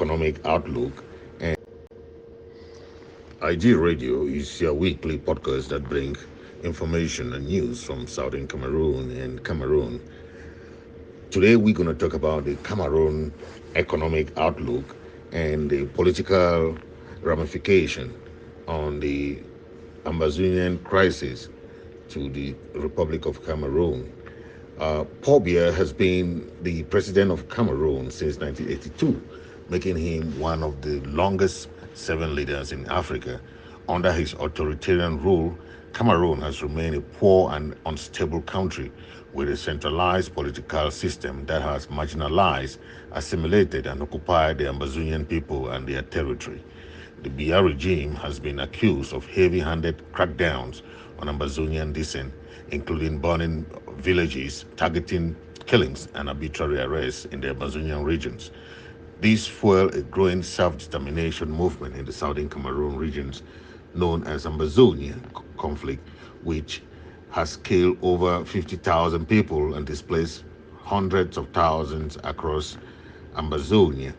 economic outlook. And IG Radio is your weekly podcast that brings information and news from Southern Cameroon and Cameroon. Today we're going to talk about the Cameroon economic outlook and the political ramification on the Ambazonian crisis to the Republic of Cameroon. Paul Biya has been the president of Cameroon since 1982, making him one of the longest serving leaders in Africa. Under his authoritarian rule, Cameroon has remained a poor and unstable country with a centralized political system that has marginalized, assimilated, and occupied the Ambazonian people and their territory. The Biya regime has been accused of heavy-handed crackdowns on Ambazonian descent, including burning villages, targeting killings, and arbitrary arrests in the Ambazonian regions. These fuel a growing self-determination movement in the southern Cameroon regions known as Ambazonian conflict, which has killed over 50,000 people and displaced hundreds of thousands across Ambazonia.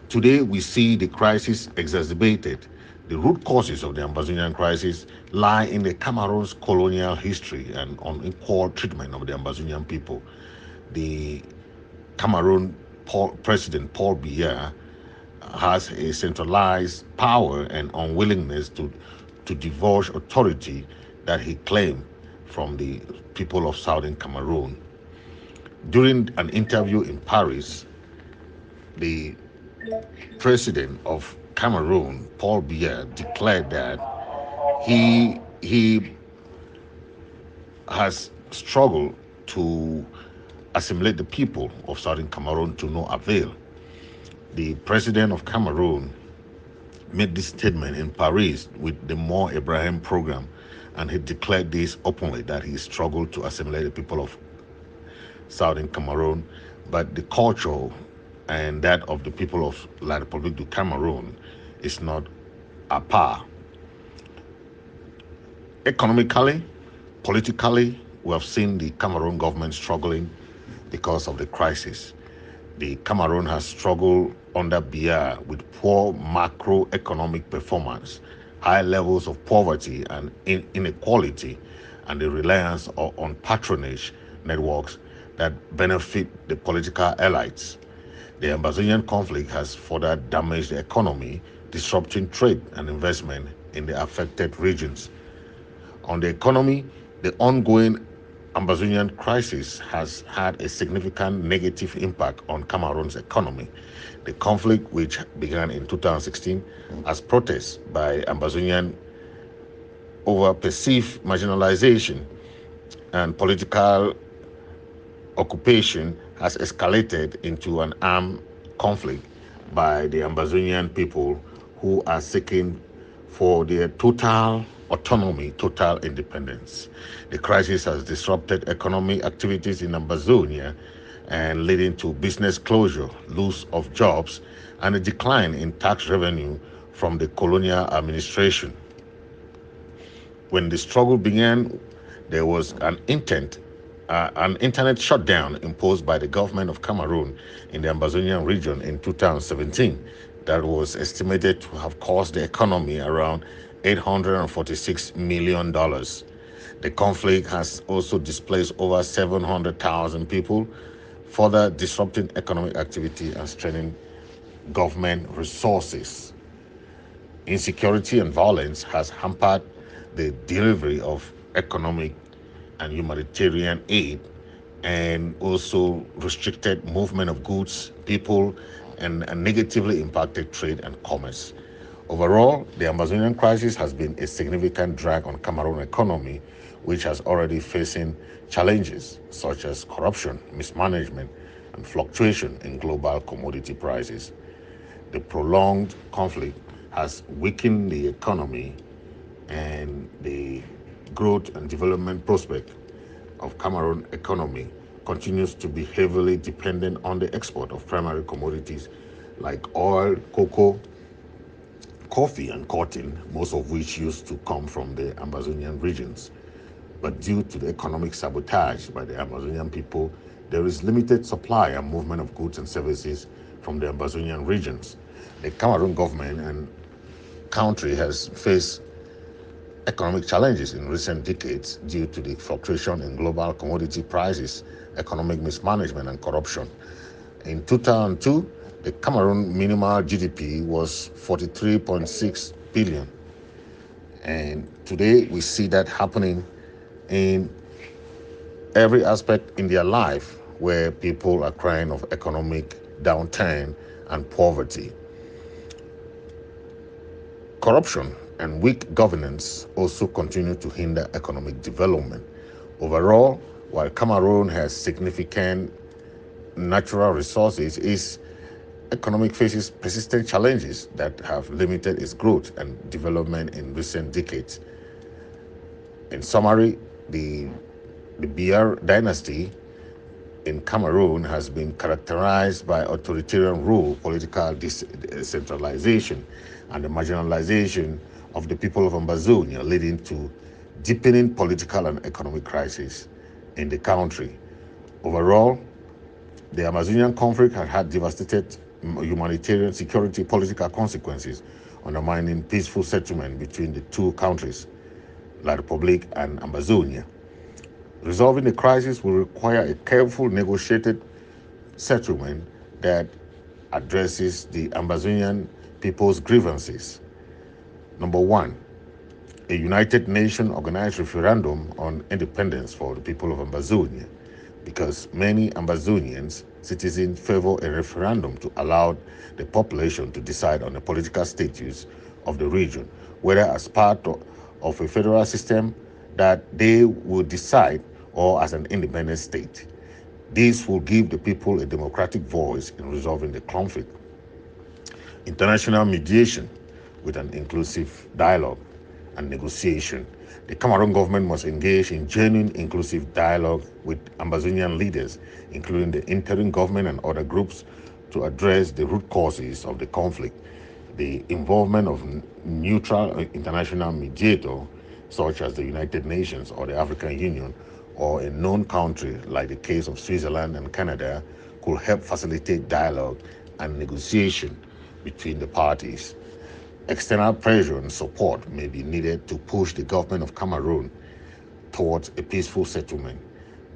Today, we see the crisis exacerbated. The root causes of the Ambazonian crisis lie in the Cameroon's colonial history and unequal treatment of the Ambazonian people. The Cameroon President Paul Biya has a centralized power and unwillingness to divulge authority that he claimed from the people of southern Cameroon. During an interview in Paris, the president of Cameroon, Paul Biya, declared that he has struggled to assimilate the people of southern Cameroon to no avail. The president of Cameroon made this statement in Paris with the Mo Ibrahim program, and he declared this openly that he struggled to assimilate the people of southern Cameroon, but the culture and that of the people of La République du Cameroon is not a par. Economically, politically, we have seen the Cameroon government struggling because of the crisis. The Cameroon has struggled under Biya with poor macroeconomic performance, high levels of poverty and inequality, and the reliance on patronage networks that benefit the political elites. The Ambazonian conflict has further damaged the economy, disrupting trade and investment in the affected regions. On the economy, the ongoing Ambazonian crisis has had a significant negative impact on Cameroon's economy. The conflict, which began in 2016 as protests by Ambazonian over perceived marginalization and political occupation, has escalated into an armed conflict by the Ambazonian people who are seeking for their total autonomy, total independence. The crisis has disrupted economic activities in Ambazonia and leading to business closure, loss of jobs, and a decline in tax revenue from the colonial administration. When the struggle began, there was an internet shutdown imposed by the government of Cameroon in the Ambazonian region in 2017 that was estimated to have cost the economy around $846 million. The conflict has also displaced over 700,000 people, further disrupting economic activity and straining government resources. Insecurity and violence has hampered the delivery of economic and humanitarian aid, and also restricted movement of goods, people, and negatively impacted trade and commerce. Overall, the Ambazonian crisis has been a significant drag on Cameroon economy, which has already facing challenges such as corruption, mismanagement, and fluctuation in global commodity prices. The prolonged conflict has weakened the economy, and the growth and development prospect of Cameroon economy continues to be heavily dependent on the export of primary commodities like oil, cocoa, coffee, and cotton, most of which used to come from the Ambazonian regions. But due to the economic sabotage by the Ambazonian people, there is limited supply and movement of goods and services from the Ambazonian regions. The Cameroon government and country has faced economic challenges in recent decades due to the fluctuation in global commodity prices, economic mismanagement, and corruption. In 2002, the Cameroon minimal GDP was 43.6 billion. And today we see that happening in every aspect in their life where people are crying of economic downturn and poverty. Corruption and weak governance also continue to hinder economic development. Overall, while Cameroon has significant natural resources, its economic faces persistent challenges that have limited its growth and development in recent decades. In summary, the Biar dynasty in Cameroon has been characterized by authoritarian rule, political decentralization, and the marginalization of the people of Ambazonia, leading to deepening political and economic crisis in the country. Overall, the Amazonian conflict has had devastating humanitarian, security, political consequences, undermining peaceful settlement between the two countries, La Republic and Ambazonia. Resolving the crisis will require a careful, negotiated settlement that addresses the Ambazonian people's grievances. Number one, a United Nations organized referendum on independence for the people of Ambazonia, because many Ambazonians citizens favor a referendum to allow the population to decide on the political status of the region, whether as part of a federal system that they will decide or as an independent state. This will give the people a democratic voice in resolving the conflict. International mediation with an inclusive dialogue and negotiation. The Cameroon government must engage in genuine inclusive dialogue with Ambazonian leaders, including the interim government and other groups, to address the root causes of the conflict. The involvement of neutral international mediator, such as the United Nations or the African Union, or a known country like the case of Switzerland and Canada, could help facilitate dialogue and negotiation between the parties. External pressure and support may be needed to push the government of Cameroon towards a peaceful settlement.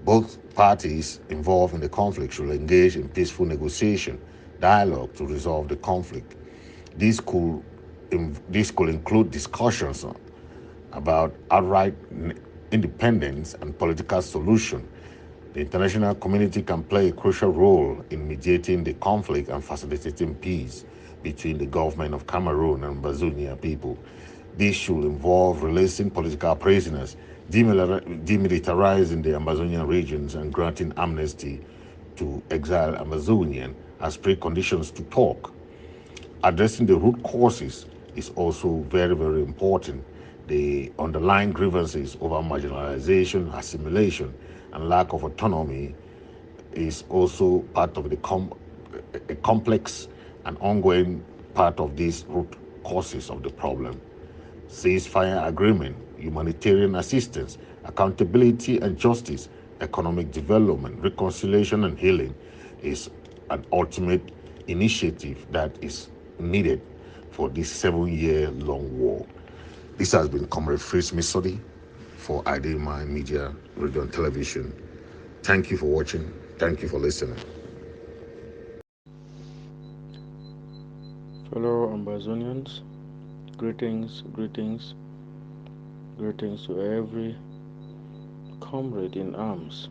Both parties involved in the conflict should engage in peaceful negotiation, dialogue to resolve the conflict. This could include discussions about outright independence and political solution. The international community can play a crucial role in mediating the conflict and facilitating peace between the government of Cameroon and Ambazonia people. This should involve releasing political prisoners, demilitarizing the Ambazonian regions, and granting amnesty to exiled Ambazonians as preconditions to talk. Addressing the root causes is also very, very important. The underlying grievances over marginalization, assimilation, and lack of autonomy is also part of a complex and ongoing part of these root causes of the problem. Ceasefire agreement, humanitarian assistance, accountability and justice, economic development, reconciliation and healing is an ultimate initiative that is needed for this 7-year-long war. This has been Comrade Fritz Misodi for IMM Media, Radio and Television. Thank you for watching. Thank you for listening. Fellow Ambazonians, greetings, greetings, greetings to every comrade in arms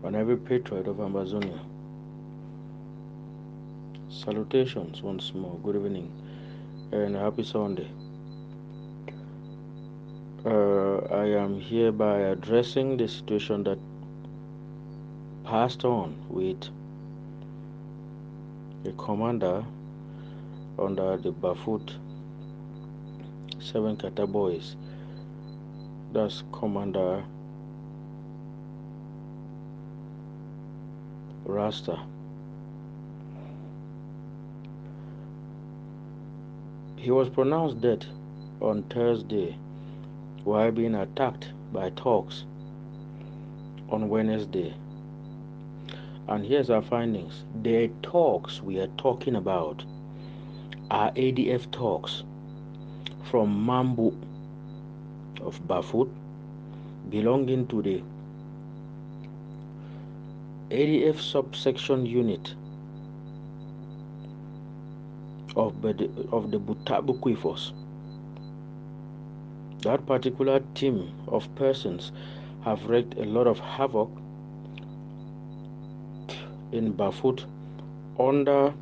and every patriot of Ambazonia. Salutations once more, good evening and happy Sunday. I am hereby addressing the situation that passed on with a commander under the Bafut 7 Kata boys. That's Commander Rasta. He was pronounced dead on Thursday while being attacked by thugs on Wednesday. And here's our findings. The talks we are talking about are ADF talks from Mambu of Bafut, belonging to the ADF subsection unit of the Butabu force. That particular team of persons have wreaked a lot of havoc in Bafut under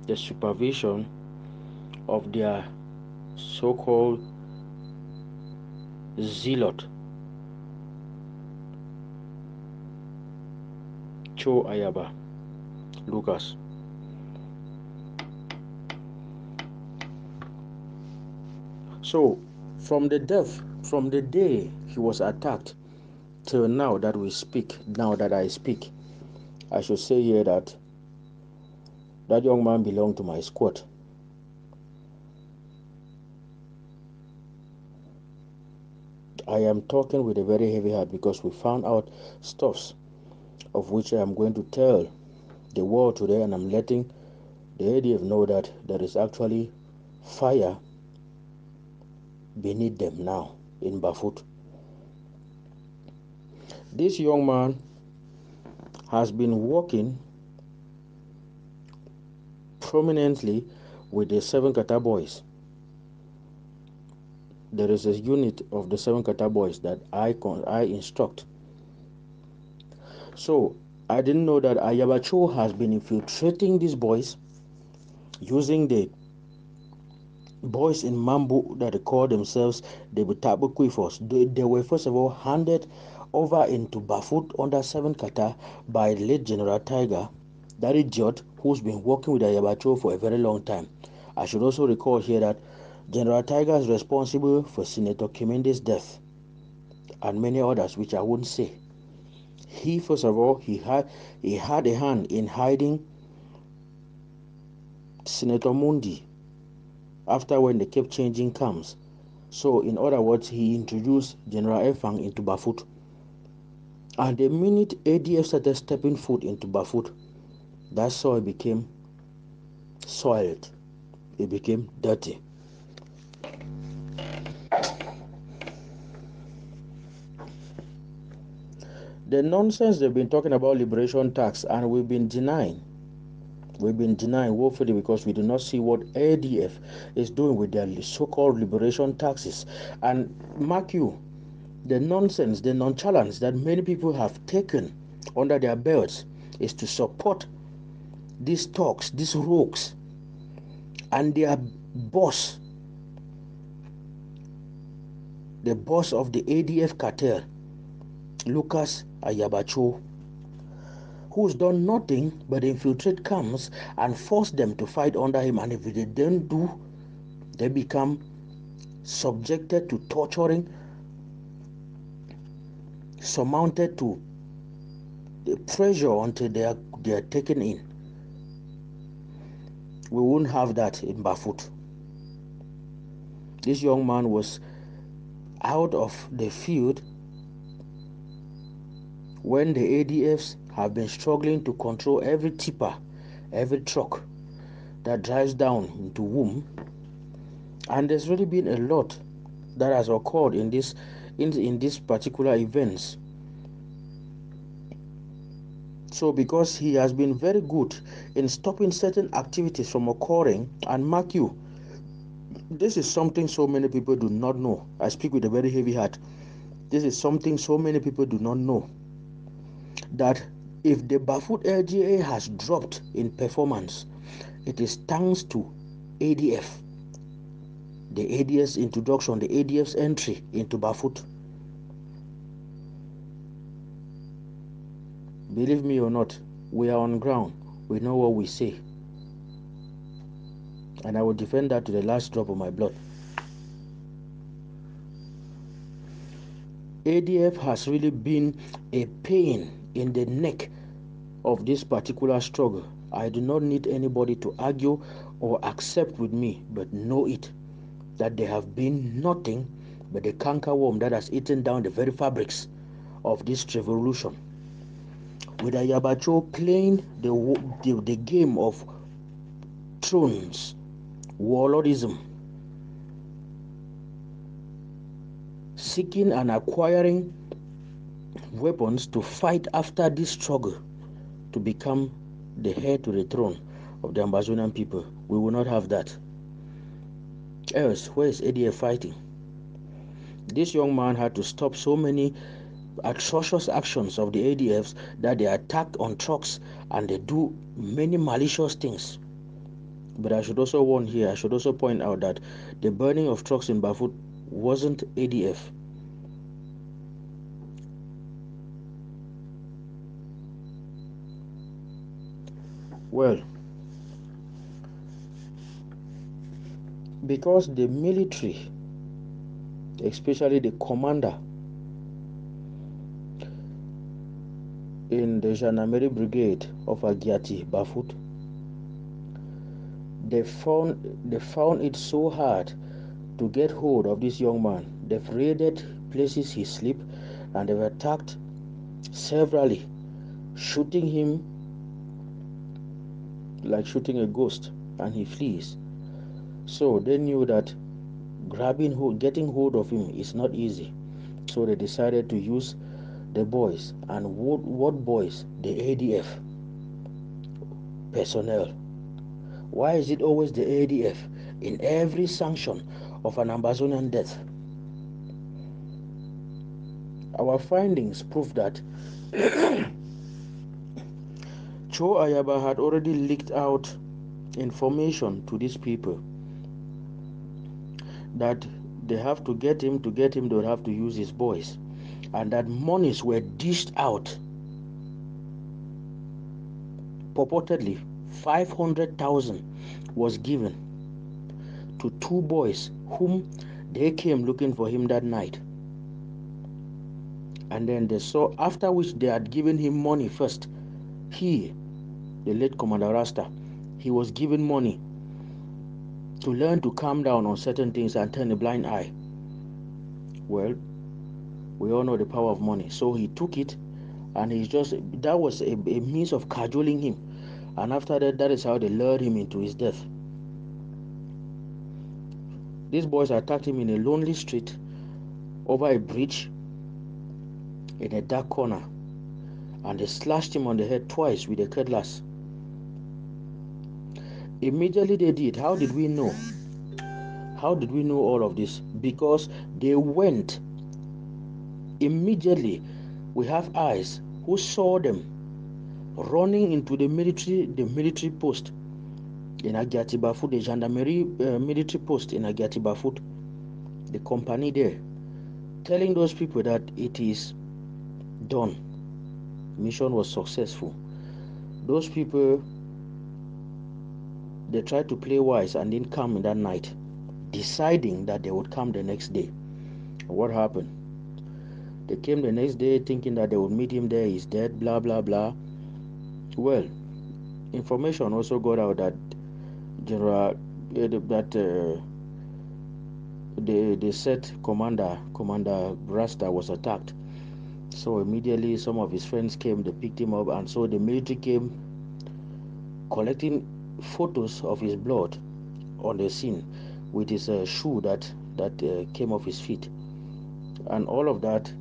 the supervision of their so-called zealot Cho Ayaba Lucas. So from the day he was attacked till now that I speak, I should say here that that young man belonged to my squad. I am talking with a very heavy heart because we found out stuffs of which I am going to tell the world today, and I'm letting the ADF know that there is actually fire beneath them now in Bafut. This young man has been working prominently with the 7 Kata boys. There is a unit of the 7 Kata boys that I instruct. So I didn't know that Ayabacho has been infiltrating these boys using the boys in Mambu that they call themselves the Butabu force. They were first of all handed over into Bafut under 7 Kata by late General Tiger, that idiot who's been working with Ayabacho for a very long time. I should also recall here that General Tiger is responsible for Senator Kimende's death and many others which I wouldn't say. He first of all he had a hand in hiding Senator Mundi after when they kept changing camps. So in other words, he introduced General Efang into Bafut. And the minute ADF started stepping foot into Bafut, that soil became soiled. It became dirty. The nonsense they've been talking about liberation tax, and we've been denying woefully because we do not see what ADF is doing with their so-called liberation taxes. And mark you, the nonsense, the nonchalance that many people have taken under their belts is to support these talks, these rogues, and their boss, the boss of the ADF cartel, Lucas Ayabacho, who's done nothing but infiltrate camps and force them to fight under him. And if they don't do, they become subjected to torturing, surmounted to the pressure until they are taken in. We won't have that in Bafut. This young man was out of the field when the ADFs have been struggling to control every tipper, every truck that drives down into Womb. And there's really been a lot that has occurred in this particular events. So because he has been very good in stopping certain activities from occurring, and mark you, this is something so many people do not know. I speak with a very heavy heart. This is something so many people do not know, that if the Bafut LGA has dropped in performance, it is thanks to ADF, the ADF's introduction, the ADF's entry into Bafut. Believe me or not, we are on ground. We know what we say. And I will defend that to the last drop of my blood. ADF has really been a pain in the neck of this particular struggle. I do not need anybody to argue or accept with me, but know it, that they have been nothing but the cankerworm that has eaten down the very fabrics of this revolution. with Ayabacho playing the game of thrones, warlordism, seeking and acquiring weapons to fight after this struggle to become the heir to the throne of the Ambazonian people. We will not have that. Else, where is ADF fighting? This young man had to stop so many atrocious actions of the ADFs that they attack on trucks and they do many malicious things. But I should also warn here, I should also point out that the burning of trucks in Bafut wasn't ADF. Well, because the military, especially the commander in the Gendarmerie Brigade of Agiati, Bafut, they found it so hard to get hold of this young man. They've raided places he sleep and they've attacked severally, shooting him like shooting a ghost, and he flees. So they knew that getting hold of him is not easy. So they decided to use the boys. And what boys? The ADF personnel. Why is it always the ADF in every sanction of an Ambazonian death? Our findings prove that Cho Ayaba had already leaked out information to these people that they have to get him, they would have to use his boys, and that monies were dished out. Purportedly 500,000 was given to two boys whom they came looking for him that night. And then they saw, after which they had given him money first. He, the late Commander Rasta, he was given money to learn to calm down on certain things and turn a blind eye. Well, we all know the power of money. So he took it, and that was a means of cajoling him. And after that, that is how they lured him into his death. These boys attacked him in a lonely street, over a bridge, in a dark corner, and they slashed him on the head twice with a cutlass. Immediately they did. How did we know? How did we know all of this? Because they went immediately. We have eyes who saw them running into the military post in Agiati Bafut, the gendarmerie military post in Agiati Bafut, the company there, telling those people that it is done. Mission was successful. Those people, they tried to play wise and didn't come in that night, deciding that they would come the next day. What happened? They came the next day thinking that they would meet him there, he's dead, blah blah blah. Well, information also got out that the set commander Rasta was attacked. So immediately some of his friends came, they picked him up, and so the military came collecting photos of his blood on the scene with his shoe that came off his feet, and all of that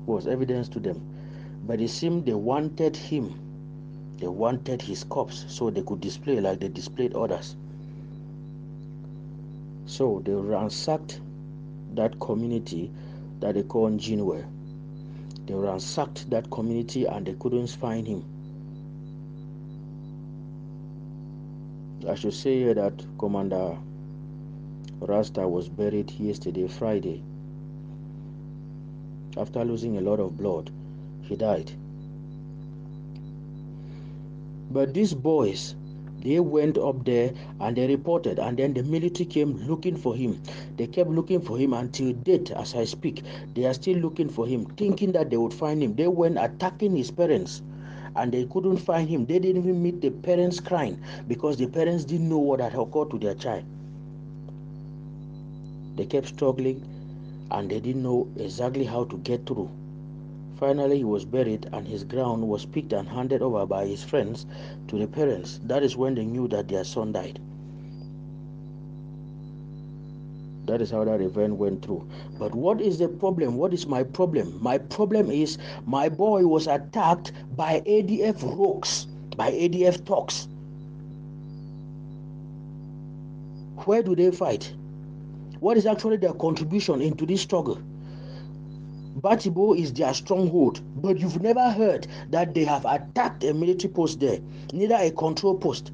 was evidence to them. But it seemed they wanted him, they wanted his corpse so they could display like they displayed others. So they ransacked that community that they call Jinwe. They ransacked that community and they couldn't find him. I should say here that Commander Rasta was buried yesterday, Friday. After losing a lot of blood, he died. But these boys, they went up there and they reported, and then the military came looking for him. They kept looking for him until date, as I speak. They are still looking for him, thinking that they would find him. They went attacking his parents and they couldn't find him. They didn't even meet the parents crying because the parents didn't know what had occurred to their child. They kept struggling and they didn't know exactly how to get through. Finally, he was buried and his ground was picked and handed over by his friends to the parents. That is when they knew that their son died. That is how that event went through. But what is the problem? What is my problem? My problem is my boy was attacked by ADF rogues, by ADF thugs. Where do they fight? What is actually their contribution into this struggle? Batibo is their stronghold, but you've never heard that they have attacked a military post there, neither a control post.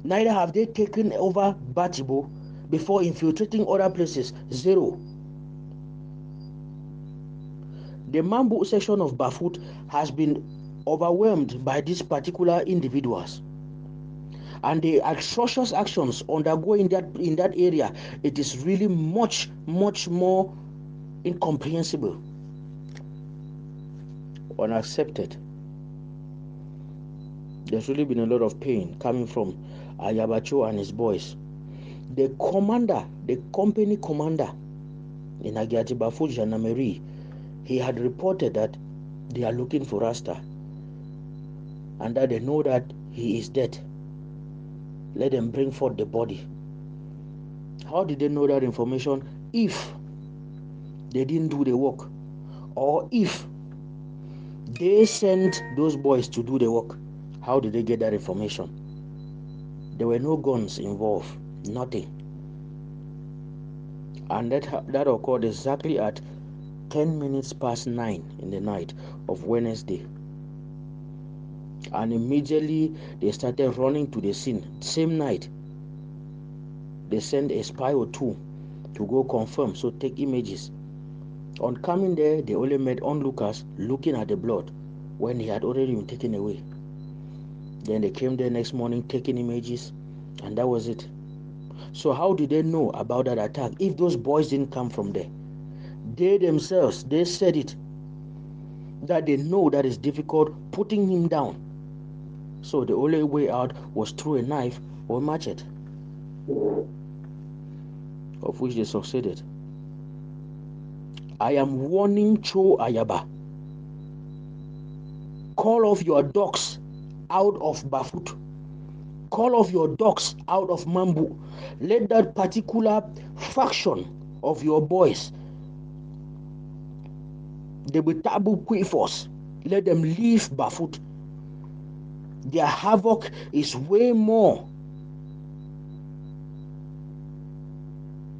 Neither have they taken over Batibo before infiltrating other places. Zero. The Mambu section of Bafut has been overwhelmed by these particular individuals. And the atrocious actions undergoing in that area, it is really much more incomprehensible, unaccepted. There's really been a lot of pain coming from Ayabacho and his boys. The commander, the company commander in Agiati Bafut Janameri, he had reported that they are looking for Rasta and that they know that he is dead. Let them bring forth the body. How did they know that information if they didn't do the work, or if they sent those boys to do the work? How did they get that information? There were no guns involved, nothing. And that occurred exactly at 10 minutes past 9 in the night of Wednesday. And immediately they started running to the scene. Same night, they sent a spy or two to go confirm, so take images. On coming there, they only met onlookers looking at the blood when he had already been taken away. Then they came there next morning taking images, and that was it. So how did they know about that attack if those boys didn't come from there? They themselves, they said it, that they know that it's difficult putting him down. So the only way out was through a knife or a machete, of which they succeeded. I am warning Cho Ayaba. Call off your dogs out of Bafut. Call off your dogs out of Mambu. Let that particular faction of your boys, the Butabu Quifos, let them leave Bafut. Their havoc is way more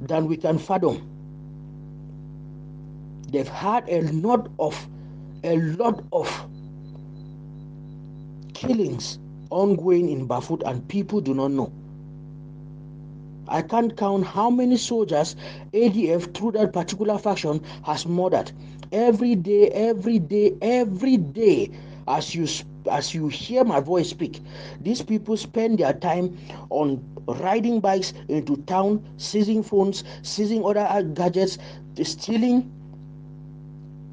than we can fathom. They've had a lot of killings ongoing in Bafut, and people do not know. I can't count how many soldiers ADF through that particular faction has murdered. Every day, as you hear my voice speak, these people spend their time on riding bikes into town, seizing phones, seizing other gadgets, stealing,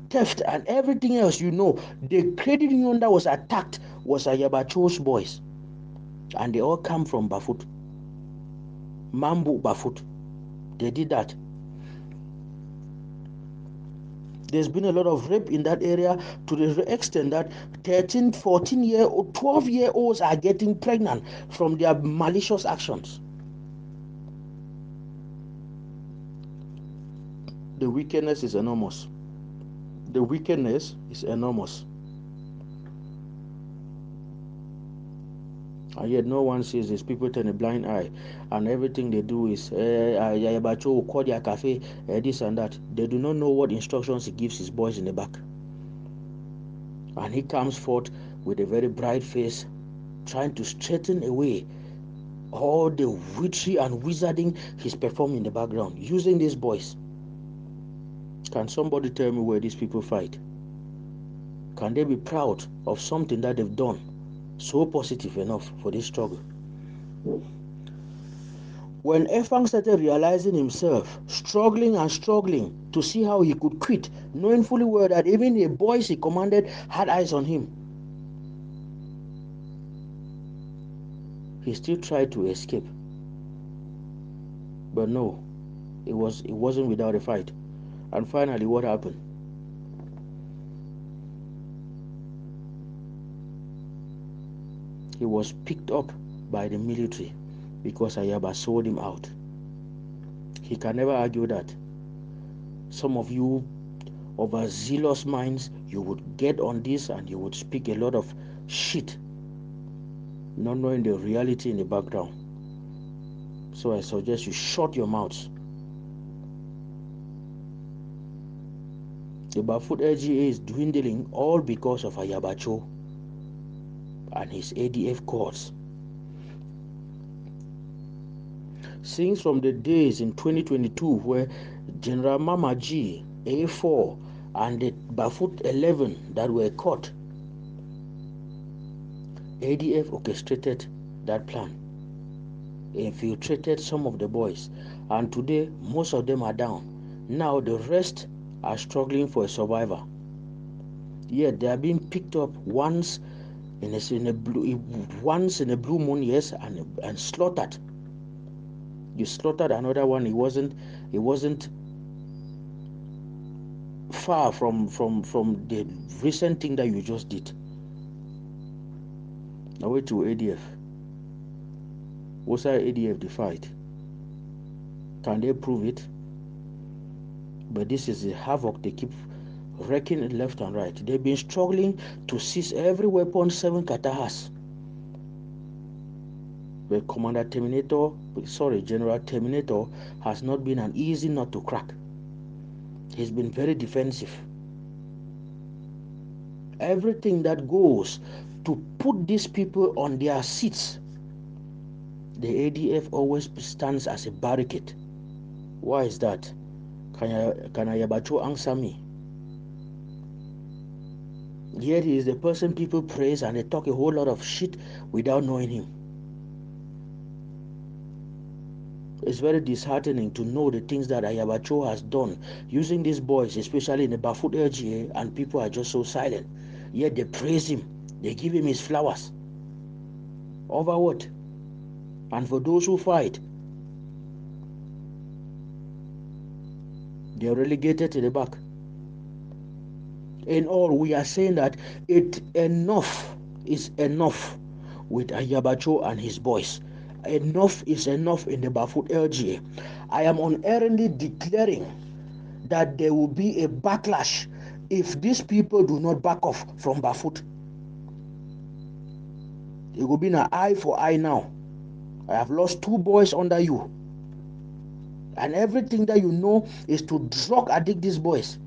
theft, and everything else. The credit union that was attacked was Ayabacho's boys, and they all come from Bafut. Mambu Bafut. They did that. There's been a lot of rape in that area to the extent that 13, 14-year-old, 12-year-olds are getting pregnant from their malicious actions. The wickedness is enormous. The wickedness is enormous. And yet no one sees this. People turn a blind eye, and everything they do is Yabacho will call their cafe, this and that. They do not know what instructions he gives his boys in the back. And he comes forth with a very bright face, trying to straighten away all the witchery and wizarding he's performing in the background, using these boys. Can somebody tell me where these people fight? Can they be proud of something that they've done so positive enough for this struggle? When Efang started realizing himself, struggling to see how he could quit, knowing fully well that even the boys he commanded had eyes on him, he still tried to escape. But no, it wasn't without a fight. And finally, what happened? he was picked up by the military because Ayaba sold him out. He can never argue that. Some of you overzealous minds, you would get on this and you would speak a lot of shit, not knowing the reality in the background. So I suggest you shut your mouths. The Bafut LGA is dwindling all because of Ayabacho and his ADF courts. Since from the days in 2022 where General Mama G, A4, and the Bafut 11 that were caught, ADF orchestrated that plan, infiltrated some of the boys, and today most of them are down. Now the rest are struggling for a survivor. Yet they are being picked up once in a blue moon, yes, and slaughtered. You slaughtered another one. It wasn't far from the recent thing that you just did. Now wait to ADF. Was ADF defied? Can they prove it? But this is the havoc they keep wrecking left and right. They've been struggling to seize every weapon 7 Qatar has. But General Terminator has not been an easy nut to crack. He's been very defensive. Everything that goes to put these people on their seats, the ADF always stands as a barricade. Why is that? Can Ayabacho answer me? Yet he is the person people praise and they talk a whole lot of shit without knowing him. It's very disheartening to know the things that Ayabacho has done using these boys, especially in the Bafut LGA, and people are just so silent. Yet they praise him, they give him his flowers. Over what? And for those who fight, they are relegated to the back. In all, we are saying that enough is enough with Ayabacho and his boys. Enough is enough in the Bafut LGA. I am unerringly declaring that there will be a backlash if these people do not back off from Bafut. It will be an eye for eye now. I have lost 2 boys under you. And everything that you know is to drug addict these boys.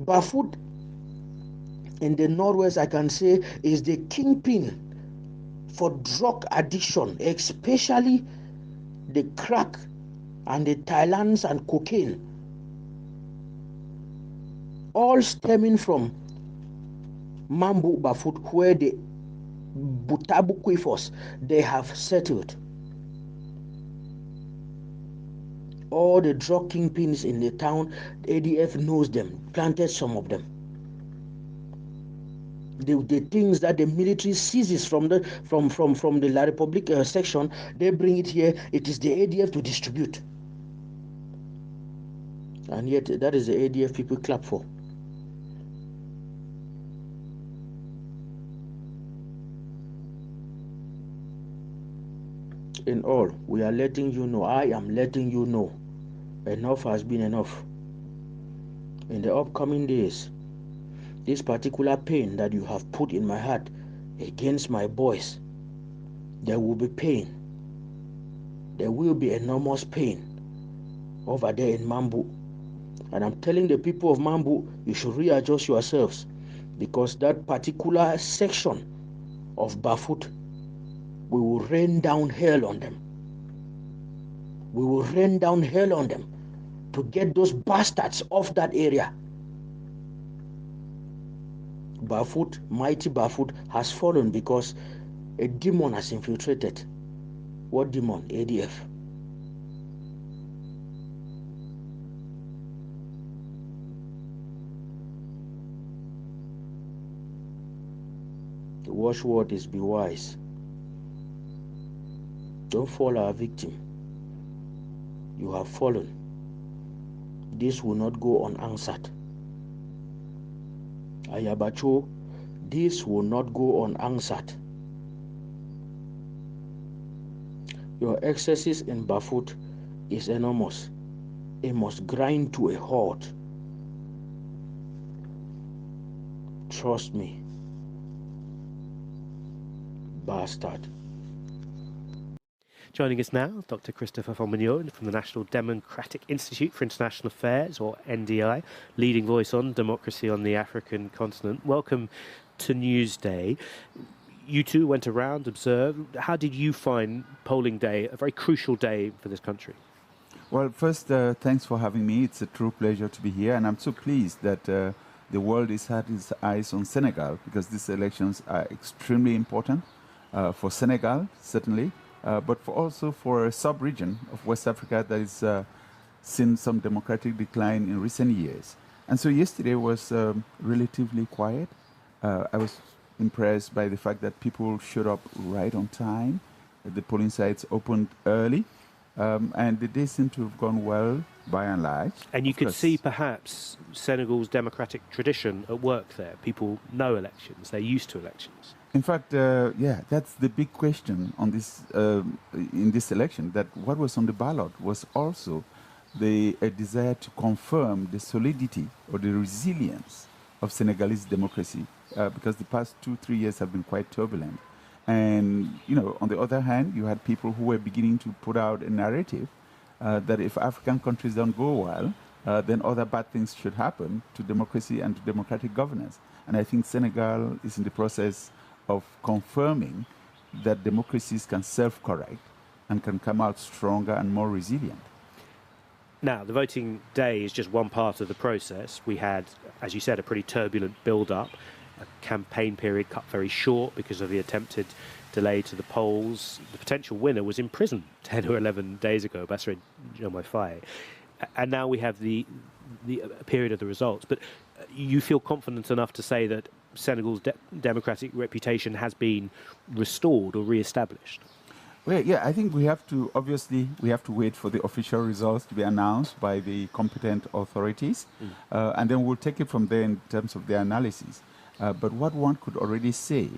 Bafut in the Northwest, I can say, is the kingpin for drug addiction, especially the crack and the Thailands and cocaine, all stemming from Mambu Bafut, where the Butabu Quifos, they have settled. All the drug kingpins in the town, the ADF knows them, planted some of them. The things that the military seizes from the La Republic section, they bring it here. It is the ADF to distribute, and yet that is the ADF people clap for. In all, we are letting you know, I am letting you know, enough has been enough. In the upcoming days, this particular pain that you have put in my heart against my boys, there will be pain. There will be enormous pain over there in Mambu. And I'm telling the people of Mambu, you should readjust yourselves, because that particular section of Bafut, we will rain down hell on them. We will rain down hell on them to get those bastards off that area. Bafut, mighty Bafut, has fallen because a demon has infiltrated. What demon? ADF. The watchword is be wise. Don't fall our victim. You have fallen. This will not go unanswered. Ayabacho, this will not go unanswered. Your excesses in Bafut is enormous. It must grind to a halt. Trust me, bastard. Joining us now, Dr. Christopher Fombignon from the National Democratic Institute for International Affairs, or NDI, leading voice on democracy on the African continent. Welcome to Newsday. You two went around, observed. How did you find polling day, a very crucial day for this country? Well, first, thanks for having me. It's a true pleasure to be here, and I'm so pleased that the world has had its eyes on Senegal, because these elections are extremely important for Senegal, certainly, but also for a sub-region of West Africa that has seen some democratic decline in recent years. And so yesterday was relatively quiet. I was impressed by the fact that people showed up right on time. The polling sites opened early. And the day seemed to have gone well, by and large. And you could see perhaps Senegal's democratic tradition at work there. People know elections, they're used to elections. In fact, yeah, that's the big question on this, in this election, that what was on the ballot was also a desire to confirm the solidity or the resilience of Senegalese democracy, because the past 2-3 years have been quite turbulent. And, you know, on the other hand, you had people who were beginning to put out a narrative that if African countries don't go well, then other bad things should happen to democracy and to democratic governance. And I think Senegal is in the process of confirming that democracies can self-correct and can come out stronger and more resilient. Now, the voting day is just one part of the process. We had, as you said, a pretty turbulent build-up. A campaign period cut very short because of the attempted delay to the polls. The potential winner was in prison 10 or 11 days ago, Bassirou Diomaye Faye. And now we have the period of the results. But you feel confident enough to say that Senegal's democratic reputation has been restored or re-established? Well, yeah, I think we have to wait for the official results to be announced by the competent authorities. And then we'll take it from there in terms of the analysis. But what one could already say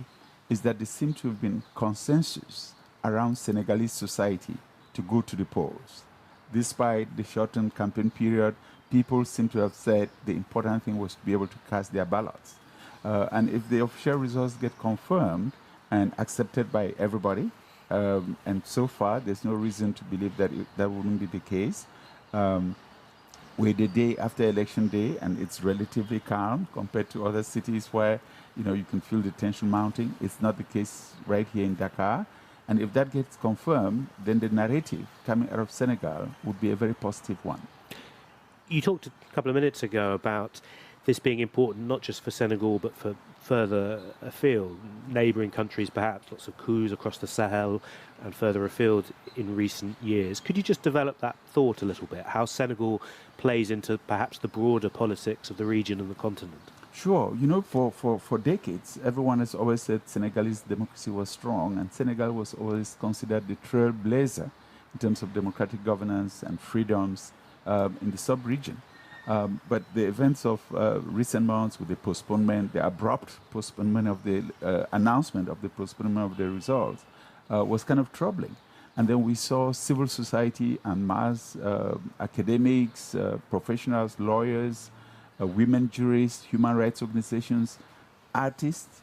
is that there seems to have been consensus around Senegalese society to go to the polls. Despite the shortened campaign period, people seem to have said the important thing was to be able to cast their ballots. And if the official results get confirmed and accepted by everybody, and so far there's no reason to believe that that wouldn't be the case, we're the day after election day, and it's relatively calm compared to other cities where, you know, you can feel the tension mounting. It's not the case right here in Dakar. And if that gets confirmed, then the narrative coming out of Senegal would be a very positive one. You talked a couple of minutes ago about this being important not just for Senegal but for further afield, neighbouring countries perhaps, lots of coups across the Sahel and further afield in recent years. Could you just develop that thought a little bit, how Senegal plays into perhaps the broader politics of the region and the continent? Sure. You know, for decades, everyone has always said Senegalese democracy was strong, and Senegal was always considered the trailblazer in terms of democratic governance and freedoms in the sub-region. But the events of recent months with the postponement, the abrupt postponement of the announcement of the postponement of the results was kind of troubling. And then we saw civil society and mass academics, professionals, lawyers, women jurists, human rights organizations, artists,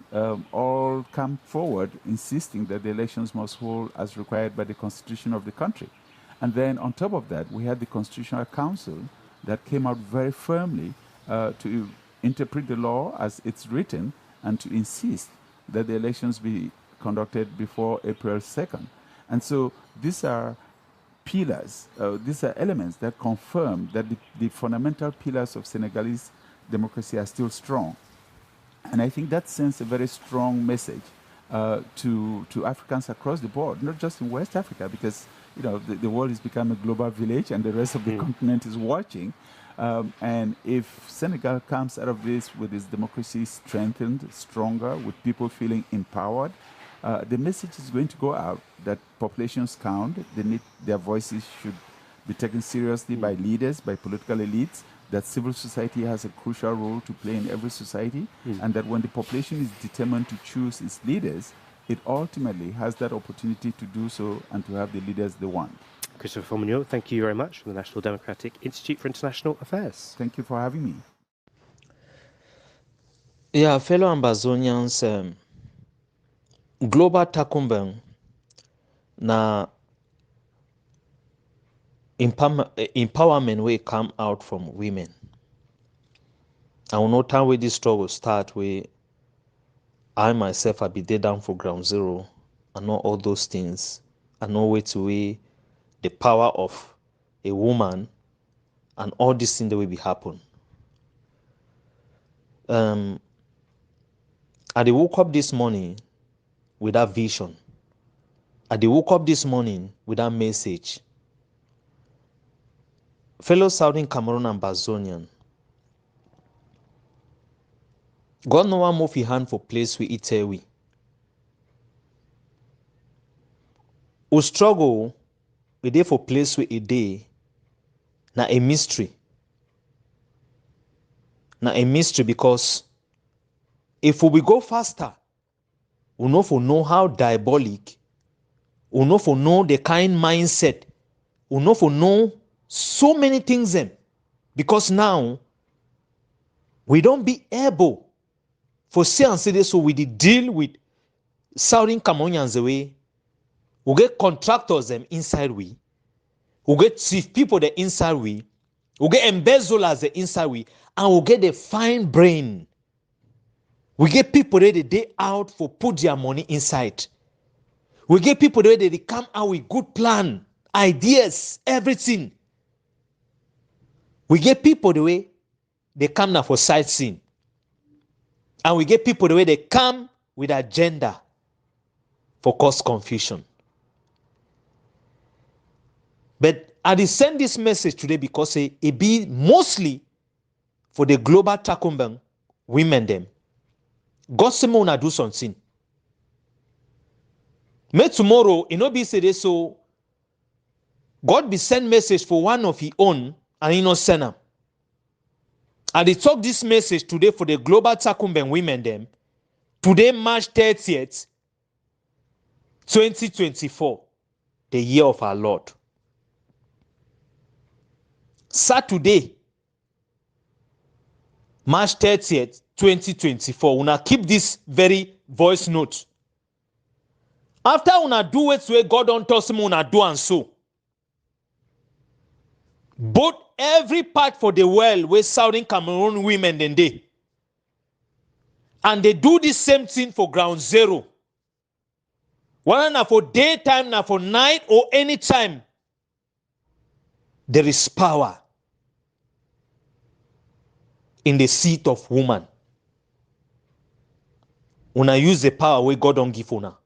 all come forward insisting that the elections must hold as required by the constitution of the country. And then on top of that, we had the Constitutional Council that came out very firmly to interpret the law as it's written and to insist that the elections be conducted before April 2nd. And so these are pillars, these are elements that confirm that the fundamental pillars of Senegalese democracy are still strong. And I think that sends a very strong message to Africans across the board, not just in West Africa, because you know the world has become a global village and the rest of the continent is watching. And if Senegal comes out of this with its democracy strengthened, stronger, with people feeling empowered, the message is going to go out that populations count, their voices should be taken seriously by leaders, by political elites, that civil society has a crucial role to play in every society, and that when the population is determined to choose its leaders, it ultimately has that opportunity to do so and to have the leaders they want. Christopher Fomunyo, thank you very much from the National Democratic Institute for International Affairs. Thank you for having me. Yeah, fellow Ambazonians, global takumbang na empowerment will come out from women. I will know time where this struggle start where I myself I be dead down for ground zero. I know all those things. I know where to weigh the power of a woman and all these things that will be happen. I woke up this morning with that vision. I woke up this morning with that message. Fellow Southern Cameroon Ambazonian, God no one move his hand for place we eat we. We struggle we dey for place we a day na a mystery. Na a mystery because if we go faster, we know how diabolic, we know the kind mindset, we know so many things them. Because now we don't be able for say and say this, so we did deal with Southern Cameroonians the way. We get contractors them inside we get chief people the inside we get embezzlers the inside we, and we get the fine brain. We get people that they out for put their money inside. We get people that they come out with good plan, ideas, everything. We get people the way they come now for sightseeing. And we get people the way they come with agenda for cause confusion. But I send this message today because it be mostly for the global takumbang women them. God say una do something. May tomorrow, it no be say this, so God be send message for one of his own and he no send them. And they talk this message today for the global takumbang women them. Today, March 30th, 2024, the year of our Lord. Saturday, March 30th, 2024. Una keep this very voice note. After una do it where God don't tell me una do and so. Both every part for the world where Southern Cameroon women then they. And they do the same thing for ground zero. Whether na for daytime, na for night, or any time, there is power in the seat of woman. Una use the power where God don't give una.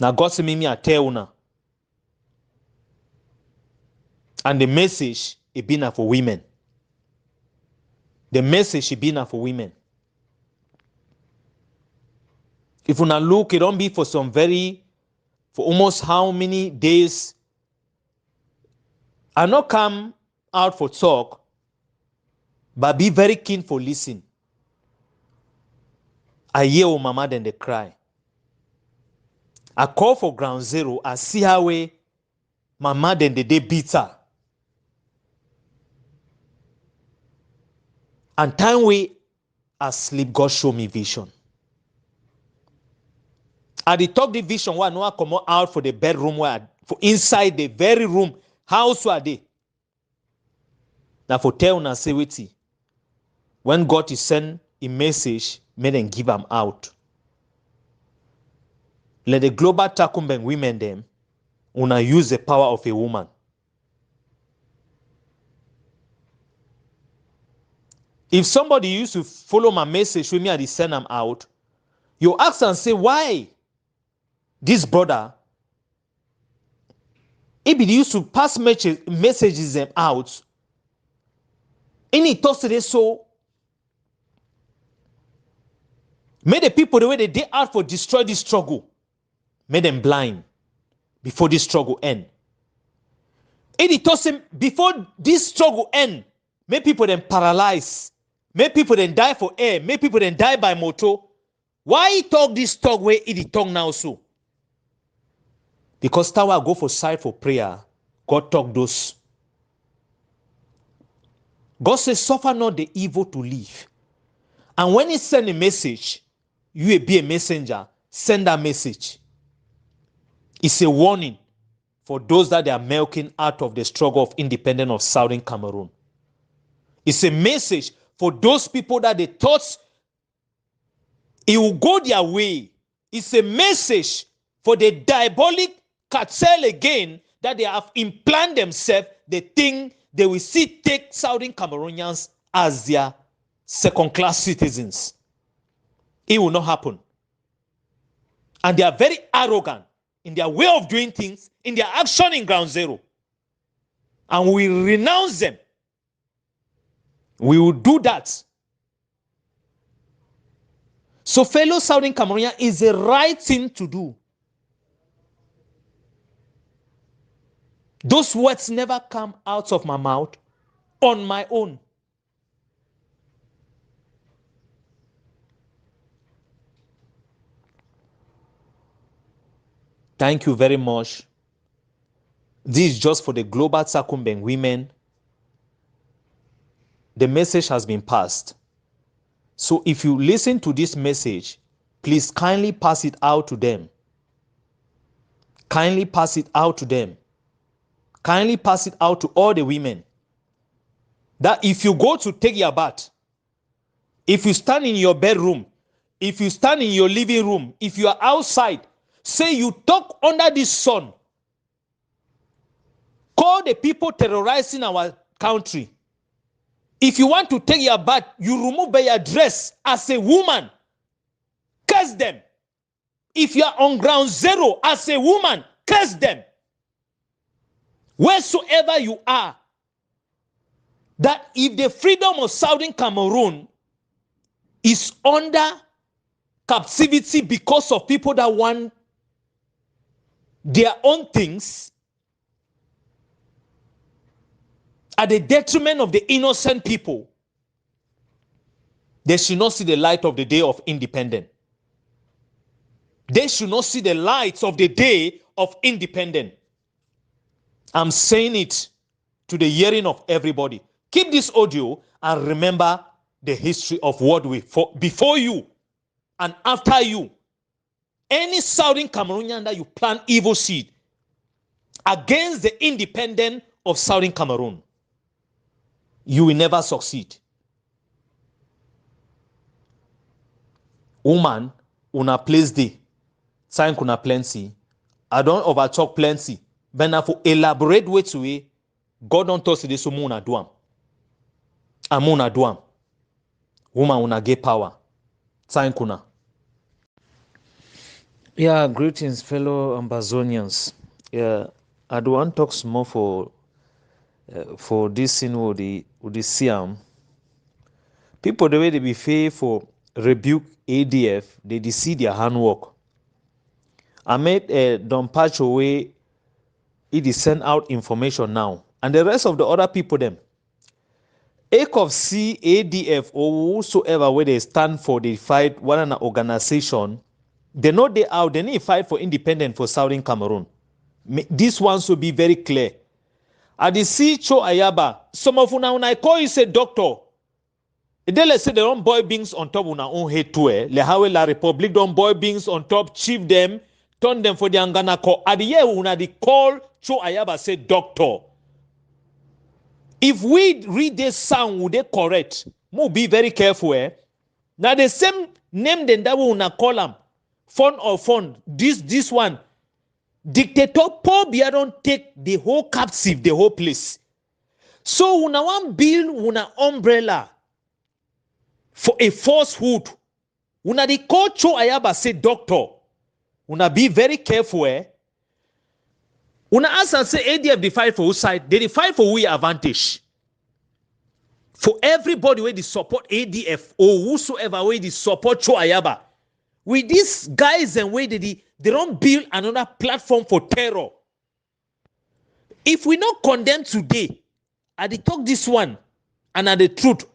Now God say me I tell una. And the message it be now for women. The message it be now for women. If una look, it don't be for for almost how many days. I not come out for talk, but be very keen for listen. I hear o mama then they cry. I call for ground zero. I see how way mama then they beat her. And time we asleep, God show me vision. I did talk the vision where no one come out for the bedroom where for inside the very room. House were they? Now for tell una say wait. When God is send a message, may them give them out. Let the global takumbang women them una use the power of a woman. If somebody used to follow my message with me and send them out, you ask and say, why this brother, if he used to pass messages them out, and he talks to them so, may the people the way they out for destroy this struggle, make them blind before this struggle end. And he talks him before this struggle end, make people then paralyze. Make people then die for air. Make people then die by motor. Why he talk this talk where he talk now so? Because Tawa go for side for prayer, God talk those. God says, suffer not the evil to live. And when he send a message, you will be a messenger, send that message. It's a warning for those that they are milking out of the struggle of independence of Southern Cameroon. It's a message for those people that they thought it will go their way. It's a message for the diabolic cartel again that they have implanted themselves. They think they will still take Southern Cameroonians as their second-class citizens. It will not happen. And they are very arrogant in their way of doing things, in their action in ground zero. And we renounce them. We will do that. So fellow Southern Cameroonians, is the right thing to do. Those words never come out of my mouth on my own. Thank you very much. This is just for the global Tsakumbeng women. The message has been passed. So if you listen to this message, please kindly pass it out to them. Kindly pass it out to them. Kindly pass it out to all the women. That if you go to take your bath, if you stand in your bedroom, if you stand in your living room, if you are outside, say you talk under this sun, call the people terrorizing our country. If you want to take your bath, you remove your dress as a woman. Curse them. If you are on ground zero as a woman, curse them. Wheresoever you are, that if the freedom of Southern Cameroon is under captivity because of people that want their own things at the detriment of the innocent people, they should not see the light of the day of independence. They should not see the light of the day of independence. I'm saying it to the hearing of everybody. Keep this audio and remember the history of what we fought before you and after you. Any Southern Cameroonian that you plant evil seed against the independence of Southern Cameroon, you will never succeed. Woman, una place day. Sign kuna plenty. I don't overtalk plenty. But now for elaborate way to it, God don't touch this so muna duam. Amuna duam. Woman una get power. Sign kuna. Yeah, greetings, fellow Ambazonians. Yeah, I do want to talk more for this scene with the Siam. People the way they be fair for rebuke ADF, they see their handwork. I made Don Pacho way it is send out information now, and the rest of the other people them. ACOF C, ADF or whosoever where they stand for the fight one an organization. They know they out, they need fight for independence for Southern Cameroon. This one should be very clear. At the C Cho Ayaba, some of una when I call you say doctor. They let's say they don't boy beings on top una own head to le how la Republic don't boy beings on top, chief them, turn them for the Angana call. At the year una the call Cho Ayaba say doctor. If we read this sound, would they correct? Mo be very careful. Now the same name then that we una call them. Fund or fund. This one. Dictator Paul Biya don't take the whole captive, the whole place. So una one bill una umbrella for a falsehood. Una the call Cho Ayaba say doctor. Una be very careful. Una answer say ADF the fight for whose side? They fight for we advantage. For everybody where they support ADF or whosoever where they support Cho Ayaba. With these guys and way they don't build another platform for terror. If we not condemn today, I dey talk this one and at the truth,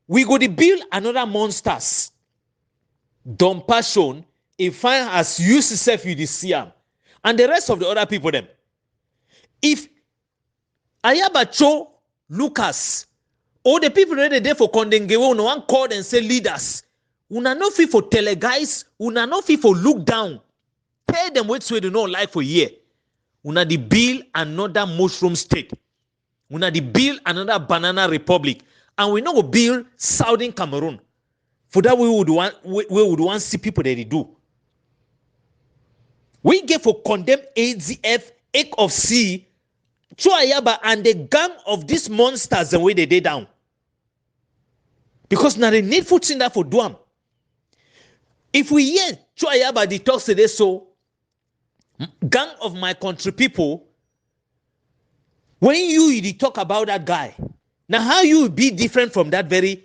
we go to build another monsters. Don Passion, if fine as use itself with the Siam, and the rest of the other people them. If Ayabacho, Lucas, all the people that are there for Condemning, no one call and say leaders. Una no fit for tele guys, una no fit for look down. Tell them what we do not like for year. Una the build another mushroom state. Una the build another banana republic. And we not go build Southern Cameroon. For that we would want see people that they do. We get for condemn ADF, Egg of Sea, Chuayaba and the gang of these monsters the way they did down. Because now the needful thing that for Duam. If we hear Chuayaba the talks today, so gang of my country people, when you talk about that guy, now how you be different from that very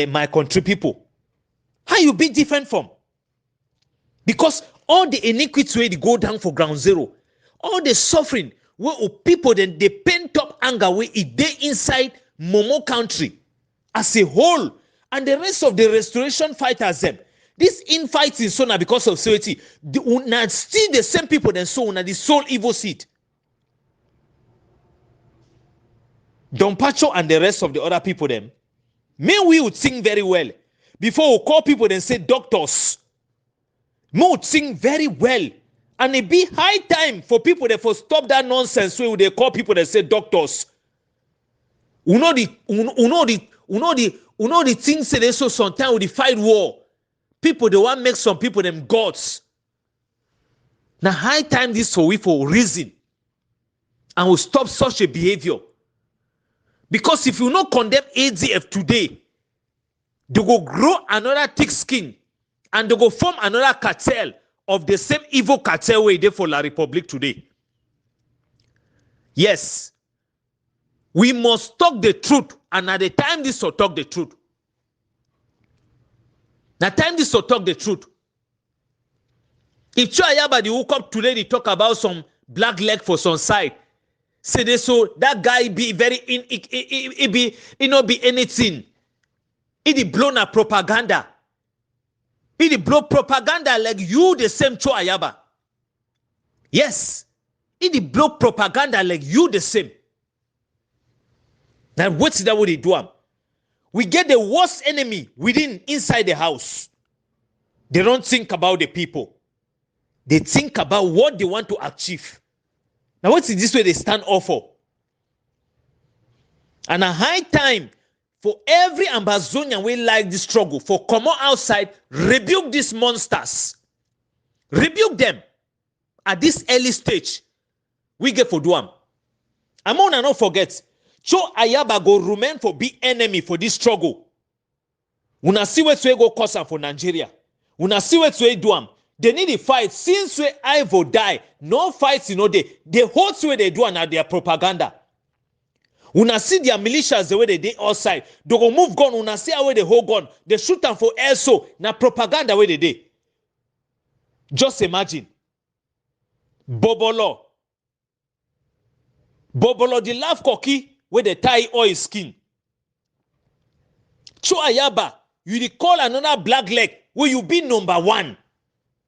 my country people? How you be different from? Because all the iniquity where they go down for ground zero, all the suffering where people then they pent up anger where it they inside Momo country as a whole, and the rest of the restoration fighters them. This infights in Sona because of security, still the same people then so na the sole evil seed. Don Pacho and the rest of the other people them, may we would sing very well. Before we call people and say doctors, we would sing very well. And it be high time for people that for stop that nonsense where they call people that say doctors. You know the things that they so sometimes with the fight war. People they want make some people them gods. Now high time this for we for reason. And we'll stop such a behavior. Because if you not condemn ADF today, they go grow another thick skin and they go form another cartel of the same evil cartel way they for La Republic today. Yes, we must talk the truth, and at the time this will talk the truth. Now time this will talk the truth. If Chuayaba the woke up today, they talk about some black leg for some side. Say they so that guy be very it not be anything. It blown a propaganda. It blow propaganda like you the same Chuayaba. Yes. It blow propaganda like you the same. Now what's that what they do? We get the worst enemy within inside the house. They don't think about the people. They think about what they want to achieve. Now what's this way they stand off for? And a high time for every Ambazonian we like this struggle for come on outside, rebuke these monsters. Rebuke them at this early stage. We get for Duam. I'm on and not forget. Cho Ayaba go remain for be enemy for this struggle. Una see where to go cause for Nigeria. Una see where to Duam. They need a fight. Since we Ivo die, no fights, you know, the whole way they do and their propaganda. Una see their militias the way they did outside. They go move gun, una see how they hold gun. They shoot them for air so. Na propaganda way they did. Just imagine. Bobolo the laugh cocky where they tie oil skin. Chuayaba, you call another black leg where you be number one.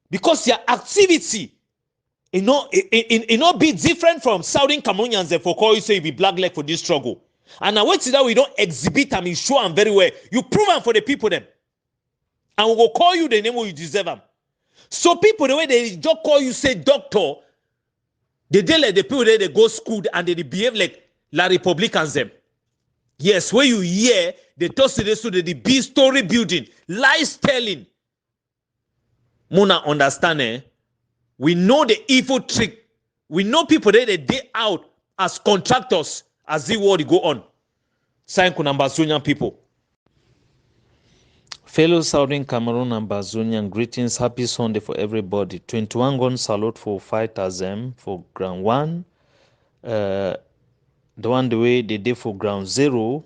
Because your activity, it not be different from Southern Cameroonians that for call you say you be black leg for this struggle. And now wait till that we don't exhibit them, you show them very well. You prove them for the people them. And we will call you the name where you deserve them. So people, the way they just call you say doctor, they like the people that they go school and they behave like La Republicans them. Yes, where you hear, they talk to this so the big story building, lies telling. Mona understand, eh? We know the evil trick. We know people that they out as contractors as the world go on. Sign Ambazonian people. Fellow Southern Cameroon Ambazonian, greetings, happy Sunday for everybody. 21 gun salute for fighters for ground 1. The one the way they did for ground 0.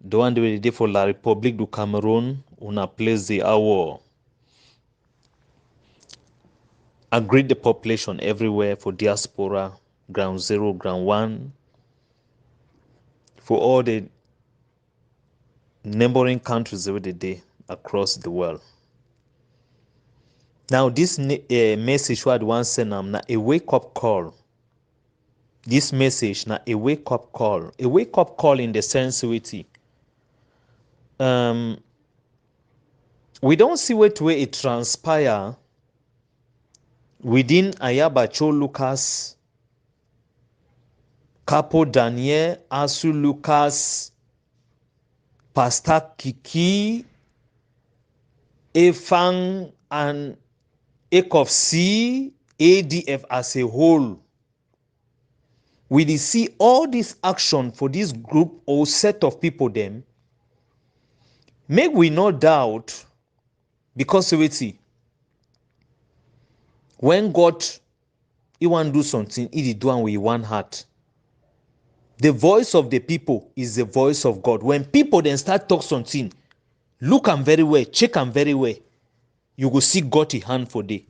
The one the way they did for La Republique du Cameroon. Una place the hour. Agree the population everywhere for diaspora, ground 0, ground 1. For all the neighboring countries every day across the world. Now, this message what one send na a wake-up call. This message na a wake-up call. A wake-up call in the sense we don't see what way it transpire within Ayabacho Lucas, Capo Daniel, Asu Lucas, Pastor Kiki, Efang, and ECOFC, ADF as a whole. We see all this action for this group or set of people them. Make we no doubt, because we see when God he want to do something, he do it with one heart. The voice of the people is the voice of God. When people then start talk something, look them very well, check them very well, you will see God in hand for day.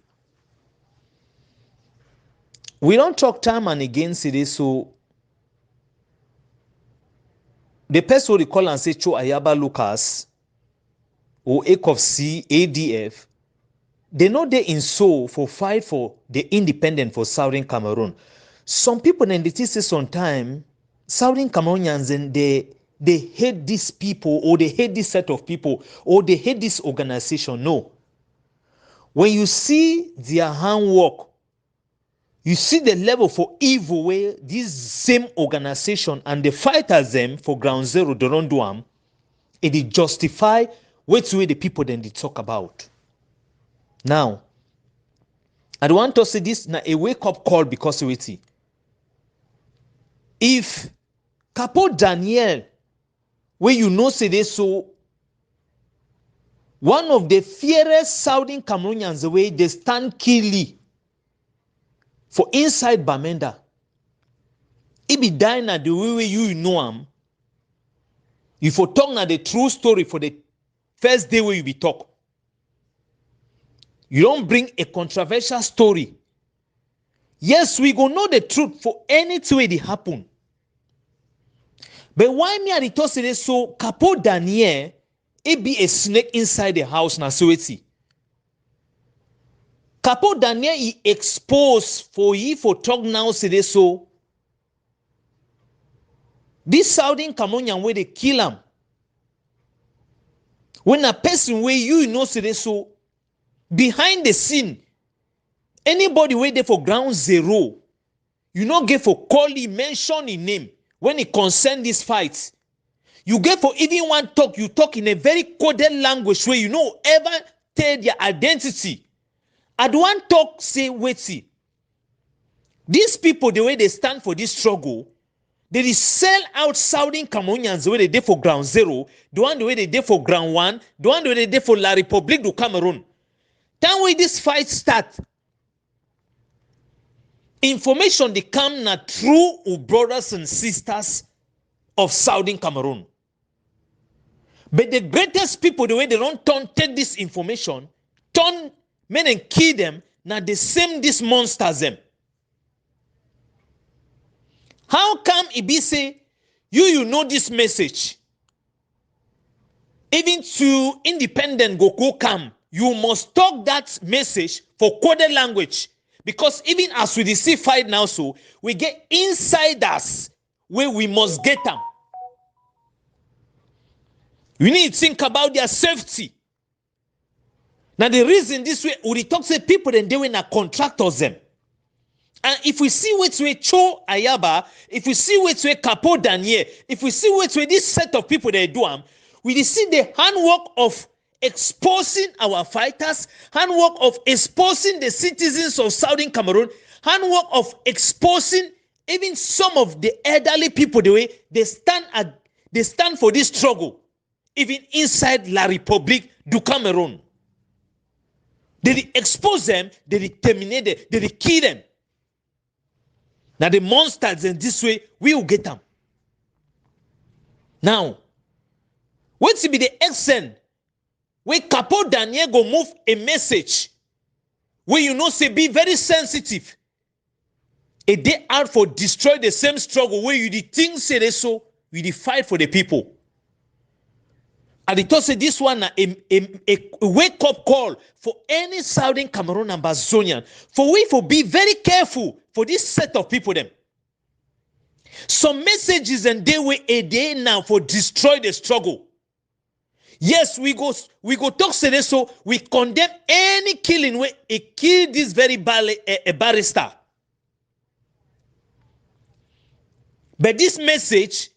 We don't talk time and again today, so the person will call and say Cho Ayaba Lucas or ECOFC, ADF, they know they in soul for fight for the independent for Southern Cameroon. Some people then they say sometimes Southern Cameroonians and they hate these people or they hate this set of people or they hate this organization. No. When you see their handwork, you see the level for evil where this same organization and the fighters them for ground zero, they don't do them, it justify which way the people then they talk about. Now, I don't want to say this na a wake-up call because of it. If Capo Daniel, where you know say this, so one of the fiercest Southern Cameroonians the way they stand killy for inside Bamenda, he be dying at the way you know him. You for talk na the true story for the first day where you be talk. You don't bring a controversial story. Yes, we go know the truth for any way it happen. But why me I told say so Capo Daniel, it be a snake inside the house na so it. Capo Daniel he exposed for he for talk now say so. This Southern Cameroonian where they kill him. When a person where you know say so behind the scene, anybody wait there for ground zero, you not get for call him, mention his name when it concern this fight. You get for even one talk, you talk in a very coded language where you know ever tell their identity. I don't want talk say wait see. These people the way they stand for this struggle, they sell out Southern Cameroonians the way they did for ground zero, the one the way they did for ground one, the one the way they did for La République du Cameroon. Then when this fight start, information they come na true brothers and sisters of Southern Cameroon. But the greatest people, the way they don't take this information, turn men and kill them, now the same these monsters them. How come it be say, you know this message? Even to independent go come, you must talk that message for coded language. Because even as we see fight now, so we get insiders where we must get them. We need to think about their safety. Now the reason this way, we talk to people and they will contractors them. And if we see which way Cho Ayaba, if we see which way Capo Daniel, if we see which way this set of people they do them, we see the handwork of exposing our fighters, handwork of exposing the citizens of Southern Cameroon, handwork of exposing even some of the elderly people the way they stand for this struggle, even inside La République du Cameroon. They expose them, they terminate them, they kill them. Now the monsters in this way, we will get them. Now, what's to be the extent where Capo Daniel go move a message where you know say be very sensitive. A day out for destroy the same struggle where you the things say they so, you the fight for the people. And it also this one a wake-up call for any Southern Cameroon Ambazonian. For we to be very careful for this set of people them. Some messages and they were a day now for destroy the struggle. Yes, we go talk today, so we condemn any killing where a kill this very barrister. But this message,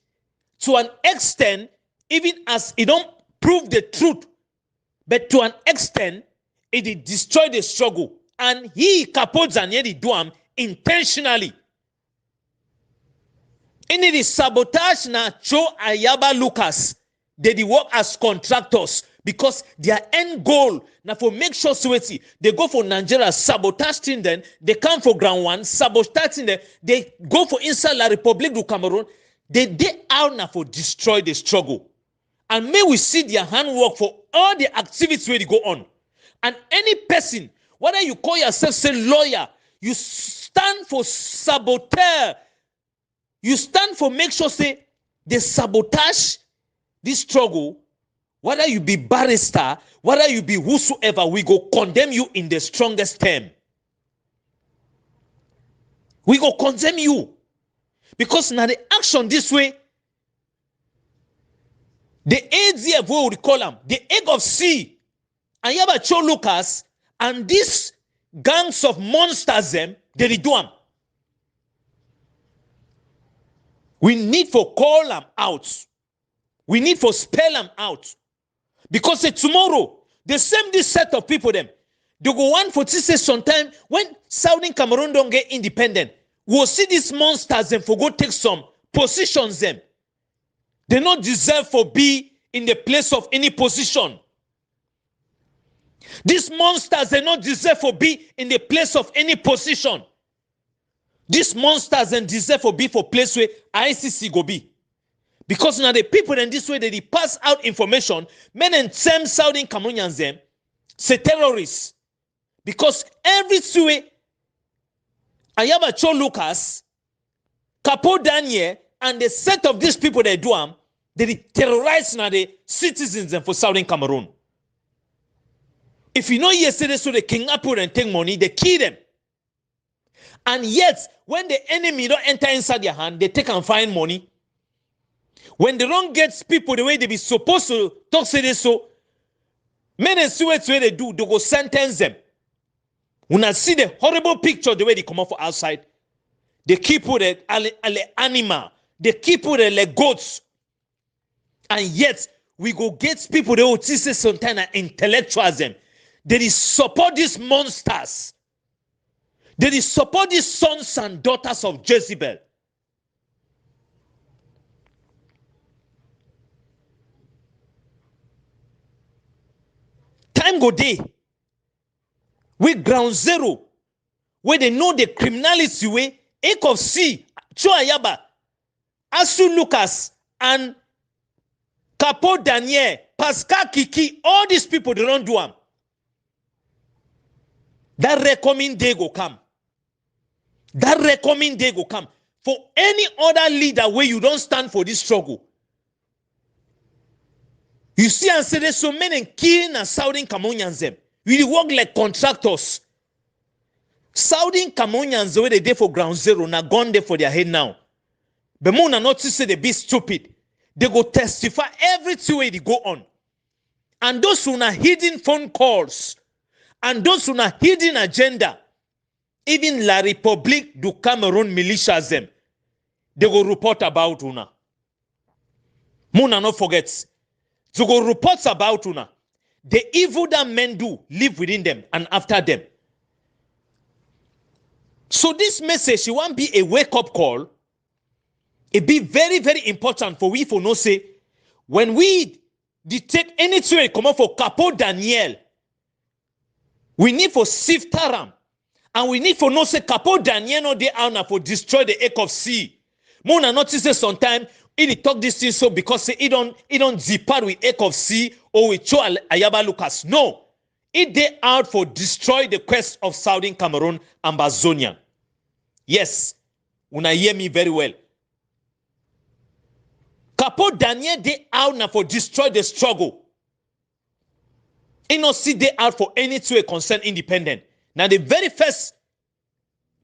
to an extent, even as it don't prove the truth, but to an extent, it did destroy the struggle. And he Capote Zanieri do intentionally. And it is sabotage na Cho Ayaba Lucas. They work as contractors because their end goal now for make sure Sweti they go for Nigeria sabotaging them, they come for ground one, sabotaging them, they go for inside La République du Cameroon, they out now for destroy the struggle. And may we see their handwork for all the activities where they go on. And any person, whether you call yourself say lawyer, you stand for saboteur, you stand for make sure say they sabotage this struggle, whether you be barrister, whether you be whosoever, we go condemn you in the strongest term. We go condemn you. Because now the action this way, the ADF, we would call them, the egg of C, Ayaba Cho Lucas, and these gangs of monsters, them, they do them. We need for call them out. We need for spell them out. Because tomorrow, the same this set of people, them, they go one for say sometime when Southern Cameroon don't get independent, we'll see these monsters them for go take some positions them. They not deserve for be in the place of any position. These monsters they not deserve for be in the place of any position. These monsters and deserve for be for place where ICC go be. Because now the people in this way they pass out information, men and same Southern Cameroonians them say terrorists. Because every way Ayaba Cho Lucas, Capo Daniel, and the set of these people they do them, they terrorize now the citizens for Southern Cameroon. If you know yesterday, so they kidnap and take money, they kill them. And yet, when the enemy don't enter inside their hand, they take and find money. When they don't get people the way they be supposed to talk say this, so men and see what they do, they go sentence them. When I see the horrible picture the way they come out for outside, they keep with the animal, they keep with the goats. And yet, we go get people that will say sometimes intellectuals them. They support these monsters. They support these sons and daughters of Jezebel. Time go day. We ground zero. Where they know the criminality way. Ek of C, Cho Ayaba, Asu Lucas, and Capo Daniel, Pascal Kiki, all these people they don't do them. That reckoning day go come. That reckoning day go come. For any other leader where you don't stand for this struggle. You see and say there's so many killing and Southern Cameroonians them. We work like contractors. Southern Cameroonians the way they did for ground zero now gone there for their head now. But more not to say they be stupid. They go testify everything way they go on. And those who are hidden phone calls, and those who are hidden agenda, even La République du Cameroon militias them, they go report about una. Muna not forgets. To go reports about una. The evil that men do live within them and after them. So this message, it won't be a wake-up call. It be very, very important for we for no say, when we detect anything come up for Capo Daniel, we need for sift them. And we need for no say Capo Daniel no de honor for destroy the egg of C. Mona notice sometimes it talk this thing so because it don't depart with egg of C or with Cho Ayaba Lucas. No. It they out for destroy the quest of Southern Cameroon Ambazonian. Yes. Una hear me very well. Kapo Daniel they out now for destroy the struggle. He not see they out for any two concern independent. Now the very first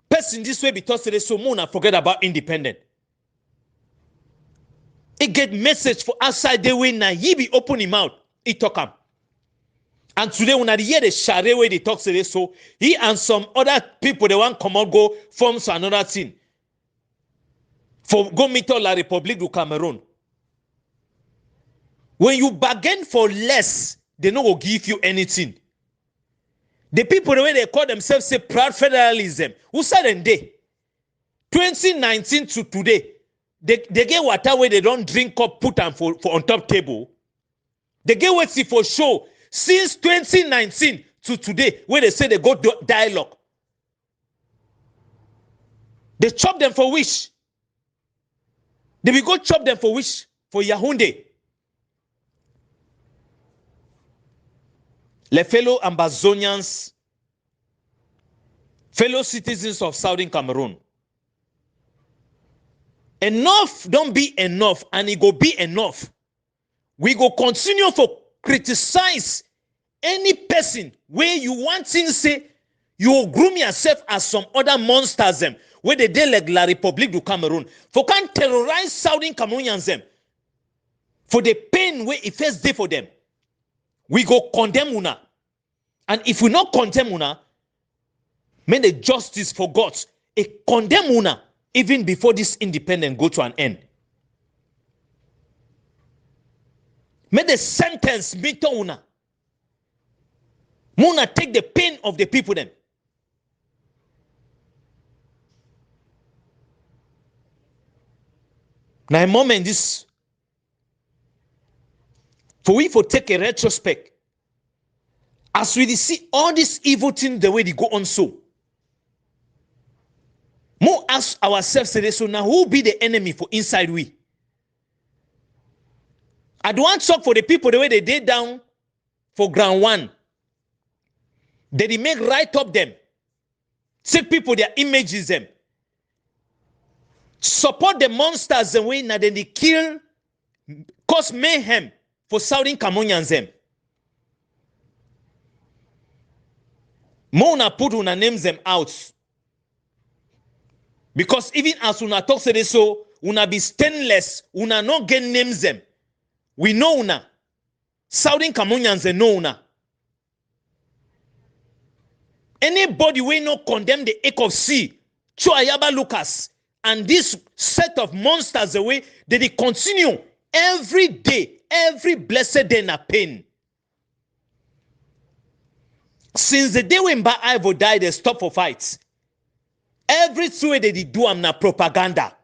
person this way because they so moon forget about independent. He get message for outside the way now he be open him out. He talk him. And today when I hear the share way they talk today, so he and some other people they want come out go form to another thing. For go meet all la Republic du Cameroon. When you bargain for less, they no go give you anything. The people the way they call themselves say proud federalism. Who said them they? 2019 to today, they get water where they don't drink up, put them for on top table. They get what see for show since 2019 to today, where they say they go dialogue. They chop them for which? They will go chop them for which? For Yaoundé. Les fellow Ambazonians, fellow citizens of Southern Cameroon. Enough don't be enough, and it go be enough. We go continue for criticize any person where you want to say you groom yourself as some other monsters them where they dey like La République du Cameroun for can terrorize Southern Cameroonians them for the pain where it first day for them. We go condemn una. And if we not condemn una, may the justice for God condemn una even before this independence go to an end. May the sentence be to una. Muna take the pain of the people then. Now a moment this for we for take a retrospect. As we see all this evil thing the way they go on so. More ask ourselves today, so now who be the enemy for inside we? I don't want to talk for the people the way they did down for ground one. They make right up them. Take people their images them. Support the monsters the way now then they kill, cause mayhem for Southern Cameroonians them. Mona put una names them out. Because even as una talk say this so, una be stainless, una not get names them. We know una. Southern Cameroonians they know una. Anybody will not condemn the ache of sea, Choayaba Lucas, and this set of monsters the way that they continue every day, every blessed day na pain. Since the day when Mba Ivo died, they stop for fights. Every way they do am na propaganda.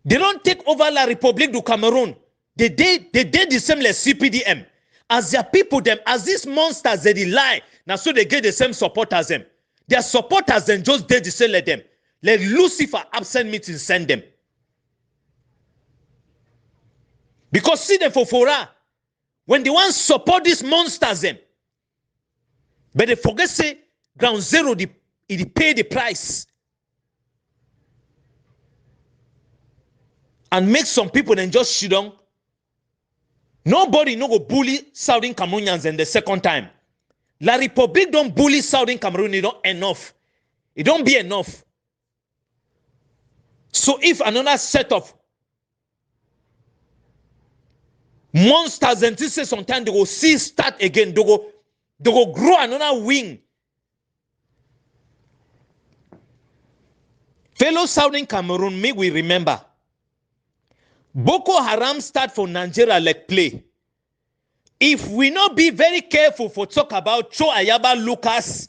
They don't take over La République du Cameroun. They did the same like CPDM. As their people them, as these monsters they lie, now so they get the same support as them. Their supporters then just did the same like them. Let Lucifer absent meeting send them. Because see them for Fora, when they want support these monsters them, but they forget say ground zero they pay the price. And make some people then just shit on. Nobody no go bully Southern Cameroonians in the second time. La République don't bully Southern Cameroon, it don't enough. It don't be enough. So if another set of monsters and this say sometimes they go see start again, they go grow another wing. Fellow Southern Cameroon, may we remember, Boko Haram start for Nigeria like play. If we not be very careful for talk about Cho Ayaba Lucas,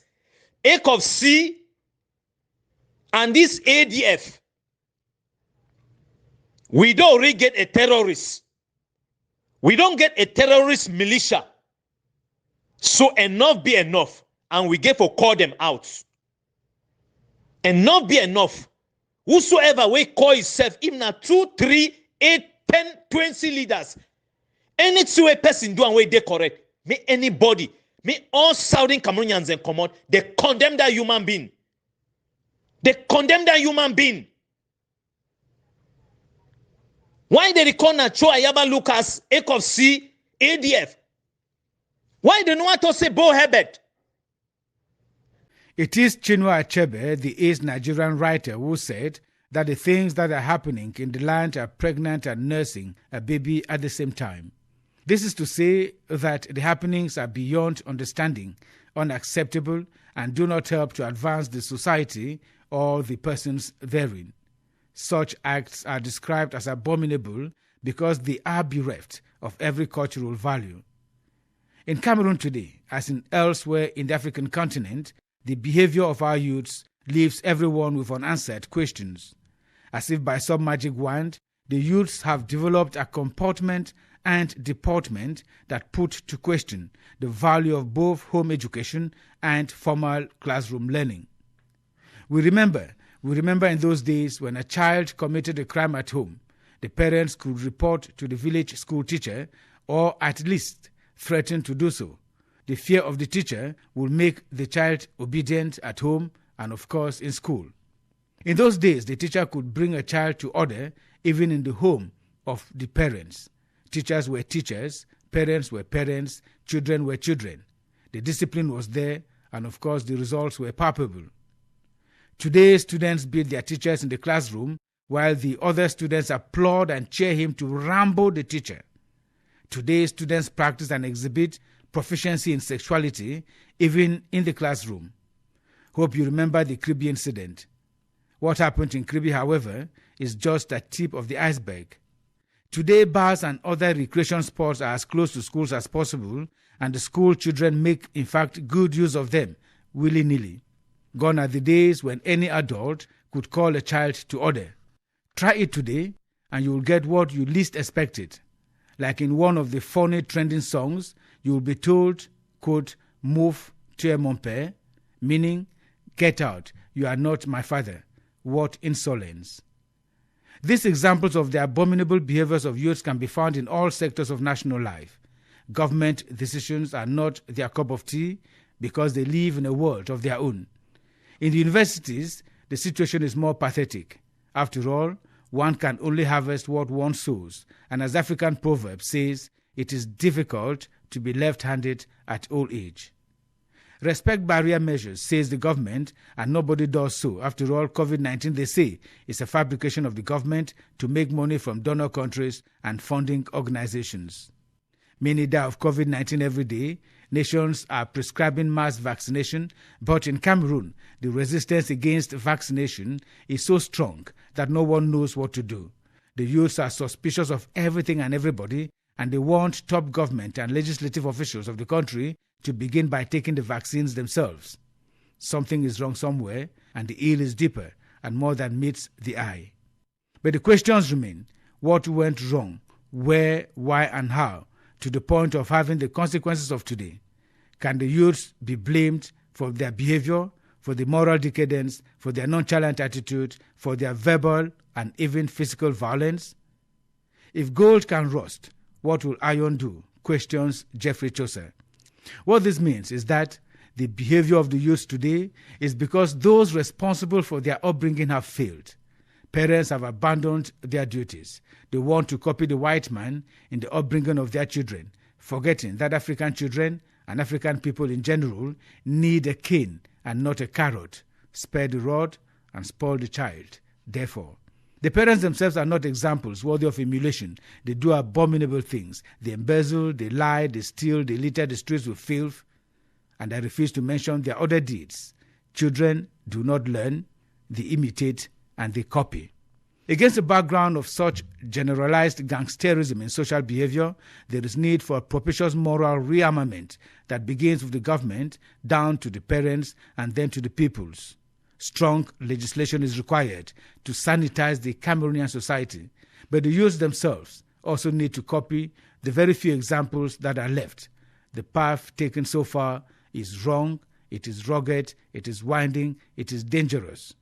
Ake of C, and this ADF, we don't really get a terrorist. We don't get a terrorist militia. So enough be enough, and we get for call them out. Enough be enough. Whosoever we call himself, even na 2, 3, 8, 10, 20 leaders, any two person do and way they correct. May anybody, may all Southern Cameroonians and come out, they condemn that human being. They condemn that human being. Why they reckon na Cho Ayaba Lucas, ECOFC, ADF? Why they know what to say Bo Herbert? It is Chinua Achebe, the East Nigerian writer, who said that the things that are happening in the land are pregnant and nursing a baby at the same time. This is to say that the happenings are beyond understanding, unacceptable, and do not help to advance the society or the persons therein. Such acts are described as abominable because they are bereft of every cultural value. In Cameroon today, as in elsewhere in the African continent, the behavior of our youths leaves everyone with unanswered questions. As if by some magic wand, the youths have developed a comportment and deportment that put to question the value of both home education and formal classroom learning. We remember in those days when a child committed a crime at home, the parents could report to the village school teacher or at least threaten to do so. The fear of the teacher would make the child obedient at home and of course in school. In those days, the teacher could bring a child to order even in the home of the parents. Teachers were teachers, parents were parents, children were children. The discipline was there and of course the results were palpable. Today, students beat their teachers in the classroom while the other students applaud and cheer him to ramble the teacher. Today, students practice and exhibit proficiency in sexuality even in the classroom. Hope you remember the Kribi incident. What happened in Kribi, however, is just a tip of the iceberg. Today, bars and other recreation spots are as close to schools as possible, and the school children make, in fact, good use of them, willy-nilly. Gone are the days when any adult could call a child to order. Try it today, and you will get what you least expected. Like in one of the funny trending songs, you will be told, quote, "Move, tu es mon père," meaning, "Get out, you are not my father." What insolence. These examples of the abominable behaviors of youths can be found in all sectors of national life. Government decisions are not their cup of tea because they live in a world of their own. In the universities, the situation is more pathetic. After all, one can only harvest what one sows, and as African proverb says, it is difficult to be left-handed at old age. Respect barrier measures, says the government, and nobody does so. After all, COVID-19, they say, is a fabrication of the government to make money from donor countries and funding organizations. Many die of COVID-19 every day. Nations are prescribing mass vaccination, but in Cameroon, the resistance against vaccination is so strong that no one knows what to do. The youths are suspicious of everything and everybody, and they want top government and legislative officials of the country to begin by taking the vaccines themselves. Something is wrong somewhere, and the ill is deeper and more than meets the eye. But the questions remain: what went wrong, where, why, and how, to the point of having the consequences of today? Can the youths be blamed for their behavior, for the moral decadence, for their nonchalant attitude, for their verbal and even physical violence? If gold can rust, what will iron do? Questions Jeffrey Chaucer. What this means is that the behavior of the youth today is because those responsible for their upbringing have failed. Parents have abandoned their duties. They want to copy the white man in the upbringing of their children, forgetting that African children and African people in general need a cane and not a carrot. Spare the rod and spoil the child. Therefore, the parents themselves are not examples worthy of emulation. They do abominable things. They embezzle, they lie, they steal, they litter the streets with filth. And I refuse to mention their other deeds. Children do not learn, they imitate, and they copy. Against the background of such generalized gangsterism in social behavior, there is need for a propitious moral rearmament that begins with the government, down to the parents, and then to the peoples. Strong legislation is required to sanitize the Cameroonian society, but the youths themselves also need to copy the very few examples that are left. The path taken so far is wrong, it is rugged, it is winding, it is dangerous.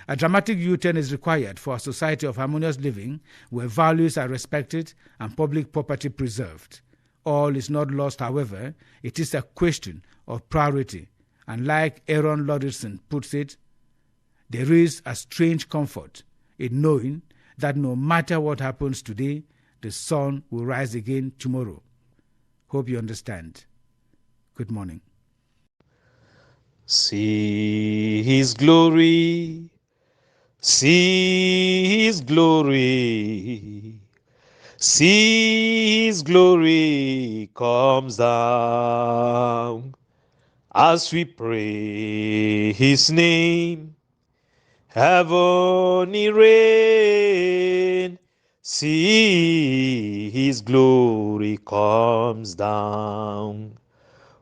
A dramatic U-turn is required for a society of harmonious living where values are respected and public property preserved. All is not lost, however. It is a question of priority. And like Aaron Lauridsen puts it, there is a strange comfort in knowing that no matter what happens today, the sun will rise again tomorrow. Hope you understand. Good morning. See his glory, see his glory, see his glory comes down as we pray his name. Heavenly rain, see his glory comes down.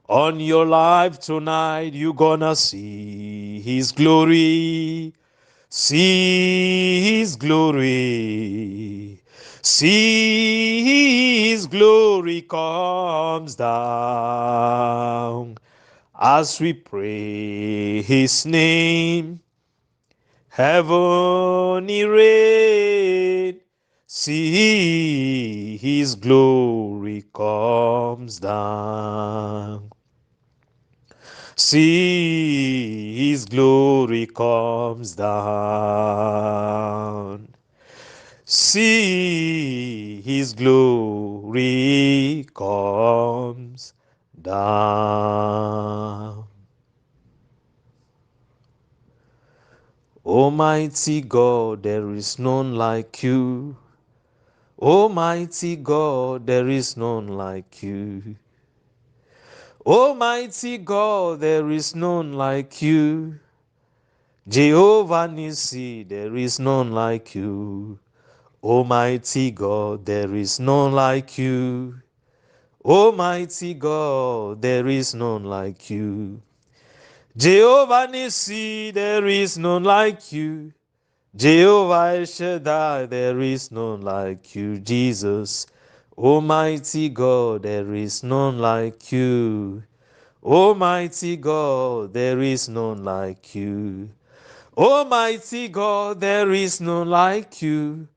On your life tonight, you gonna see his glory. See his glory. See his glory comes down as we pray his name. Heavenly rain, see his glory comes down. See his glory comes down. See his glory comes down. Almighty God, there is none like you. Almighty God, there is none like you. Almighty God, there is none like you. Jehovah Nissi, there is none like you. Almighty God, there is none like you. Almighty God, there is none like you. Jehovah Nissi, there is none like you. Jehovah El Shaddai, there is none like you. Jesus, Almighty God, there is none like you. Almighty God, there is none like you. Almighty God, there is none like you.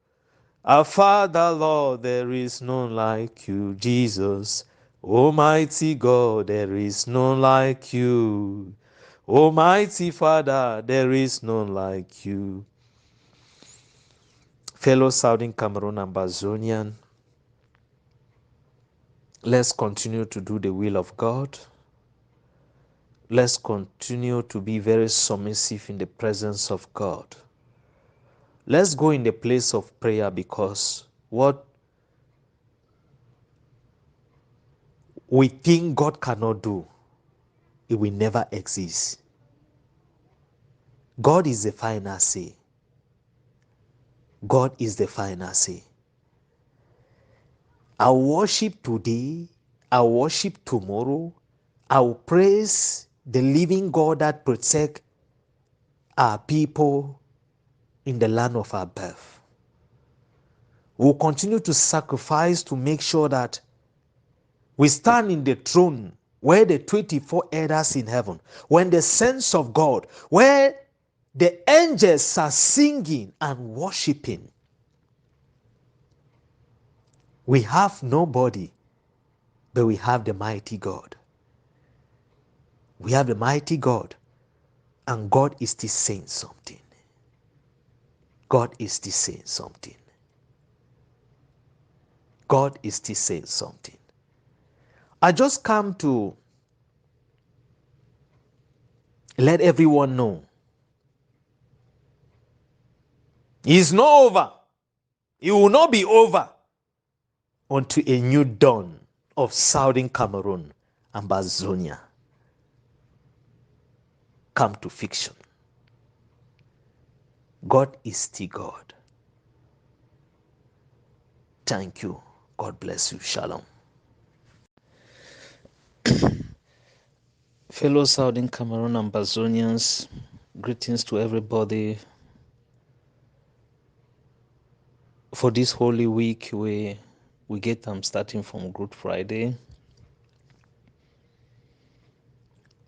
Our Father, Lord, there is none like you. Jesus, Almighty God, there is none like you. Almighty Father, there is none like you. Fellow Southern Cameroon Ambazonian, let's continue to do the will of God. Let's continue to be very submissive in the presence of God. Let's go in the place of prayer, because what we think God cannot do, it will never exist. God is the final say. God is the final say. I'll worship today, I'll worship tomorrow, I'll praise the living God that protects our people in the land of our birth. We'll continue to sacrifice to make sure that we stand in the throne where the 24 elders in heaven, when the saints of God, where the angels are singing and worshiping. We have nobody, but we have the mighty God. We have the mighty God, and God is still saying something. God is still saying something. God is still saying something. I just come to let everyone know it's not over. It will not be over until a new dawn of Southern Cameroon, Ambazonia, come to fiction. God is still God. Thank you. God bless you. Shalom. Fellow Southern Cameroon Ambazonians, greetings to everybody. For this Holy Week, we get starting from Good Friday.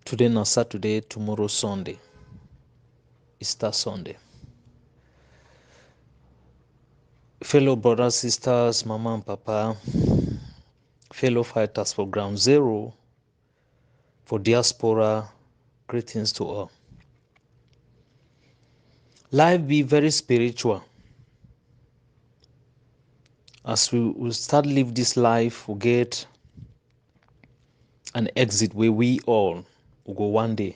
Today na Saturday, tomorrow Sunday, Easter Sunday. Fellow brothers, sisters, mama and papa, fellow fighters for Ground Zero, for diaspora, greetings to all. Life be very spiritual. as we start live this life, we get an exit where we all will go one day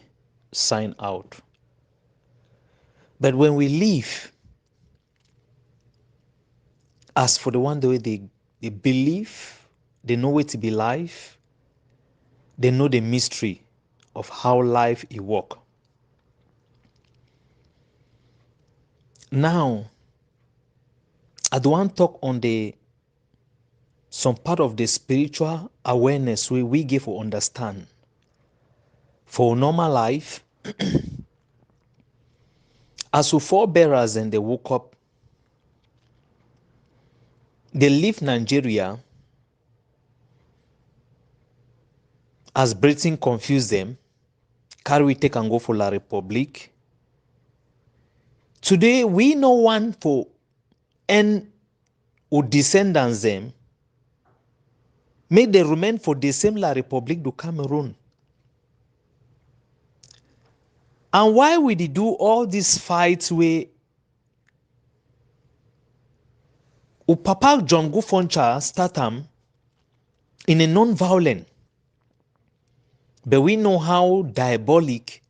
sign out. But when we leave, as for the one the way they believe, they know it to be life, they know the mystery of how life is work. Now, I don't want to talk on some part of the spiritual awareness we give or understand. For normal life, as we forebearers and they woke up, they leave Nigeria as Britain confused them, carry we take and go for La Republique. Today, we no one for and who descendants them, make they remain for the same La Republique do Cameroon. And why we did do all these fights where Papa John Gufoncha start them in a non-violent, but we know how diabolic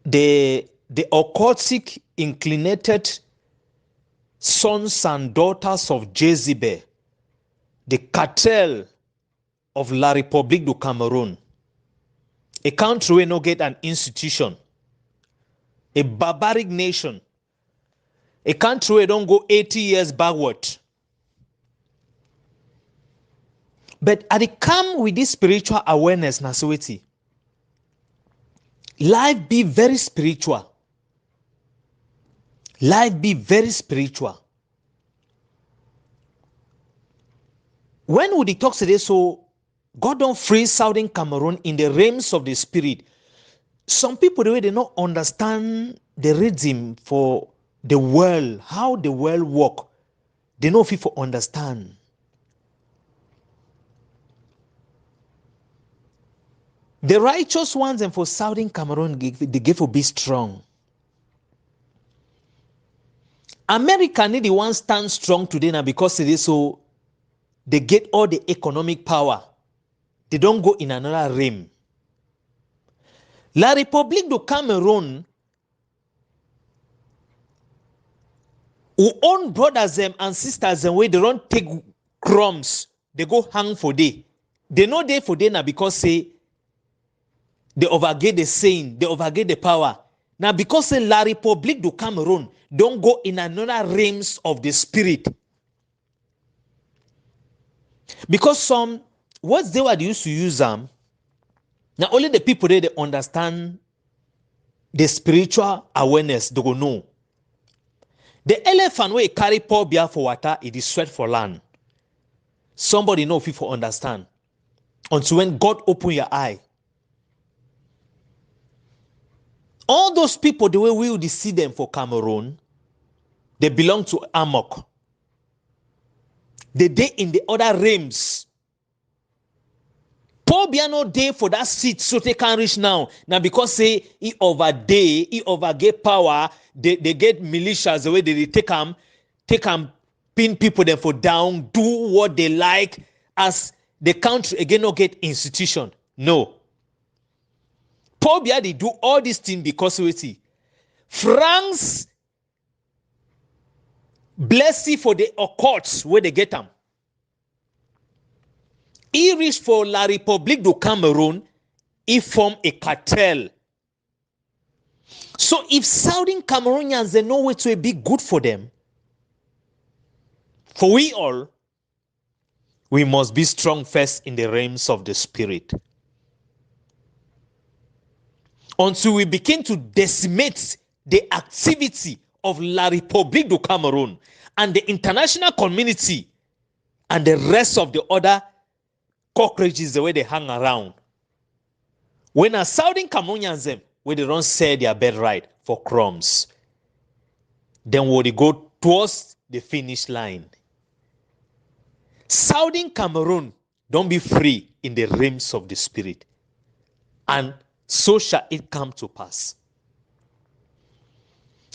the occultic inclinated sons and daughters of Jezebel, the cartel of La République du Cameroon, a country where no get an institution, a barbaric nation, a country where don't go 80 years backward. But at the come with this spiritual awareness, Nasweti, life be very spiritual. Life be very spiritual. When we talk today, so God don't free Southern Cameroon in the realms of the spirit. Some people, the way they don't understand the rhythm for the world, how the world work, they know if you understand. The righteous ones and for Southern Cameroon, they give to be strong. America need the one stand strong today now because it is so they get all the economic power. They don't go in another realm. La République du Cameroon, who own brothers them and sisters them where they don't take crumbs, they go hang for day. They know day for day now because say they overgate the saying, they overgate the power. Now because say La République du Cameroon don't go in another realms of the spirit. Because some words they were used to use them, now only the people there they understand the spiritual awareness, they go know. The elephant where carry poor beer for water, it is sweat for land. Somebody know if you understand. Until when God open your eye. All those people, the way we would see them for Cameroon, they belong to Amok. They in the other realms. Paul Biano day for that seat so they can reach now. Now because say he overgate power, they get militias the way they take them, pin people them for down, do what they like as the country again not get institution. No. Paul Biya they do all these things because we see France blessing for the occults where they get them. He reached for La République du Cameroon, he formed a cartel. So if Southern Cameroonians, they know it will be good for them, for we all, we must be strong first in the realms of the spirit. Until we begin to decimate the activity of La République du Cameroon and the international community and the rest of the other cockroaches the way they hang around. When a Southern Cameroonians them, where they don't sell their bed right for crumbs, then will they go towards the finish line. Southern Cameroon don't be free in the realms of the spirit. And so shall it come to pass.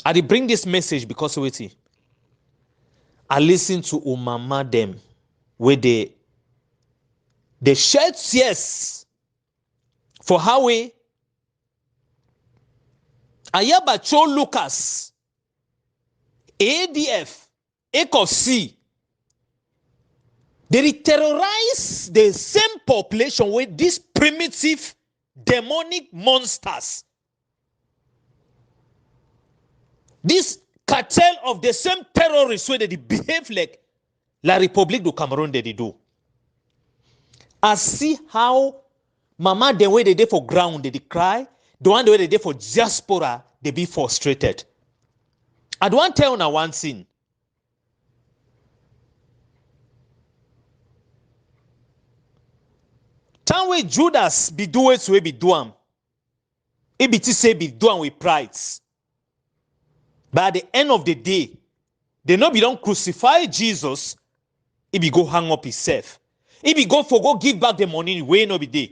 I bring this message because wait. I listen to umama them where they shed tears for how we Ayabacho Lucas, ADF, ECOC, they terrorize the same population with these primitive demonic monsters. This cartel of the same terrorists where they behave like La République du Cameroon they do. I see how mama the way they did for ground they cry, the one the way they did for diaspora they be frustrated. I don't want to tell you one thing. Time where Judas be do it we be doing. It be to say be doing with pride. But at the end of the day, they no be don't crucify Jesus. It be go hang up himself. It be go for go give back the money way no be there.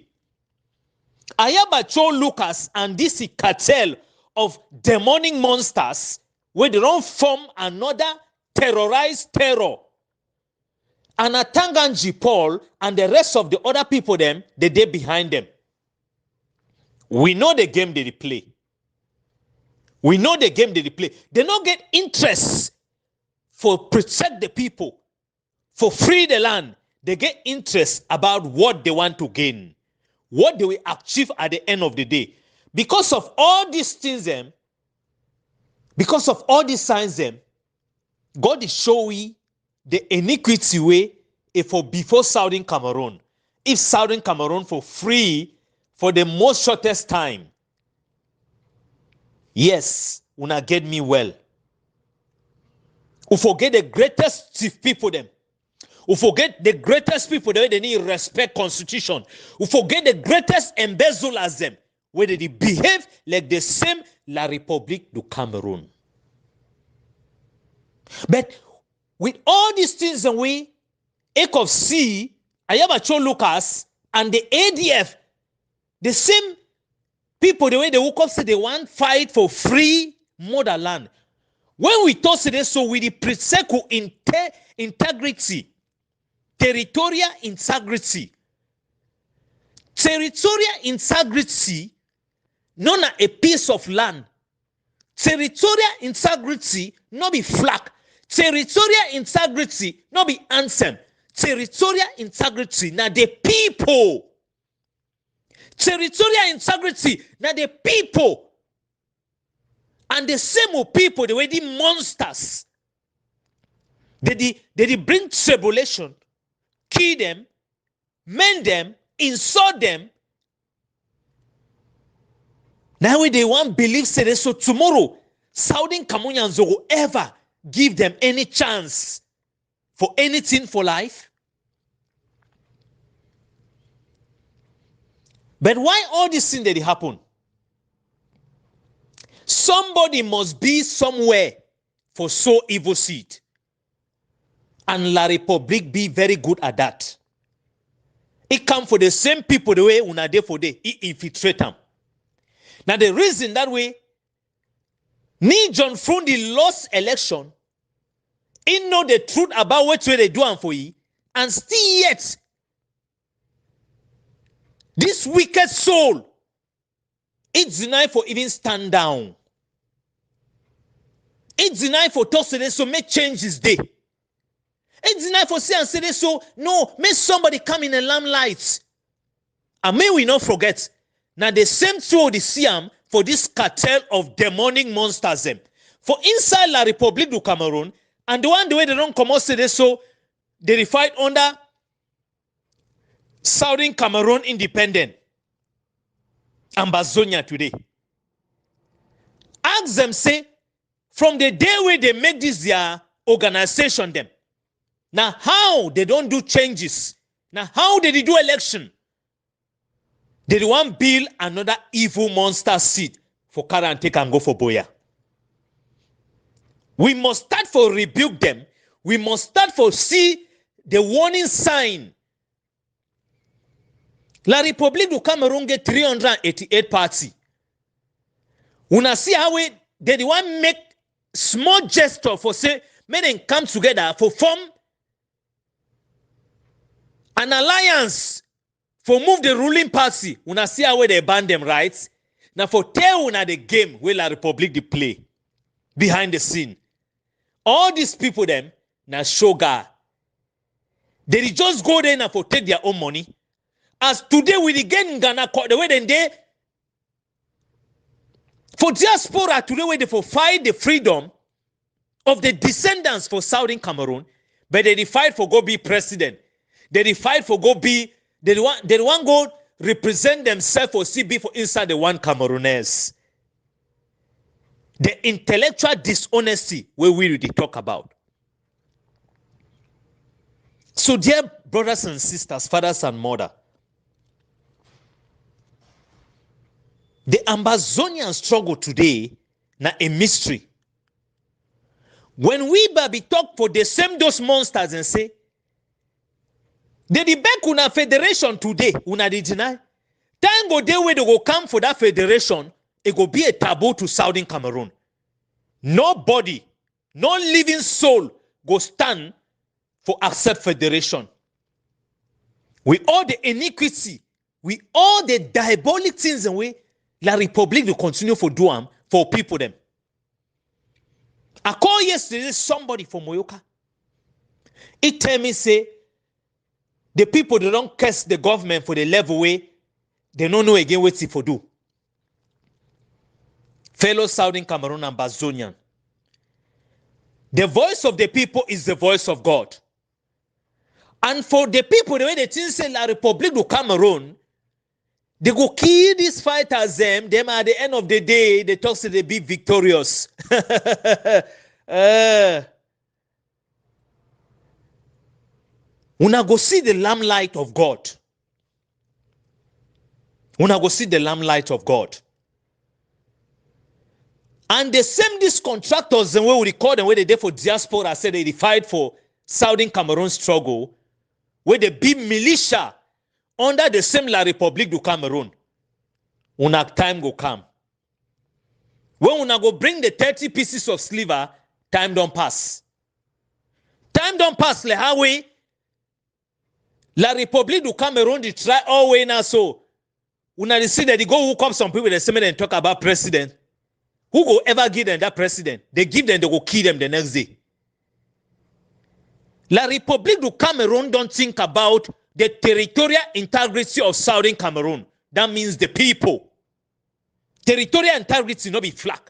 Ayabacho Lucas and this cartel of demonic monsters where they don't form another terrorized terror. And Atanganji Paul and the rest of the other people them, they behind them. We know the game they play. We know the game they play. They don't get interest for protect the people, for free the land. They get interest about what they want to gain, what they will achieve at the end of the day. Because of all these things, because of all these signs, God is showing the iniquity way if for before Southern Cameroon. If Southern Cameroon for free for the most shortest time. Yes, una get me well. We forget the greatest chief people them. We forget the greatest people the way they need respect constitution. We forget the greatest embezzlers them where they behave like the same La République du Cameroon. But with all these things and we ECOC, Ayabacho Lucas, and the ADF, the same people the way they woke up say they want fight for free motherland. When we talk today, so with the presecu integrity, territorial integrity, not a piece of land. Territorial integrity, not be flag. Territorial integrity, not be anthem. Territorial integrity, now the people. Territorial integrity, now the people. And the same people, the way the monsters, they bring tribulation, kill them, mend them, insult them. Now they want believe say so tomorrow, Southern Cameroonians will ever give them any chance for anything for life. But why all these things that happen? Somebody must be somewhere for sow evil seed. And La République be very good at that. It come for the same people the way una dey for day, it infiltrate them. Now the reason that way, Ni John Frundi lost election, he know the truth about what they do for you, and still yet, this wicked soul, it's denied for even stand down. It's denied for talk today, so make changes day. It's denied for say and say this, so no, may somebody come in and lamplight. And may we not forget, now the same through the Siam for this cartel of demonic monsters them. For inside La République du Cameroon, and the one the way they don't come out say this, so they fight under Southern Cameroon independent. Ambazonian today. Ask them, say, from the day where they make this their organization them. Now how they don't do changes? Now how did they do election? They want build another evil monster seed for carry and take and go for Boya. We must start for rebuke them. We must start for see the warning sign. La République du Cameroon get 388 party. Una see how they want make small gesture for say make them come together for form an alliance for move the ruling party. Una see how they ban them, right? Now for tell una the game where La Republic they play behind the scene. All these people them na sugar. They just go there now for take their own money. As today we again in Ghana the way they for diaspora today where they for fight the freedom of the descendants for Southern Cameroon, but they fight for go be president. They fight for go be they want go represent themselves for CB for inside the one Camerooners. The intellectual dishonesty where we really talk about. So dear brothers and sisters, fathers and mother, the Ambazonian struggle today na a mystery. When we baby talk for the same those monsters and say, they debate una federation today, una dey deny. Time go day where they go come for that federation, it go be a taboo to Southern Cameroon. Nobody, no living soul go stand for accept federation. We all the iniquity, we all the diabolic things and we La Republic will continue for do am for people them. I call yesterday somebody from Moyoka. He tell me say the people they don't curse the government for the level way they don't know again what for do. Fellow Southern Cameroon Ambazonian. The voice of the people is the voice of God. And for the people, the way they think say La Republic du Cameroon, they go kill these fighters, them at the end of the day, they talk say they be victorious. Una go see the lamplight of God. Una go see the lamplight of God. And the same these contractors, and we record and where they did for diaspora, said they fight for Southern Cameroon struggle, where they be militia under the same La Republic du Cameroon. Una time go come. When una go bring the 30 pieces of silver, time don't pass. Time don't pass le how we La Republic du Cameroon they try all way now so. Una see that they go hook up some people that say and talk about president. Who go ever give them that president? They give them, they go kill them the next day. La Republic du Cameroon don't think about the territorial integrity of Southern Cameroon. That means the people. Territorial integrity not be flag.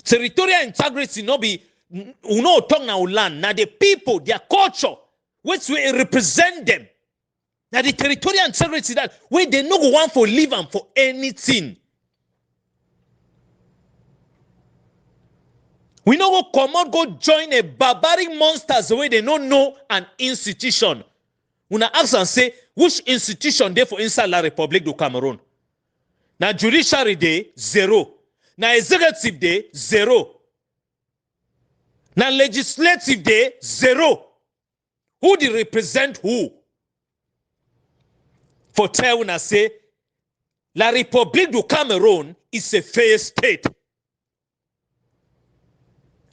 Territorial integrity not be no tongue now land. Now the people, their culture, which we represent them. Now the territorial integrity that where they no go want for live and for anything. We no go come out, go join a barbaric monsters the way they don't know an institution. Una ask and say, which institution there for inside La Republic du Cameroon? Now judiciary day, 0. Now executive day, 0. Now legislative day, 0. Who they represent who? For tell una say, La Republic du Cameroon is a fair state.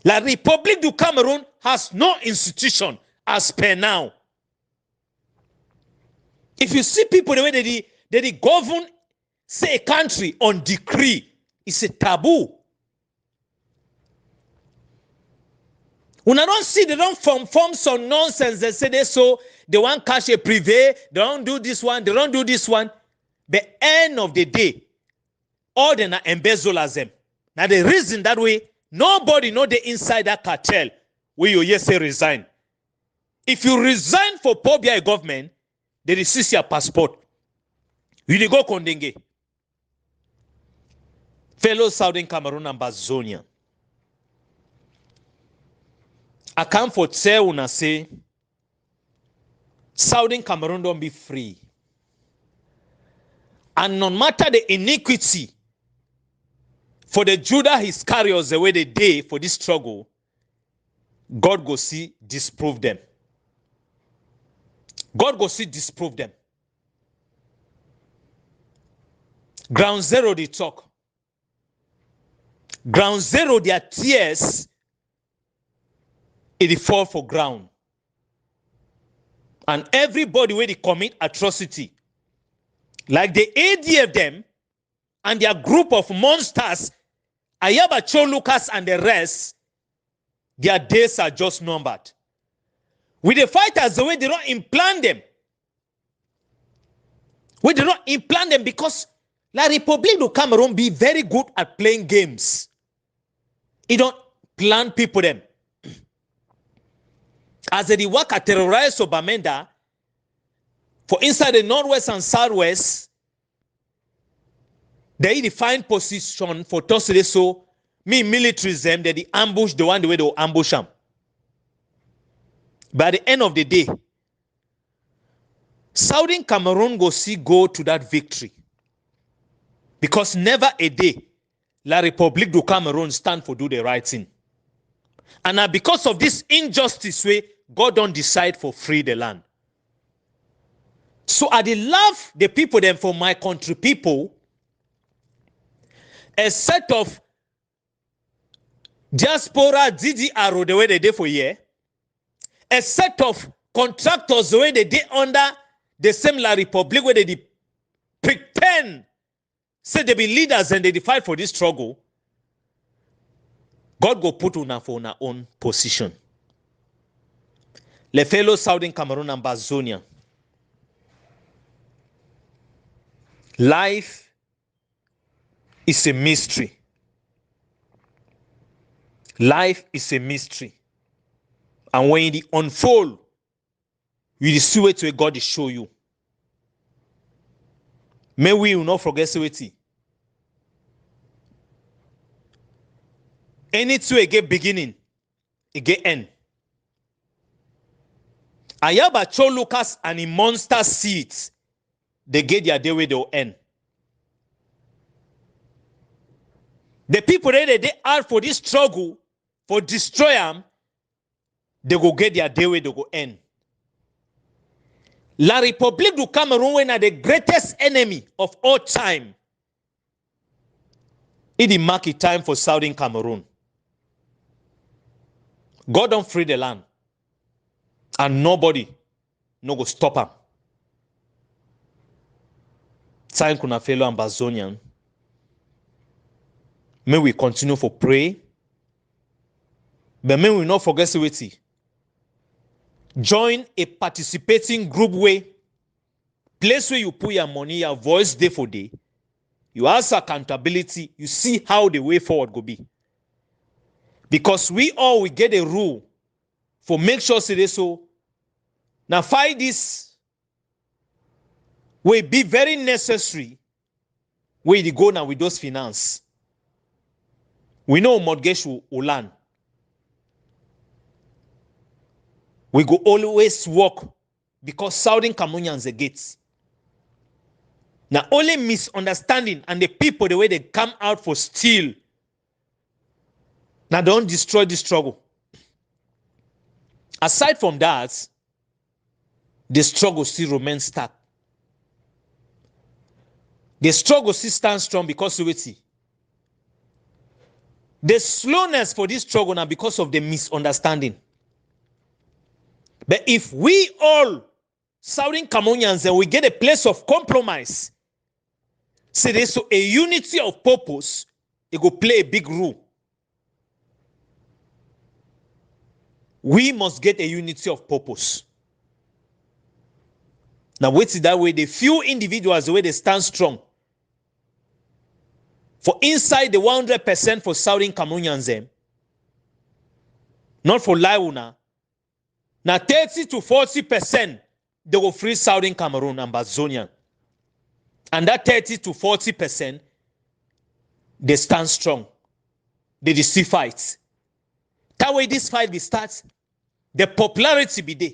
La Republic du Cameroon has no institution as per now. If you see people the way they govern, say a country on decree, it's a taboo. When I don't see, they don't form some nonsense. They say they so they want cash a privé, they don't do this one, they don't do this one. But end of the day, all they are embezzlers them. Now the reason that way, nobody know the inside that cartel where you yes say resign. If you resign for Pobia government, they resist your passport. You dey go Condemning. Fellow Southern Cameroon Ambazonian. I come for tell una say Southern Cameroon don't be free. And no matter the iniquity for the Judah Iscariot the way they did for this struggle, God go see disprove them. God go see disprove them. Ground zero they talk. Ground zero their tears it fall for ground. And everybody where they commit atrocity, like the ADF them and their group of monsters, Ayaba Cho Lucas and the rest, their days are just numbered. With the fighters, the way they don't implant them. We do not implant them because La République du Cameroon be very good at playing games. It don't plan people them. As they work at terrorize Obamenda, for inside the northwest and southwest, they define position for Tosile, so me militaries them, they ambush the one the way they ambush them. By the end of the day, Southern Cameroon go to that victory. Because never a day La République du Cameroon stand for do the right thing. And now because of this injustice way, God don't decide for free the land. So I love the people them for my country people, a set of diaspora DDR the way they did for year, a set of contractors the way they did under the same La République where they pretend say they be leaders and they fight for this struggle. God go put una for una own position. Le fellow Southern Cameroon Ambazonian. Life is a mystery. Life is a mystery. And when it unfold, you see what God is show you. May we will not forget what anything it get beginning, it get end. Ayaba Cho Lucas and the monster seeds, they get their day where they'll end. The people that they are for this struggle, for destroy them, they go get their day where they go end. La République du Cameroon when are the greatest enemy of all time. It is market time for Southern Cameroon. God don't free the land. And nobody no go stop him. Time kuna fellow Ambazonian. May we continue for pray. But may we not forget what join a participating group way. Place where you put your money, your voice day for day. You ask accountability. You see how the way forward go be. Because we all will get a rule for make sure say so. Now fight this will be very necessary where they go now with those finance. We know mortgage will land. We go always work because Southern Cameroonians the gates. Now only misunderstanding and the people the way they come out for steal. Now don't destroy the struggle. Aside from that, the struggle still remains stuck. The struggle still stands strong because of it. The slowness for this struggle now because of the misunderstanding. But if we all, Southern Cameroonians, and we get a place of compromise, so there's a unity of purpose, it will play a big role. We must get a unity of purpose. Now, wait that way, the few individuals, the way they stand strong. For inside the 100% for Southern Cameroonians, not for Launa, now 30 to 40% they will free Southern Cameroon and Ambazonian. And that 30 to 40%, they stand strong. They see fights. That way this fight be starts, the popularity be there.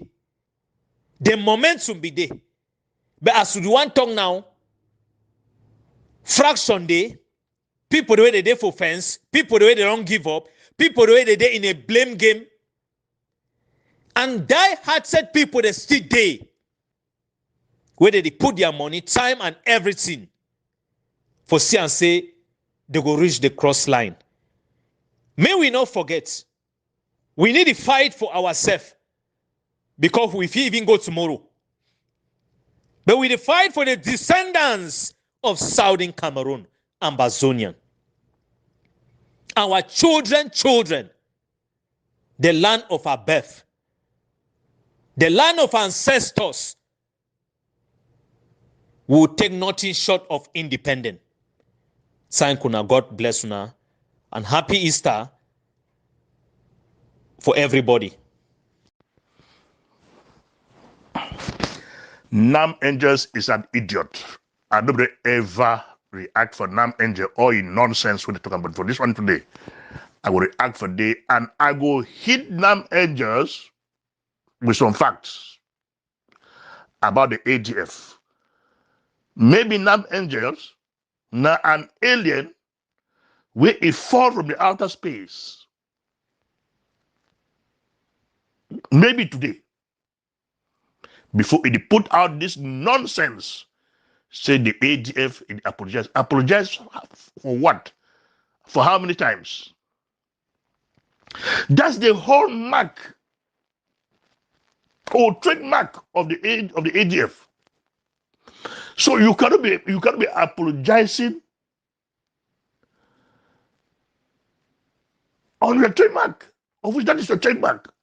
The momentum be there. But as we want to talk now, fraction day, people the way they for fence, people the way they don't give up, people the way they in a blame game, and die-hearted people they still there, where they put their money, time, and everything for see and say they go reach the cross line. May we not forget, We need to fight for ourselves because we feel even go tomorrow. But we need to fight for the descendants of Southern Cameroon, Ambazonian. Our children, the land of our birth, the land of ancestors, will take nothing short of independence. Thank you, God bless you, and happy Easter for everybody. Nam Angels is an idiot. I don't ever react for Nam Angel or in nonsense when they talk about. For this one today, I will react for day and I will hit Nam Angels with some facts about the ADF. Maybe Nam Angels, now an alien, where it fall from the outer space. Maybe today, before it put out this nonsense, say the ADF it apologize. Apologize for what? For how many times? That's the hallmark or trademark of the ADF. So you cannot be apologizing on your trademark, of which that is your trademark.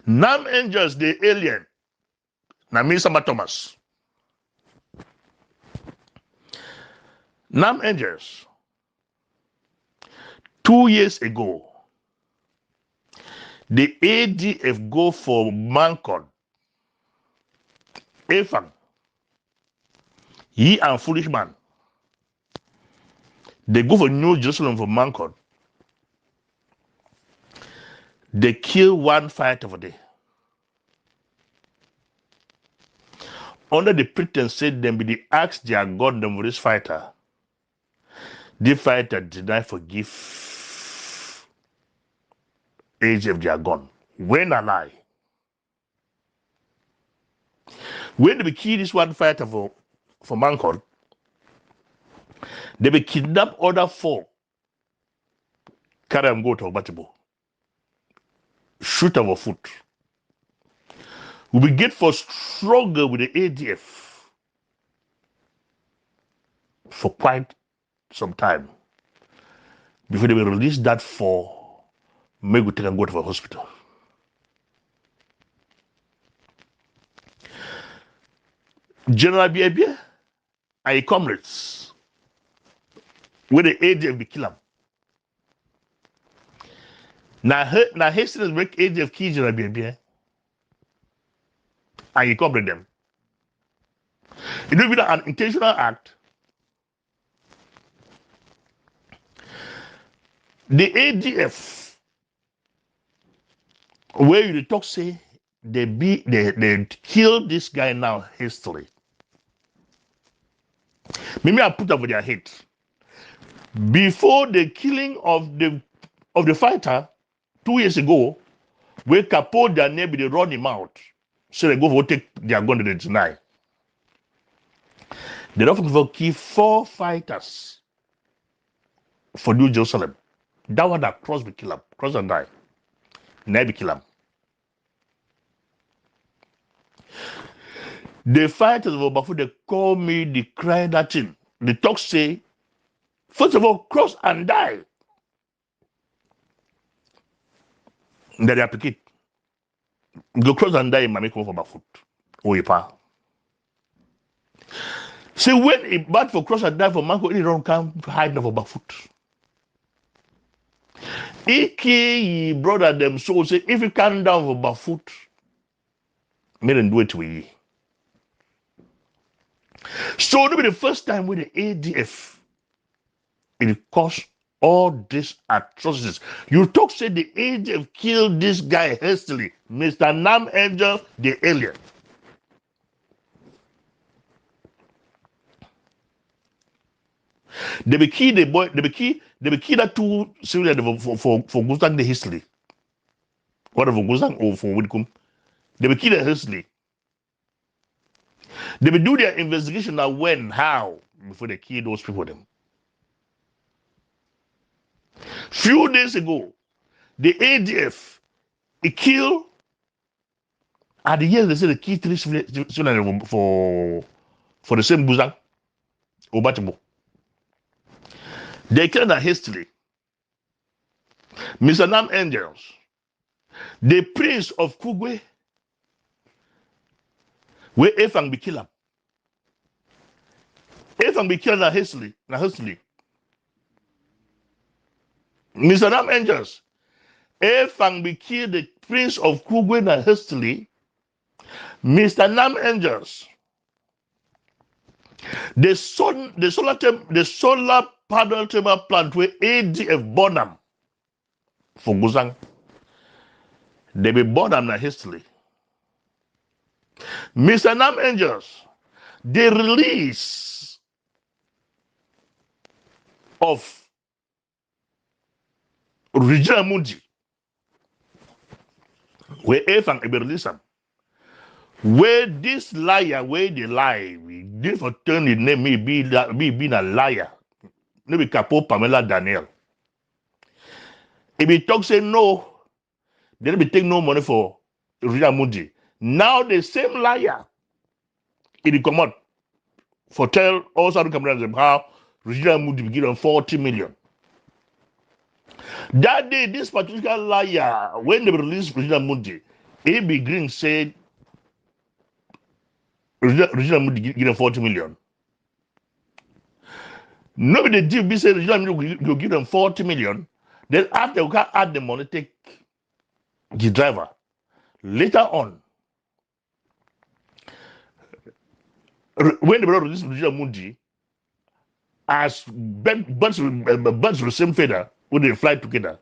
Nam Angels, the alien, Nami Sama Thomas. Nam Angels, 2 years ago, the ADF go for Mancon, Efang, Ye and Foolish Man. They go for New Jerusalem for Mancon. They kill one fighter over there. Under the pretense said them be the axe their God them for this fighter. The fighter did not forgive ADF their gun. When a lie. When they be kill this one fighter for Mancon, they be kidnap other 4. Carry them go to Obatibo. Shoot our foot. We will get for struggle with the ADF for quite some time before they will release that 4. Make we take and go to the hospital. General Biabia and comrades, where the ADF be kill him. Now Hastings make ADF kill General Biabia and he comrade them. It will be an intentional act. The ADF, where you talk say they kill this guy now hastily. Maybe I put over their head. Before the killing of the fighter 2 years ago, where Capo their neighbor they run him out. So they go for take their gun to the deny. They don't for kill 4 fighters for New Jerusalem. That one that cross the kill him, cross and die. Now be kill him. The fighters of Obafu, they call me, they cry that thing. The talk say, first of all, cross and die. Then they applicate. Go cross and die, my make over Obafu. Oyepa. See, when it bad for cross and die for Manko, it don't come hide of Obafu. Iki brother them so say, if you come down for Obafu, may them do it with you. So it'll be the first time with the ADF it caused all these atrocities. You talk say the ADF killed this guy hastily, Mr. Nam Angel, the alien. They be key the boy, they be key that 2 civilians for Gustang the history. Whatever Gustang or for Widcom. They be key the history. They will do their investigation now when, how, before they kill those people them. Few days ago, the ADF, it killed, at the years they say they killed 3 civilians for the same Buzang, Obatibo. They killed that hastily. Mr. Nam Angels, the prince of Kugwe, where Efang be killed. Efang be killed hastily. Mr. Nam Angels, Efang be killed the prince of Kugwe na hastily. Mr. Nam Angels, the solar panel thermal plant where ADF Bonham for Guzang, they be Bonham na hastily. Mr. Nam Angels, the release of Regina Mundi, where Efang be release them. Where this liar, where they lie, we did for turn the name me be being a liar. Maybe Capo Pamela Daniel. If he talk say no, they be take no money for Regina Mundi. Now the same liar, it come out for tell all Southern Cameroons how Regina Mundi be given 40 million. That day, this particular liar, when they released Regina Mundi, A.B. Green said Regina Mundi given 40 million. Nobody did be say Regina Mundi will give them 40 million. Then after we can add the money, take the driver. Later on, when they released Regina Mundi, as birds with the same feather, when they fly together,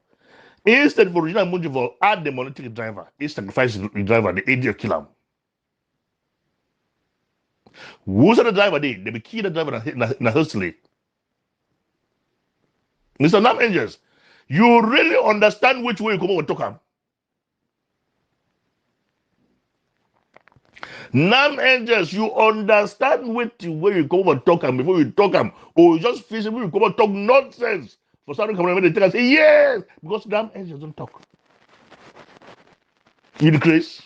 instead for Regina Mundi to add the money to the driver, he sacrificed the driver, the ADF kill him. Who's the driver? They be kill the driver na hastily. Mr. Nam Angels, you really understand which way you come over to talk? Nam Angels, you understand which way you come over to talk before you talk or you just physically you come over talk nonsense for starting coming and they say yes because Nam Angels don't talk. You the craze?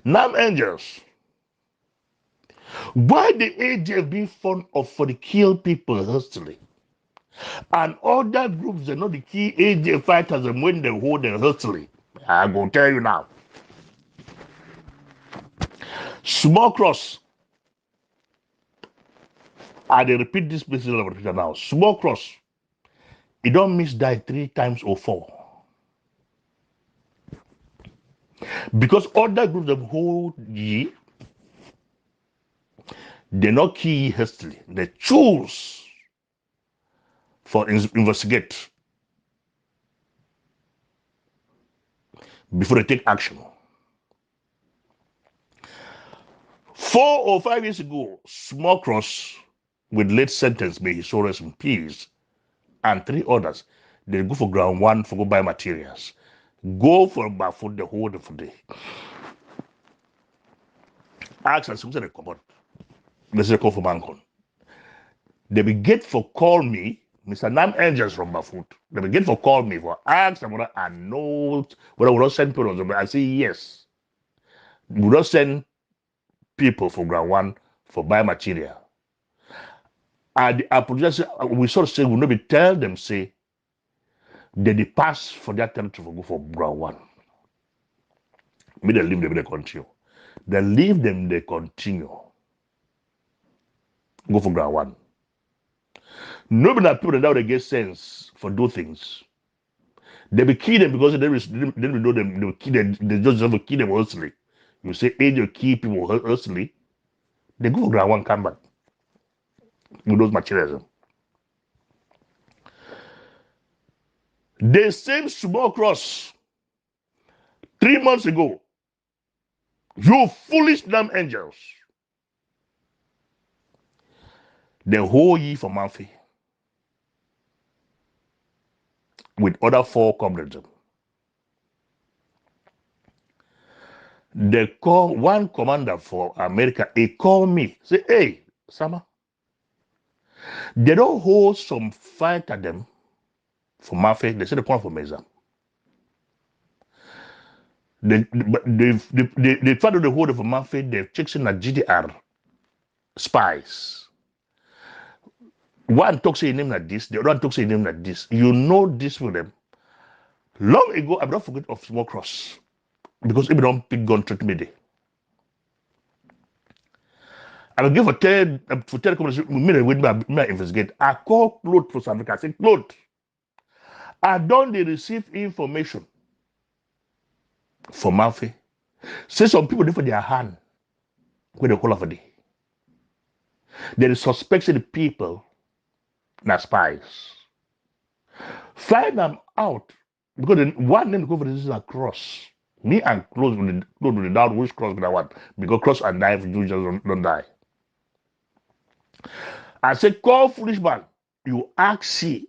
Nam Angels. Why the ADF being fond of for the kill people hastily? And other groups are not the key ADF fighters and when they hold them hastily. I'm going to tell you now. Small cross. I repeat this message now. Small cross. It don't miss die 3 times or 4. Because other groups that hold ye, they not key hastily. They choose for investigate before they take action. 4 or 5 years ago, Small Cross with late sentence, may his soul rest in peace, and 3 others, they go for ground 1 for go buy materials. Go for food the whole of the day. Ask and see they come out. They say call for Bancon. They be get for call me, Mr. Nam Angels from Bafoot. They be get for call me for ask them whether I know whether we don't send people. I say yes. We don't send people for ground 1 for buy material. And the apologize, we sort of say we not be tell them say they pass for that territory for go for ground 1. Me they leave them, they continue. They leave them, they continue. Go for ground 1. Nobody that people that they get sense for do things. They be kill them because they know them, they will kill them, they just have to kill them hastily. You say you kill people hastily, they go for ground 1, come back with those materials. The same Small Cross 3 months ago, you foolish damn angels, the whole year for Manfi with other 4 comrades. They call one commander for America, he called me, say, hey, Sama, they don't hold some fight at them for Mafe, they say they come from exam. They try to hold it for Mafe, they're checking at GDR spies. One talks a name like this, the other talks a name like this. You know this for them. Long ago, I don't forget of Small Cross because if you don't pick gun treat me there. I will give a minute with me investigate. I call Claude for South Africa. I say, Claude, I don't receive information from Mafe. Say some people do for their hand when they call for day. There is suspected people that spies. Find them out because one name conference is across. Me and Close with the doubt which cross that one because cross and die if you just don't die. I say call foolish man. You ask see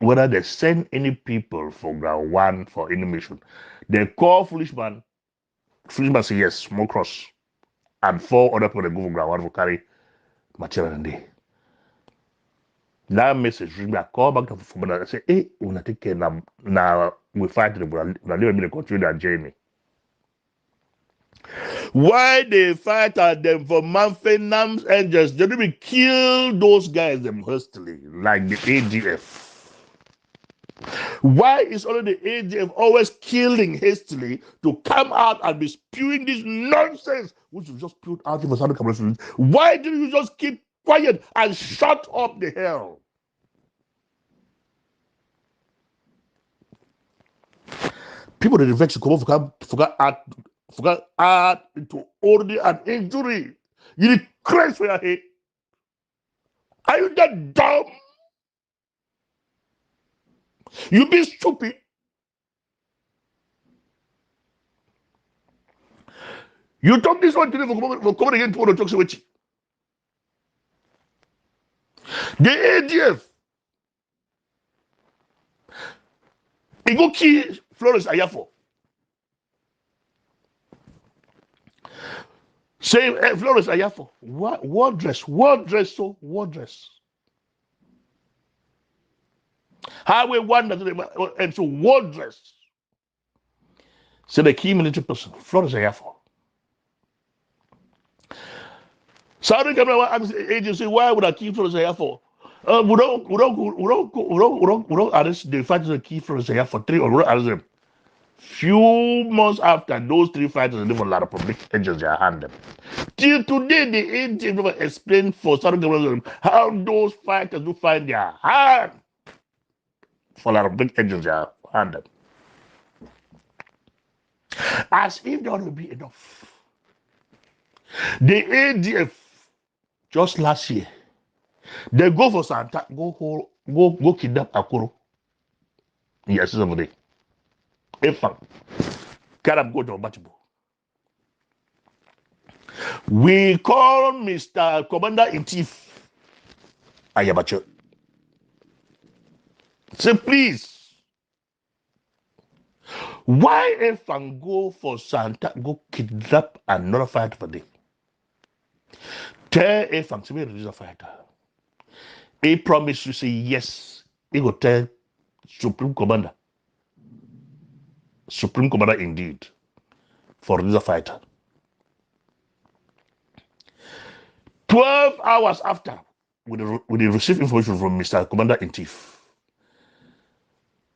whether they send any people for ground one for any mission. They call foolish man. Foolish man say yes, Small Cross, and 4 other people they go for ground one for carry material and day. That message reach me. I call back to the I say, hey, we not take care now. We fight them. We'll leave them continue their journey. Why they fight at them for Manfred Nams Angels? They didn't kill those guys them hastily like the ADF. Why is only the ADF always killing hastily to come out and be spewing this nonsense which you just spewed out of Southern Cameroon? Why didn't you just keep quiet and shut up the hell? People that vex come forgot add into order and injury. You need crazy for your head. Are you that dumb? You be stupid. You talk this one today for coming again tomorrow talk with you. The ADF. He go kill Florence Ayafo. Say Florence Ayafo. What dress? So what dress? Highway 1 and so what dress? Say the key military person, Florence Ayafo. Saudi Cameroon agency, why would I keep Florence Ayafo? We don't arrest the fighters that keep Florence Ayafo for 3 or we don't arrest them. Few months after those 3 fighters live a lot of public agents they hand them. Till today, the agent never explained for Saudi Cameroon how those fighters do find their hand for a lot of big agents they hand them. As if that would be enough. The ADF just last year, they go for Santa, go kidnap Akuro. Yes, somebody. Efang, Karab go to Batibo. We call Mr. Commander-in-Chief Ayabacho. Say, please, why Efang go for Santa, go kidnap another fighter for them? Tell Efang to be a fighter. He promised to say yes. He will tell Supreme Commander indeed for this fighter. 12 hours after, we receive information from Mr. Commander-in-Chief.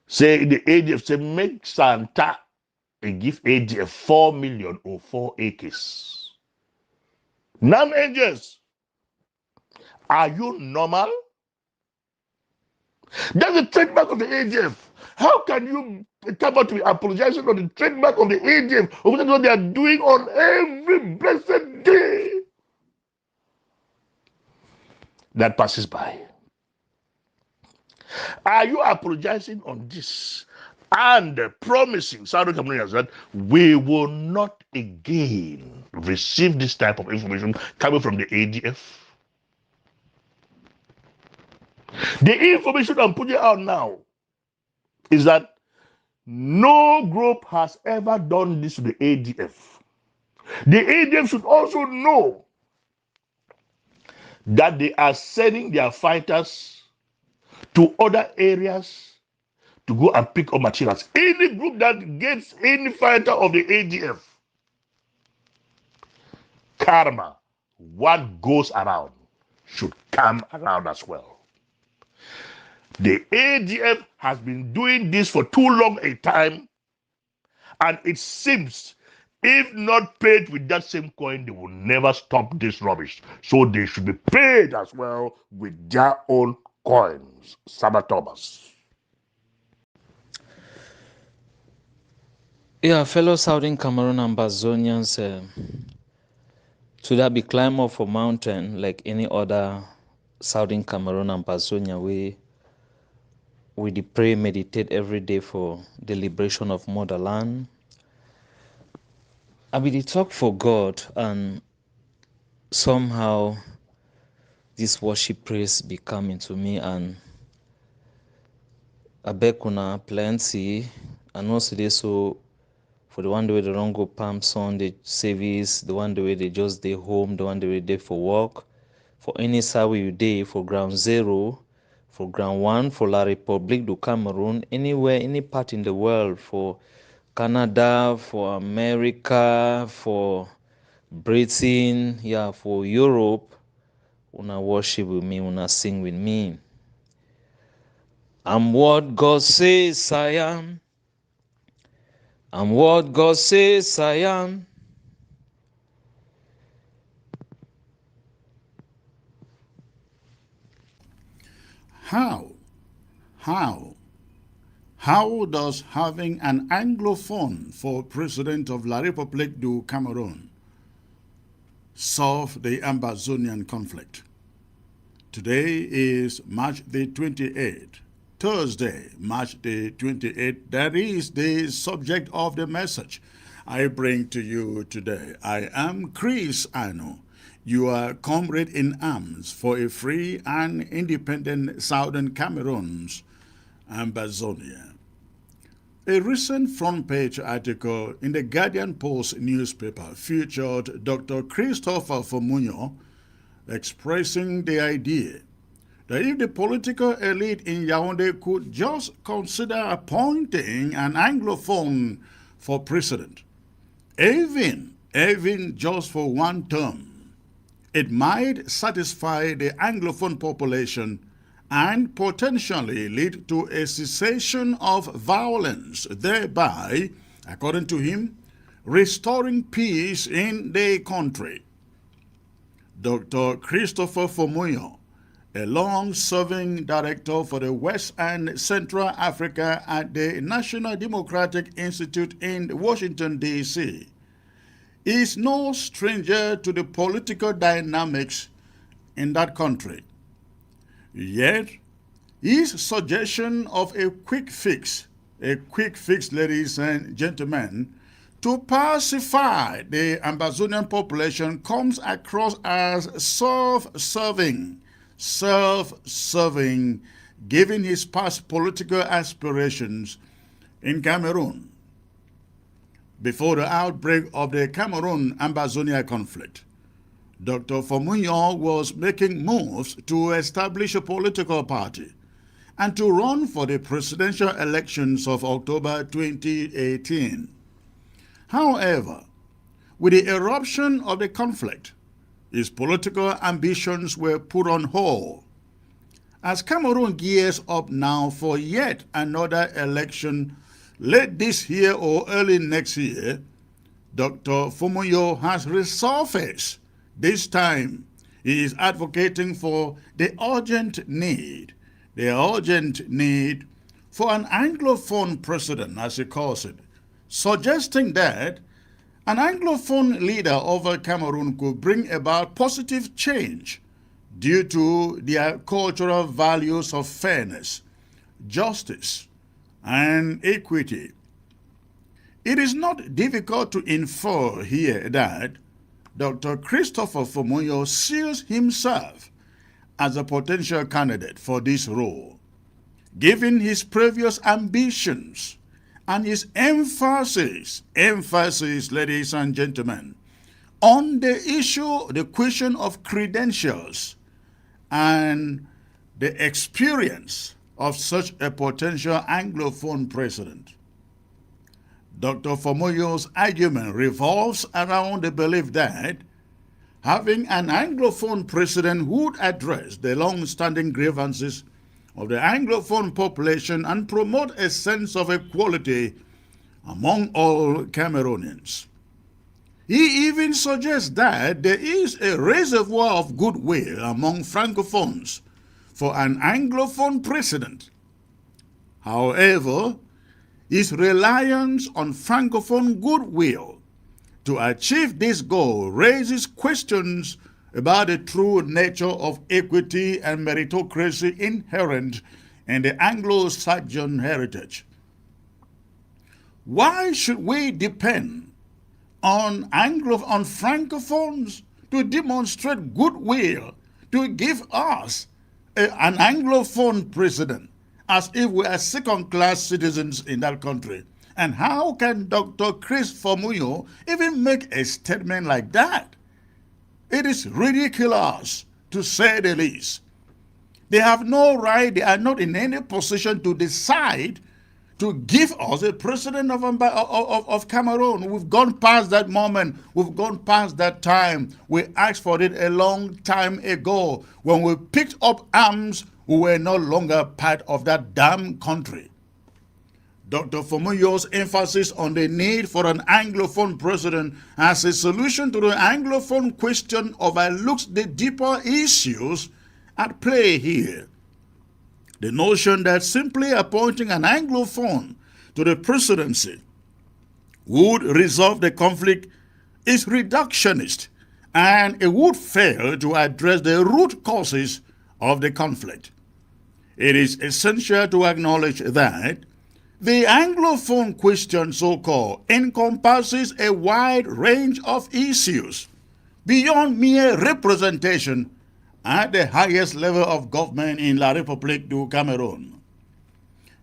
Say the ADF say make Santa and give ADF 4 million or 4 acres. Nam Angels, are you normal? That's the trademark of the ADF. How can you come out to be apologizing on the trademark of the ADF of what they are doing on every blessed day that passes by? Are you apologizing on this and promising Saudi Cameroonians that we will not again receive this type of information coming from the ADF? The information I'm putting out now is that no group has ever done this to the ADF. The ADF should also know that they are sending their fighters to other areas to go and pick up materials. Any group that gets any fighter of the ADF, karma, what goes around should come around as well. The ADF has been doing this for too long a time, and it seems if not paid with that same coin, they will never stop this rubbish. So they should be paid as well with their own coins. Saba Thomas. Yeah, fellow Southern Cameroon Ambazonians, should I be climb up a mountain like any other Southern Cameroon Ambazonia, we pray, meditate every day for the liberation of motherland. I mean, talk for God, and somehow this worship praise be coming to me, and I beg una plenty, and also they so for the one the way they don't go Palm Sunday service, the one the way they just stay home, the one the way they for work, for any side you day, for ground zero, for ground one, for La République du Cameroon, anywhere, any part in the world, for Canada, for America, for Britain, yeah, for Europe, una worship with me, una sing with me. I'm what God says I am. I'm what God says I am. How does having an Anglophone for President of La République du Cameroon solve the Ambazonian conflict? Today is March the 28th, Thursday, March the 28th. That is the subject of the message I bring to you today. I am Chris Ano, your comrade in arms for a free and independent Southern Cameroon's Ambazonia. A recent front-page article in the Guardian Post newspaper featured Dr. Christopher Fomunyo expressing the idea that if the political elite in Yaoundé could just consider appointing an Anglophone for president, even just for one term, it might satisfy the Anglophone population and potentially lead to a cessation of violence, thereby, according to him, restoring peace in the country. Dr. Christopher Fomunyo, a long-serving director for the West and Central Africa at the National Democratic Institute in Washington, D.C., is no stranger to the political dynamics in that country. Yet, his suggestion of a quick fix, ladies and gentlemen, to pacify the Ambazonian population comes across as self-serving, given his past political aspirations in Cameroon. Before the outbreak of the Cameroon-Ambazonia conflict, Dr. Fomunyo was making moves to establish a political party and to run for the presidential elections of October 2018. However, with the eruption of the conflict, his political ambitions were put on hold. As Cameroon gears up now for yet another election late this year or early next year, Dr. Fomunyo has resurfaced. This time, he is advocating for the urgent need for an Anglophone president, as he calls it, suggesting that an Anglophone leader over Cameroon could bring about positive change due to their cultural values of fairness, justice, and equity. It is not difficult to infer here that Dr. Christopher Fomunyo sees himself as a potential candidate for this role, given his previous ambitions and his emphasis, ladies and gentlemen, on the question of credentials and the experience of such a potential Anglophone president. Dr. Fomoyo's argument revolves around the belief that having an Anglophone president would address the long-standing grievances of the Anglophone population and promote a sense of equality among all Cameroonians. He even suggests that there is a reservoir of goodwill among Francophones for an Anglophone president. However, his reliance on Francophone goodwill to achieve this goal raises questions about the true nature of equity and meritocracy inherent in the Anglo-Saxon heritage. Why should we depend on Francophones to demonstrate goodwill to give us an Anglophone president, as if we are second-class citizens in that country? And how can Dr. Chris Fomoyo even make a statement like that? It is ridiculous, to say the least. They have no right, they are not in any position to decide to give us a president of Cameroon. We've gone past that moment. We've gone past that time. We asked for it a long time ago. When we picked up arms, we were no longer part of that damn country. Dr. Fomoyo's emphasis on the need for an Anglophone president as a solution to the Anglophone question overlooks the deeper issues at play here. The notion that simply appointing an Anglophone to the presidency would resolve the conflict is reductionist, and it would fail to address the root causes of the conflict. It is essential to acknowledge that the Anglophone question, so-called, encompasses a wide range of issues beyond mere representation at the highest level of government in La République du Cameroon.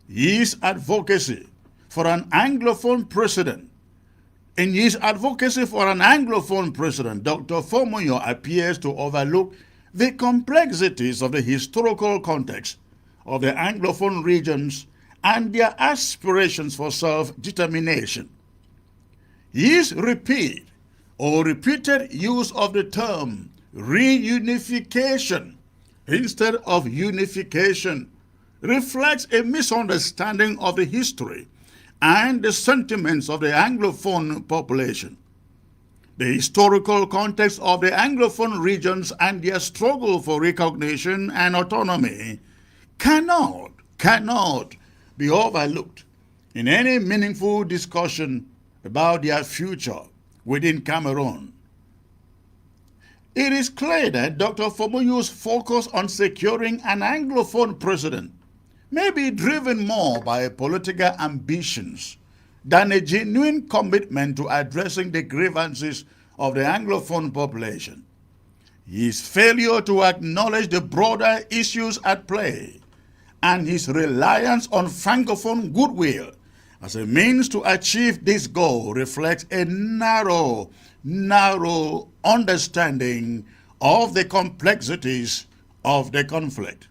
His advocacy for an Anglophone president, Dr. Fomoyo appears to overlook the complexities of the historical context of the Anglophone regions and their aspirations for self-determination. His repeated use of the term reunification instead of unification reflects a misunderstanding of the history and the sentiments of the Anglophone population. The historical context of the Anglophone regions and their struggle for recognition and autonomy cannot be overlooked in any meaningful discussion about their future within Cameroon. It is clear that Dr. Fomoyo's focus on securing an Anglophone president may be driven more by political ambitions than a genuine commitment to addressing the grievances of the Anglophone population. His failure to acknowledge the broader issues at play and his reliance on Francophone goodwill as a means to achieve this goal reflects a narrow understanding of the complexities of the conflict.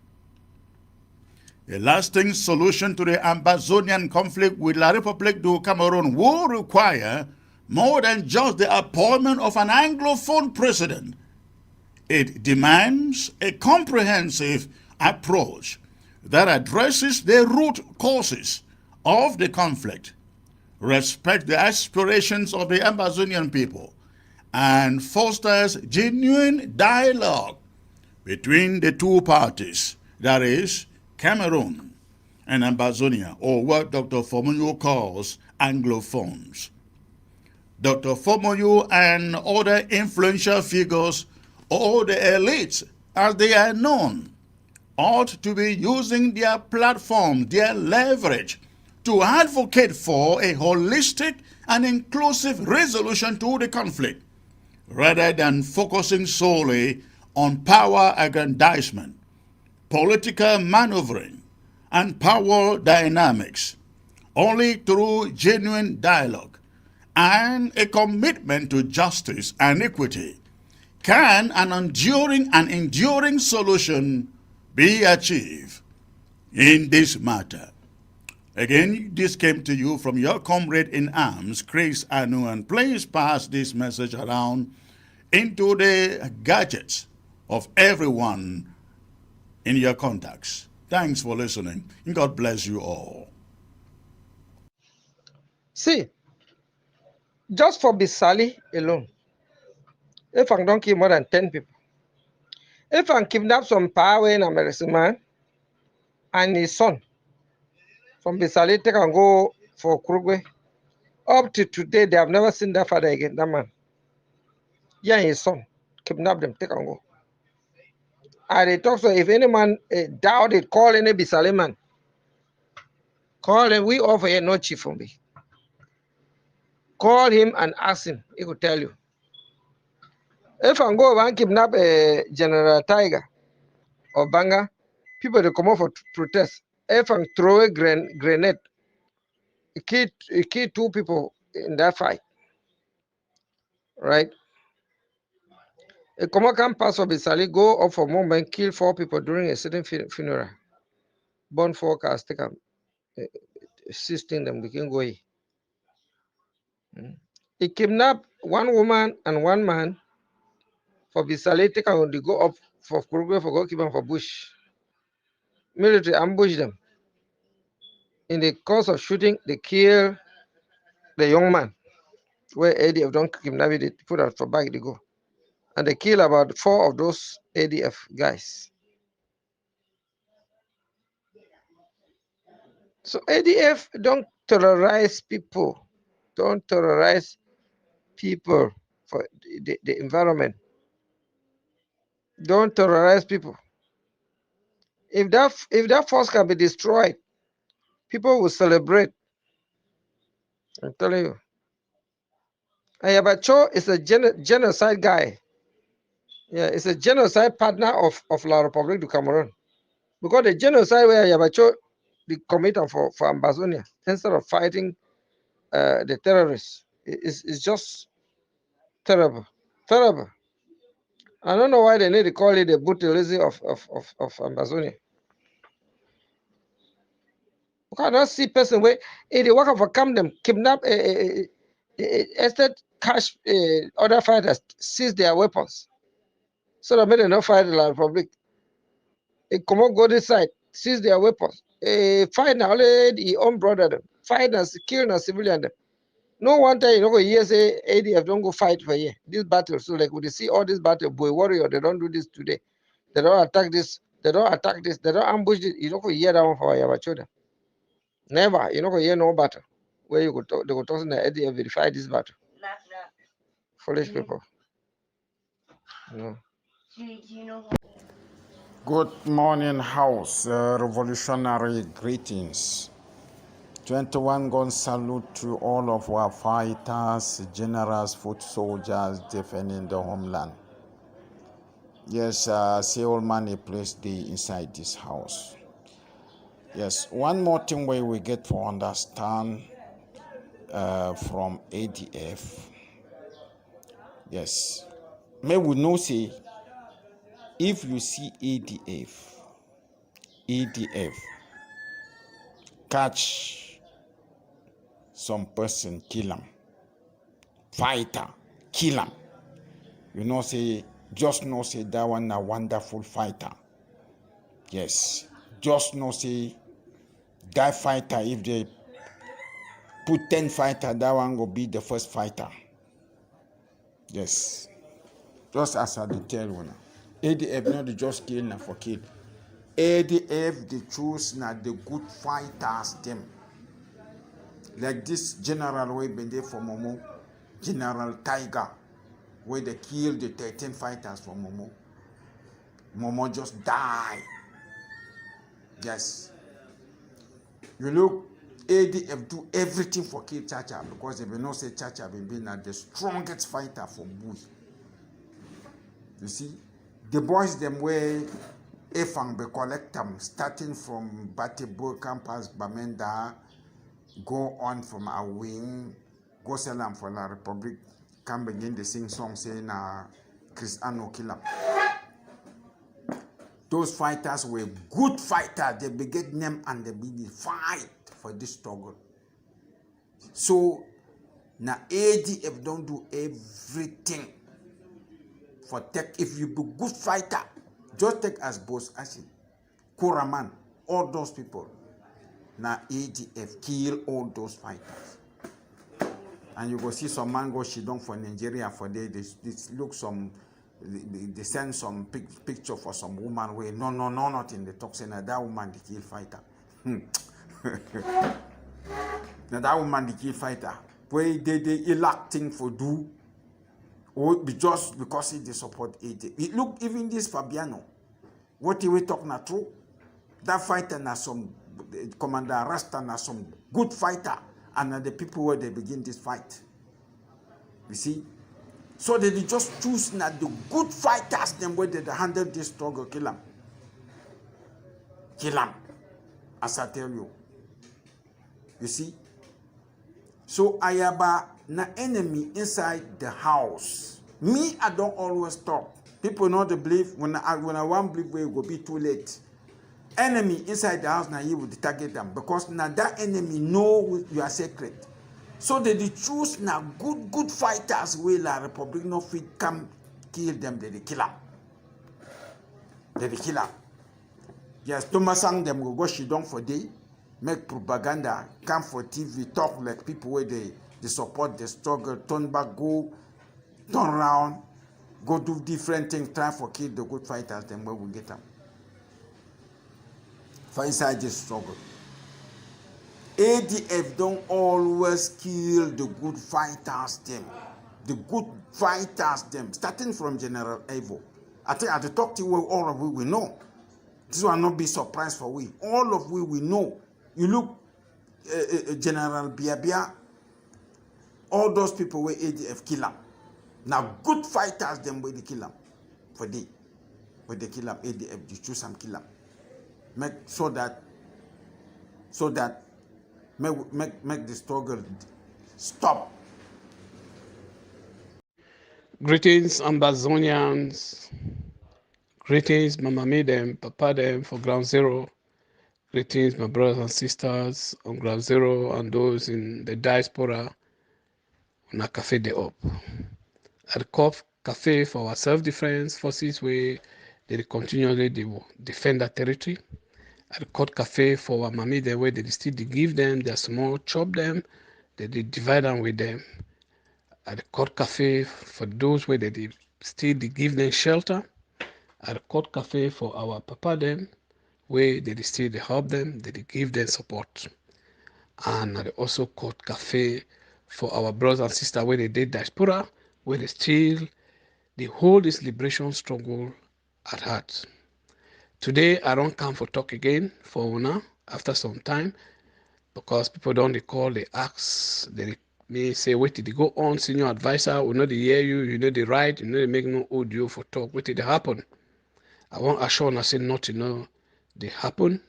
A lasting solution to the Ambazonian conflict with La République du Cameroon will require more than just the appointment of an Anglophone president. It demands a comprehensive approach that addresses the root causes of the conflict, respects the aspirations of the Ambazonian people, and fosters genuine dialogue between the two parties, that is, Cameroon and Ambazonia, or what Dr. Fomoyo calls Anglophones. Dr. Fomoyo and other influential figures, or the elites as they are known, ought to be using their platform, their leverage, to advocate for a holistic and inclusive resolution to the conflict, rather than focusing solely on power aggrandizement, political maneuvering, and power dynamics. Only through genuine dialogue and a commitment to justice and equity can an enduring solution be achieved. in this matter. Again, this came to you from your comrade in arms, Chris Anu, and please pass this message around into the gadgets of everyone in your contacts. Thanks for listening, and God bless you all. See, just for Bisali alone, if I don't kill more than 10 people, if I kidnap some power in American man and his son from Bisali, take and go for Krugwe, up to today, they have never seen that father again, that man. Yeah, his son, kidnap them, take and go. And they talk so if any man doubt it, call any Bisali man. Call him, we offer here no chief for me. Call him and ask him, he could tell you. If I go and kidnap a General Tiger or Banga, people they come out for protest. If I throw a grenade, it killed 2 people in that fight, right? A Comacan pass of Bisali go up for moment, kill 4 people during a certain funeral. Burn 4 cars, take them, assisting them, they can go in. He kidnapped 1 woman and 1 man for Bisali, take them, they go up for Kurugwe for go keep them for bush. Military ambush them. In the course of shooting, they kill the young man where ADF don't kidnap it, put out for back they go. And they kill about 4 of those ADF guys. So ADF don't terrorize people. Don't terrorize people for the environment. Don't terrorize people. If that force can be destroyed, people will celebrate. I'm telling you. Ayabacho is a genocide guy. Yeah, it's a genocide partner of La République du Cameroon. Because the genocide where Ayabacho they commit for Ambazonian instead of fighting the terrorists is just terrible. Terrible. I don't know why they need to call it the brutalism of Ambazonian. You cannot see person where they work for them, kidnap estate cash other fighters, seize their weapons. So that made them not fight the La Republic. They come on, go this side, seize their weapons. Fight now, the own brother them. Fight and kill a civilian them. No one time, years ADF don't go fight for here. This battle, so like we see all this battle, boy warrior, they don't do this today. They don't attack this, they don't attack this, they don't ambush this. You don't go hear that one for Yabachoda. Never, you don't go hear no battle. Where you go talk, they go talk in the ADF verify this battle. Foolish people. No. Good morning, House. Revolutionary greetings. 21 gun salute to all of our fighters, generals, foot soldiers defending the homeland. Yes, say all money placed inside this house. Yes, one more thing where we get to understand from ADF. Yes, may we know say if you see ADF catch some person, kill him, fighter, kill him. You know say, just know say that one a wonderful fighter. Yes, just know say that fighter, if they put 10 fighters, that one will be the first fighter. Yes, just as I tell you now. ADF not just kill na for kill. ADF they choose na the good fighters them. Like this general way been there for Momo, General Tiger, where they killed the 13 fighters for Momo. Momo just died. Yes. You look, ADF do everything for kill Chacha because they will not say Chacha been the strongest fighter for Bui. You see, the boys them where Efang be collect them starting from Batebo campus, Bamenda, go on from our wing, go sell them for La Republic, come begin to sing song saying Chris Ano kill them. Those fighters were good fighters. They beget them and they begin fight for this struggle. So now ADF don't do everything for tech. If you be good fighter, just take as boss Asin, Kuraman, all those people. Now ADF kill all those fighters. And you go see some man go shidong for Nigeria for they look some, they send some picture for some woman where no, not in the toxin. That woman the kill fighter. Now that woman the kill fighter. Where they electing for do, or just because they support ADF. Look, even this Fabiano, what he we talk na true. That fighter na some Commander Rasta na some good fighter. And the people where they begin this fight. You see? So they just choose not the good fighters, them where they handle this struggle, kill them. Kill them. As I tell you. You see? So I have an enemy inside the house. Me, I don't always talk. People know the belief when I want believe it will be too late. Enemy inside the house now you will target them because now that enemy know you are sacred. So they choose now good fighters will a republic no fit come kill them, they kill them. They kill them. Yes, Thomas sang them go shidong for day, make propaganda, come for TV, talk like people where they support the struggle, turn back, go, turn around, go do different things, try for kill the good fighters, then where we get them. For inside this struggle. ADF don't always kill the good fighters them. The good fighters them, starting from General Evo. I think at the talk to you, all of we know. This will not be surprise for we. All of we know. You look, General Biabia, all those people where ADF kill them. Now good fighters them where they kill them. For they, where they kill them, ADF, you choose some kill them. Make the struggle stop. Greetings, Ambazonians. Greetings, Mama me them, Papa them for Ground Zero. Greetings, my brothers and sisters on Ground Zero and those in the diaspora on a cafe day up. At the cafe for our self-defense forces where they continually defend that territory. At the court cafe for our mommy, the way they still give them their small, chop them, they divide them with them. At the court cafe for those where they still give them shelter. At the court cafe for our papa them, where they still help them, they give them support. And at the also court cafe for our brothers and sisters where they did diaspora, where they still hold this liberation struggle at heart. Today, I don't come for talk again for Una after some time because people don't call, they ask, they may say, wait till they go on, senior advisor, we know they hear you, you know they write, you know they make no audio for talk, wait till they happen. I want assure and I say not to know they happen,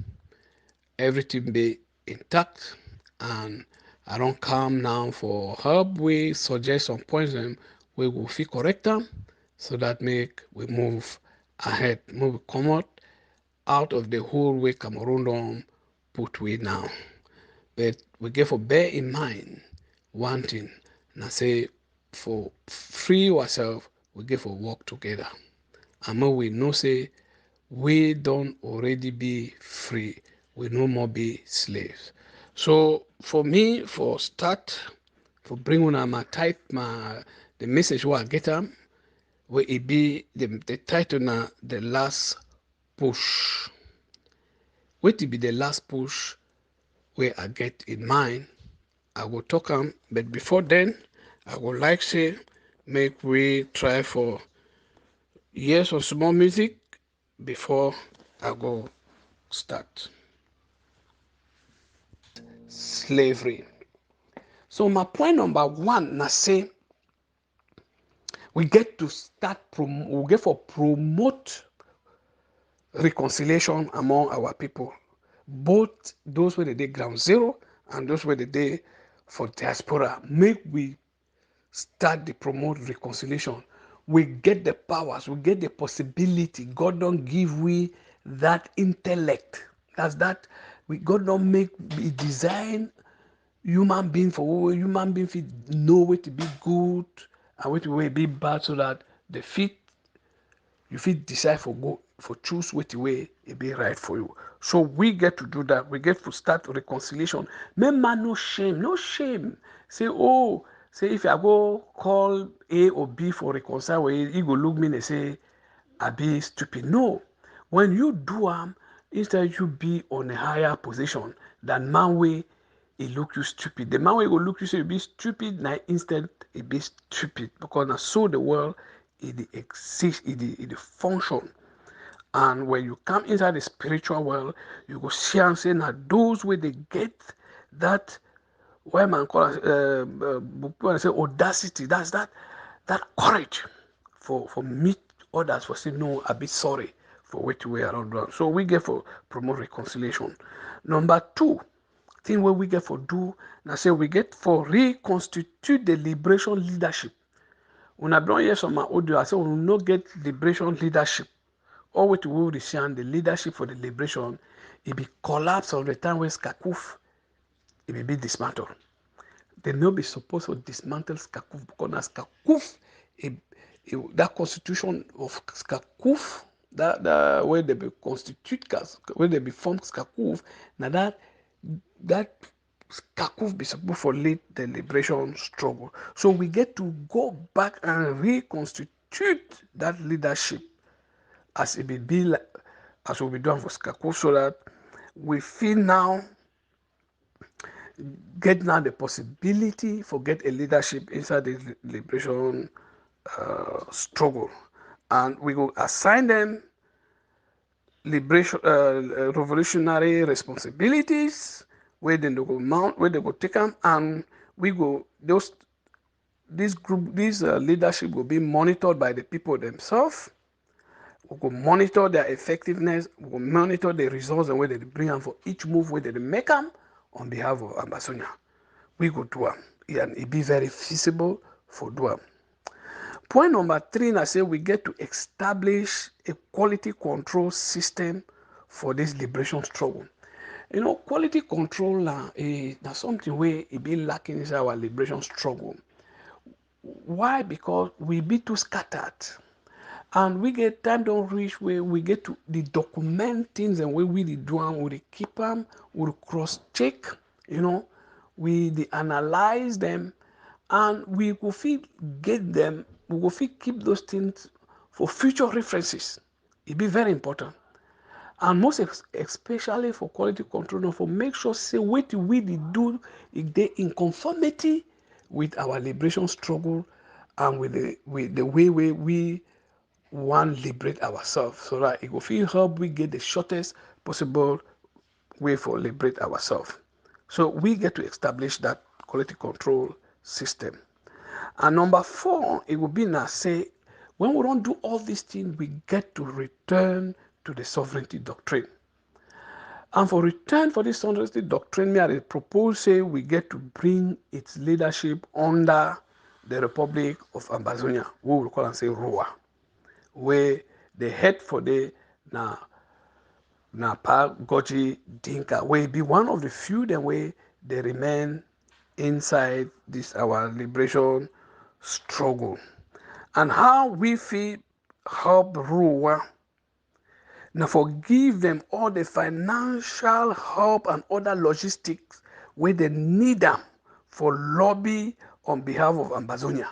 everything be intact, and I don't come now for help, we suggest some points them, we will feel correct them, so that make we move ahead, come out of the whole way Cameroon don't put we now. But we get for bear in mind one thing, and I say for free ourselves, we get for work together. And more we know say we don't already be free, we no more be slaves. So for me, for start, for bring on my type, the message what I get them, where it be the title now, the last push. What will be the last push where I get in mind, I will talk on, but before then, I would like to say, make we try for years of small music before I go start. Slavery. So my point number one, I say, we get to start, we get for promote reconciliation among our people, both those where they did Ground Zero and those where they did for diaspora. Make we start to promote reconciliation. We get the powers, we get the possibility. God don't give we that intellect. That's that we God don't make we design human being for human being fit know what to be good and what to be bad so that the fit you fit decide for go for choose which way it be right for you. So we get to do that. We get to start reconciliation. Make man no shame, no shame. Say, oh, say if I go call A or B for reconcile, where he go look me and say, I be stupid. No. When you do instead you be on a higher position than man way he look you stupid. The man way go look you say you be stupid, now instead it be stupid because now so the world it exists, it function. And when you come inside the spiritual world, you go see and say now those way they get that why man call when I say audacity, that's that courage for meet others for say no, I be sorry for what we are not doing. So we get for promote reconciliation. Number two thing where we get for do now say we get for reconstitute the liberation leadership. When I bring here some audio, I say we will not get liberation leadership. All what we will see the leadership for the liberation, it be collapse of the time where Skakuf, it will be dismantled. They no be supposed to dismantle Skakuf because Skakuf, that constitution of Skakuf, that where they be constitute, where they be formed Skakuf, now that Skakuf be supposed to lead the liberation struggle. So we get to go back and reconstitute that leadership as it be like, as will be done for Skakuf, so that we feel now get now the possibility for get a leadership inside the liberation struggle, and we will assign them liberation revolutionary responsibilities where they go mount, where they go take them, and we go this leadership will be monitored by the people themselves. We will monitor their effectiveness. We will monitor the results and where they bring them for each move where they make them on behalf of Ambazonian. We go do them, and it be very feasible for do them. Point number three, I say we get to establish a quality control system for this liberation struggle. You know, quality control now is something where it be lacking in our liberation struggle. Why? Because we be too scattered. And we get time don't reach where we get to the document things and where we do them, we keep them, we cross check, you know, we analyze them, and we go fit get them, we go fit keep those things for future references. It be very important. And most especially for quality control, for make sure say what we do if they in conformity with our liberation struggle and with the way we want liberate ourselves, so that it will feel help we get the shortest possible way for liberate ourselves. So we get to establish that quality control system. And number four, it will be now say when we don't do all these things, we get to return to the sovereignty doctrine. And for return for this sovereignty doctrine, me I propose say we get to bring its leadership under the Republic of Ambazonia, we will call and say ROA, where the head for the Pa Goji Dinka will be one of the few then way they remain inside this our liberation struggle. And how we feel help ROA now forgive them all the financial help and other logistics where they need them for lobby on behalf of Ambazonia.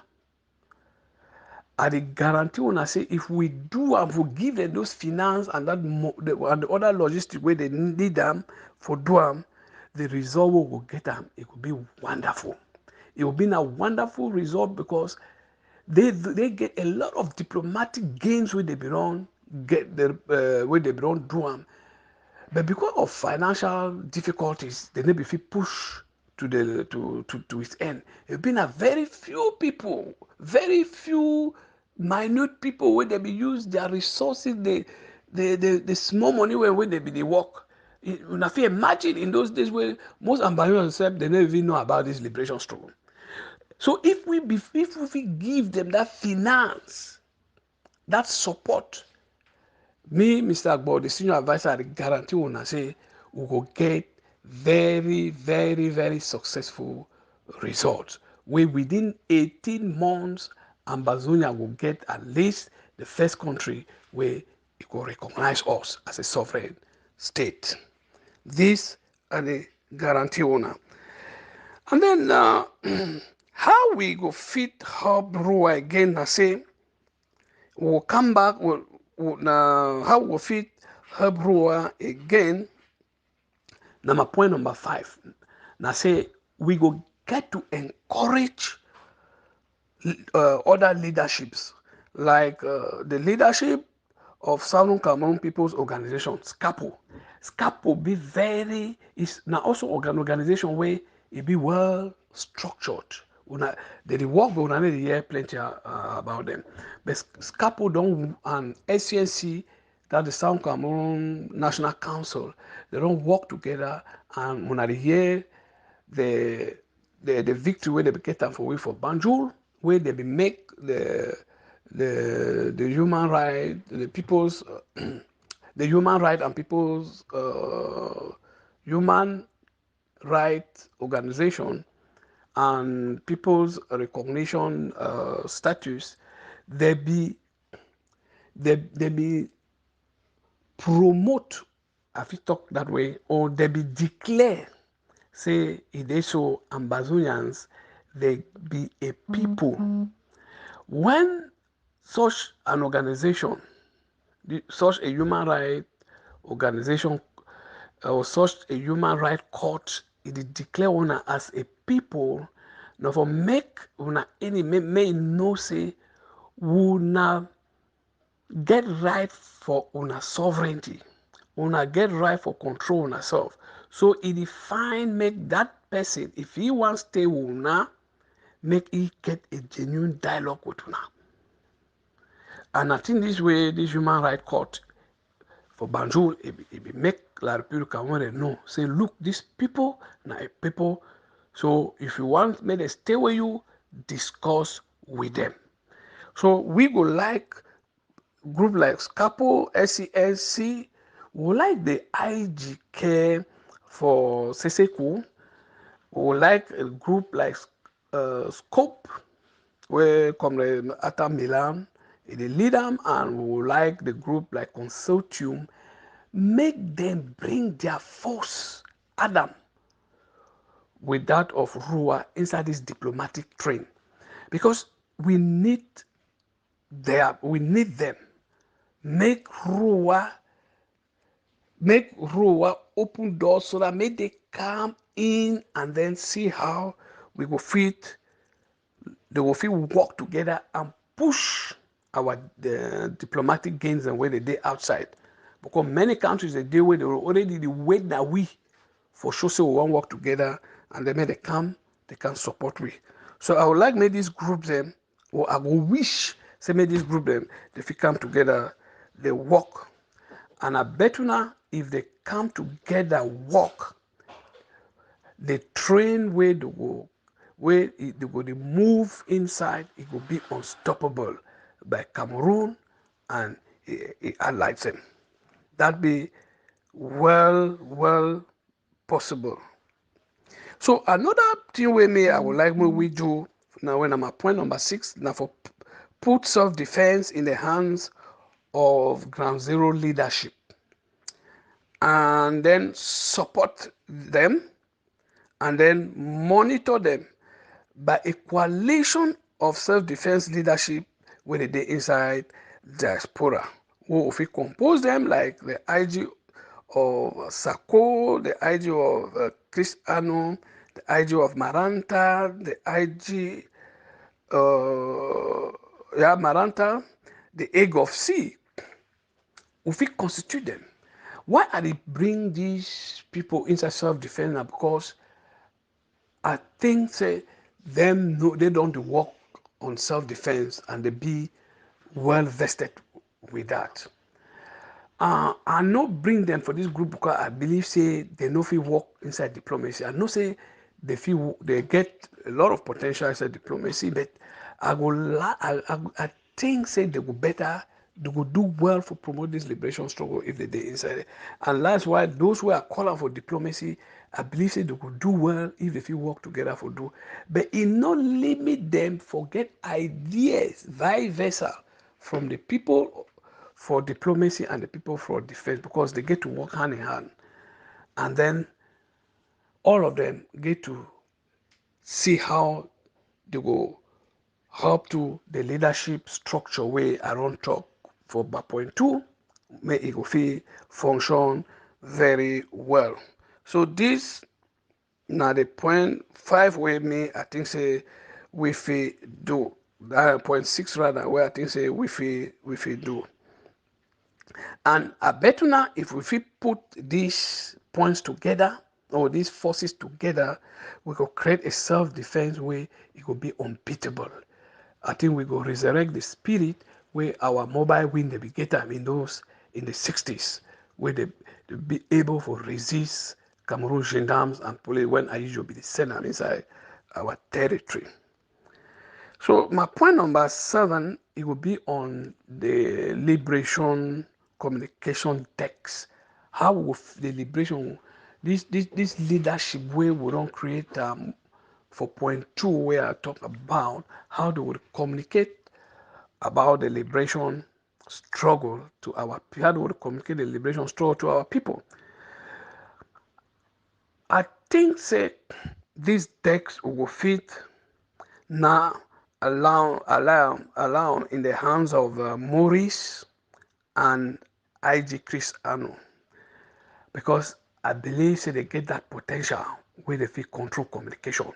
I guarantee when I say if we do and we give them those finance and and the other logistics where they need them for do them, the result we will get them, it will be wonderful. It will be a wonderful result because they get a lot of diplomatic gains where they belong, get the where they belong do them. But because of financial difficulties, they need to be pushed to the to its end. It's been a very few people, very few minute people where they be use their resources, the small money where they be they work. You know, imagine in those days where most Ambazonians they never even know about this liberation struggle. So if we give them that finance, that support, Me, Mr. Agbo, the senior advisor, I guarantee una say we go get very, very, very successful results. Where within 18 months, Ambazonia will get at least the first country where it will recognize us as a sovereign state. This are the guarantee una. And then how we go fit help Rua again, I say, we'll come back, how we fit help Rua again. Now, my point number 5. Now, say we go get to encourage other leaderships, like the leadership of Southern Cameroon People's Organization, SCAPO. SCAPO be very, is now also organization where it be well structured. They work, but we need to hear plenty about them. But SCAPO don't, and SCNC, that the South Cameroon National Council, they don't work together, and when I hear the victory where they be get for Banjul, where they be make the human right, the people's the human right and people's human right organization and people's recognition status, they be promote, if you talk that way, or they be declare, say if they so Ambazonians, they be a people. When such an organization, such a human right organization, or such a human right court, it declare una as a people, now for make una any may know say una get right for una sovereignty, una get right for control una self. So it define make that person, if he wants stay with una, make he get a genuine dialogue with una. And I think this way, this human right court for Banjul, it make La Republica Cameroon know, say, look, these people, now a people, so if you want me to stay with you, discuss with them. So we go like group like SCAPO, SCNC, we like the IGK for Seseku, we like a group like Scope, where Comrade Atta Milan, they lead them, and we would like the group like Consortium, make them bring their force, Adam, with that of Rua inside this diplomatic train. Because we need them. Make Rua open doors so that make they come in and then see how we go fit, they will feel work together and push our diplomatic gains and where they do outside. Because many countries they deal with, they already the way that we for sure say we won't work together, and then when they come, they can support we. So I would like make this group them, or I will wish say make this group them, if we come together, they work. And I bet you now, if they come together, work, the train where they go, where they go, they move inside, it will be unstoppable by Cameroon and it allies them. That be well possible. So another thing with me, I would like we do now when I'm at point number 6, now for put self-defense in the hands of ground zero leadership and then support them and then monitor them by a coalition of self-defense leadership when they inside diaspora. Who if we compose them like the IG of Sako, the IG of Cristiano, the IG of Maranta, the IG Maranta, the egg of C. If we constitute them, why are they bring these people inside self-defense? Now because I think say them know they don't work on self-defense and they be well vested with that. I not bring them for this group because I believe say they know if we work inside diplomacy. I know say they feel they get a lot of potential inside diplomacy, but I think say they will better they will do well for promote this liberation struggle if they dey inside it. And that's why those who are calling for diplomacy, I believe say they could do well if they fit work together for do. But it not limit them for get ideas, vice versa, from the people for diplomacy and the people for defense, because they get to work hand in hand. And then all of them get to see how they go help to the leadership structure way around talk for point two, may it go fit function very well. So this now the point five way me I think say we fit do. That point six rather where I think say we fit do. And I bet now if we fit put these points together or these forces together, we could create a self-defense way it could be unbeatable. I think we go resurrect the spirit where our mobile win the get in those in the 60s, where they be able to resist Cameroon gendarmes and police when I usually send them inside our territory. So my point number 7, it will be on the liberation communication text. How will the liberation, this leadership way we don't create for point 2 where I talk about how they will communicate about the liberation struggle to our people, how they will communicate the liberation struggle to our people. I think say this text will fit now allow in the hands of Maurice and IG Chris Ano, because I believe say they get that potential where they fit control communication,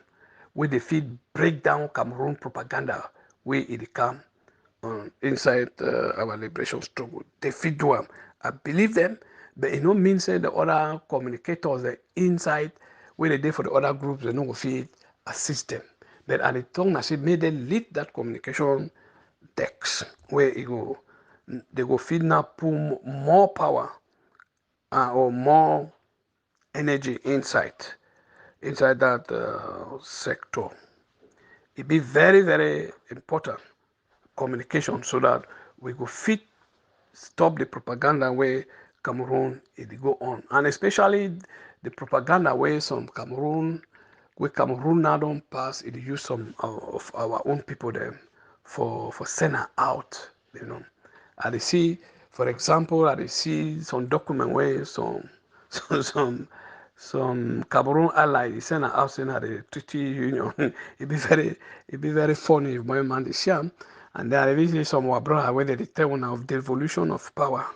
where they fit break down Cameroon propaganda where it come inside our liberation struggle. They fit do them. I believe them, but it don't mean say the other communicators the inside where they did for the other groups they no go fit assist them. But at the time I say may they lead that communication text where it go they go fit now put more power or more energy inside that sector. It be very, very important communication so that we go fit stop the propaganda where Cameroon it go on. And especially the propaganda where Cameroon now don't pass, it use some of our own people them for send her out, you know. I dey see, for example, I dey see some document where some Cameroon allies they send her out saying that the treaty union. it be very funny if my man dey see am. And then I dey see some of our brother where they tell one of devolution of power.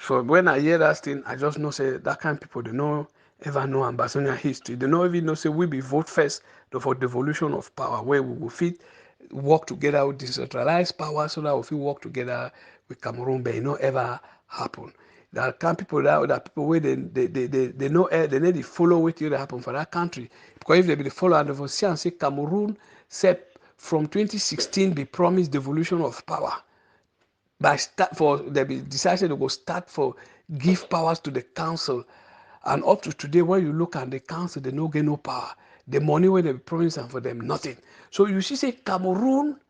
So when I hear that thing, I just know say that kind of people they no ever know Ambazonian history. They don't even know say we be vote first for devolution of power where we will fit work together with decentralized power so that we fit work together with Cameroon, but it no ever happen. There are kind of people that people where they know they need to follow what will happen for that country. Because if they be the follow and they will see and say Cameroon said from 2016 be promised devolution of power. By start for they be decided to go start for give powers to the council, and up to today when you look at the council they no get no power. The money when they promise them for them nothing. So you see say Cameroon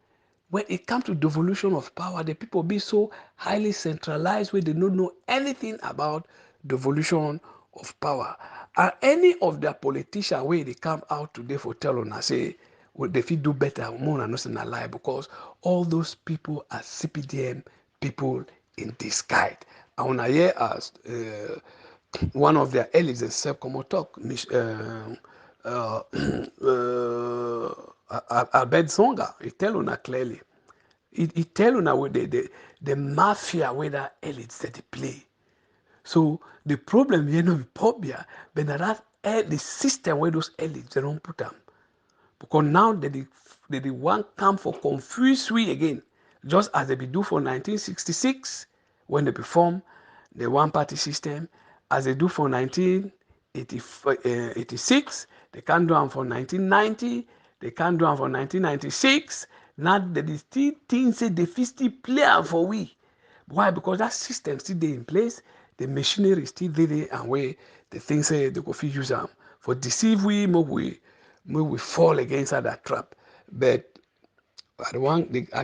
when it comes to devolution of power, the people be so highly centralized where they don't know anything about devolution of power. And any of their politicians where they come out today for tell on us say well, they fit do better more than us in a lie, because all those people are CPDM people in disguise. And when I hear as one of their elites themselves come and talk, Albert Zonga, he tell una clearly. He tell una where the mafia where that elites that they play. So the problem here no be pobia, but that the system where those elites they don't put them. Because now they want come for confuse we again, just as they be do for 1966 when they perform the one-party system, as they do for 1986, they can't do them for 1990, they can't do them for 1996. Now they still think say they still play them for we. Why? Because that system still there in place, the machinery is still there, and where the things say they go fit use them for deceive we, may we fall against that trap. But I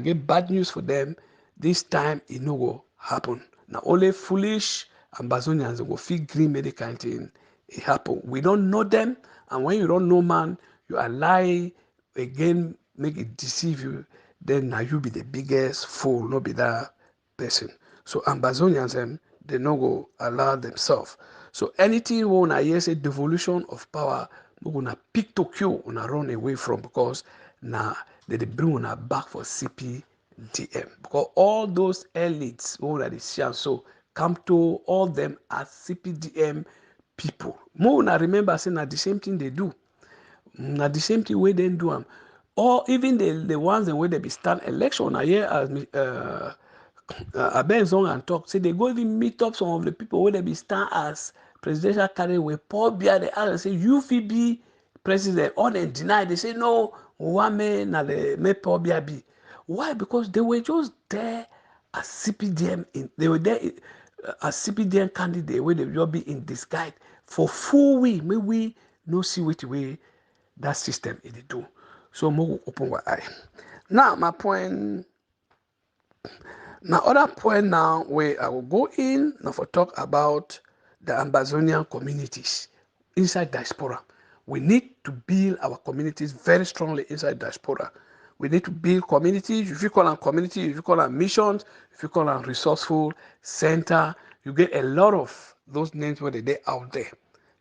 get bad news for them. This time it no go happen. Now only foolish Ambazonians go fit gree make the kind thing it happen. We don't know them, and when you don't know man, you are lie again, make it deceive you. Then now you be the biggest fool, not be that person. So Ambazonians they no go allow themselves. So anything when I hear say devolution of power, we gonna pick to kill, gonna run away from, because now they bring una back for CPDM, because all those elites who are the so come to all them as CPDM people. More una remember saying that the same thing they do. Na the same thing wey dem do am. Or even the ones wey dey be stand election. I hear as Abenzon and talk say they go even meet up some of the people wey dey be stand as presidential candidate with Paul Biya. They ask say you fit be president, or dem deny. They say no, we wan make Paul Biya be. Why? Because they were just there as CPDM. They were there as CPDM candidate wey dey just be in disguise for full week. Make we no see wetin wey that system it do. So more open my eye. Now my point, my other point now where I will go in now for talk about the Ambazonian communities inside diaspora. We need to build our communities very strongly inside diaspora. We need to build communities. If you call them communities, if you call them missions, if you call them resourceful center, you get a lot of those names where they out there.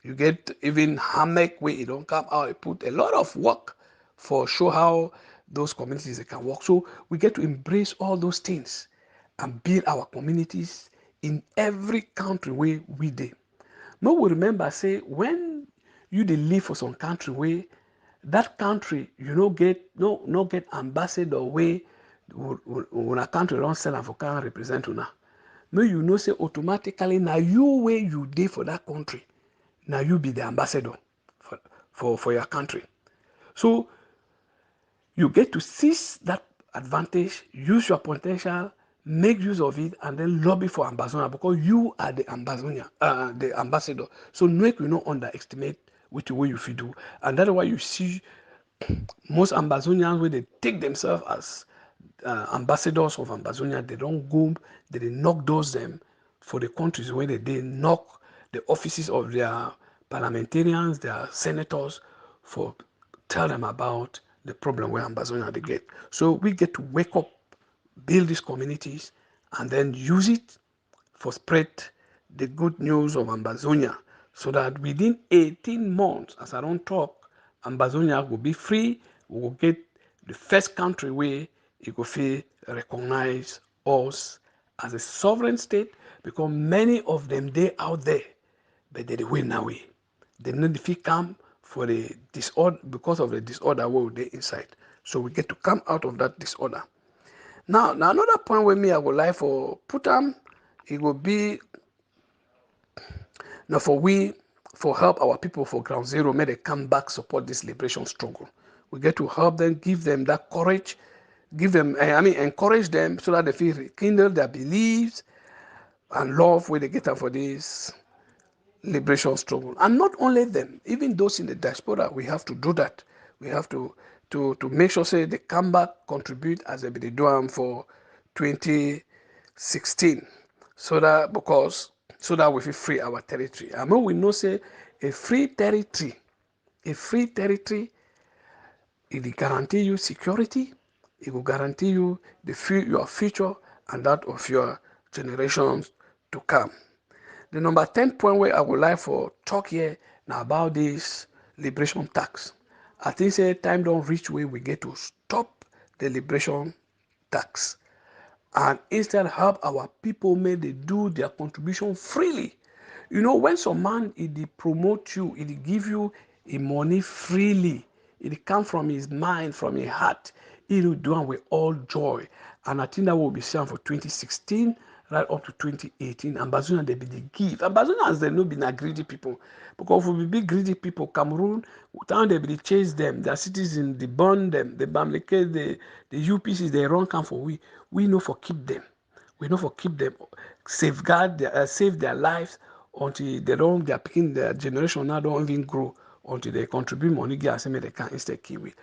You get even Hamek where it don't come out. It put a lot of work for show how those communities they can work. So we get to embrace all those things and build our communities in every country where we dey. No, we remember say when you dey live for some country where that country you no get ambassador where when a country don't sell and for can represent una. No, you know say automatically now you where you dey for that country. Now you be the ambassador for your country. So you get to seize that advantage, use your potential, make use of it, and then lobby for Ambazonia, because you are the ambassador. So make you not underestimate which way you feel do. And that's why you see most Ambazonians where they take themselves as ambassadors of Ambazonia, they don't go, they knock doors them for the countries where they knock the offices of their parliamentarians, their senators, for tell them about the problem where Ambazonia they get. So we get to wake up, build these communities, and then use it for spread the good news of Ambazonia, so that within 18 months, as I don't talk, Ambazonia will be free. We will get the first country where it will feel recognize us as a sovereign state, because many of them they out there, but they win away. They need to come for the disorder, because of the disorder where they inside. So we get to come out of that disorder. Now another point where me I would like for put on, it will be now for help our people for ground zero, may they come back, support this liberation struggle. We get to help them, give them that courage, encourage them so that they feel rekindle their beliefs and love where they get up for this liberation struggle. And not only them, even those in the diaspora, we have to do that. We have to make sure say they come back, contribute as they be doing for 2016, so that we feel free our territory. I mean, we know say a free territory, it will guarantee you security, it will guarantee you your future and that of your generations to come. The number 10 point where I would like for talk here now about this liberation tax. I think say time don't reach where we get to stop the liberation tax, and instead help our people may they do their contribution freely. You know, when some man it promote you, it give you a money freely, it come from his mind, from his heart, it will do it with all joy. And I think that will be seen for 2016 right up to 2018. Ambazonian they be the give. Ambazonians they no be na greedy people, because if we be greedy people, Cameroon, town they be chase them, their citizens they burn them, the Bamleke, the UPCs they run come for we know for keep them. We know for keep them, safeguard save their lives until they don't, their picking their generation now don't even grow until they contribute money, get as they can instead kiwi.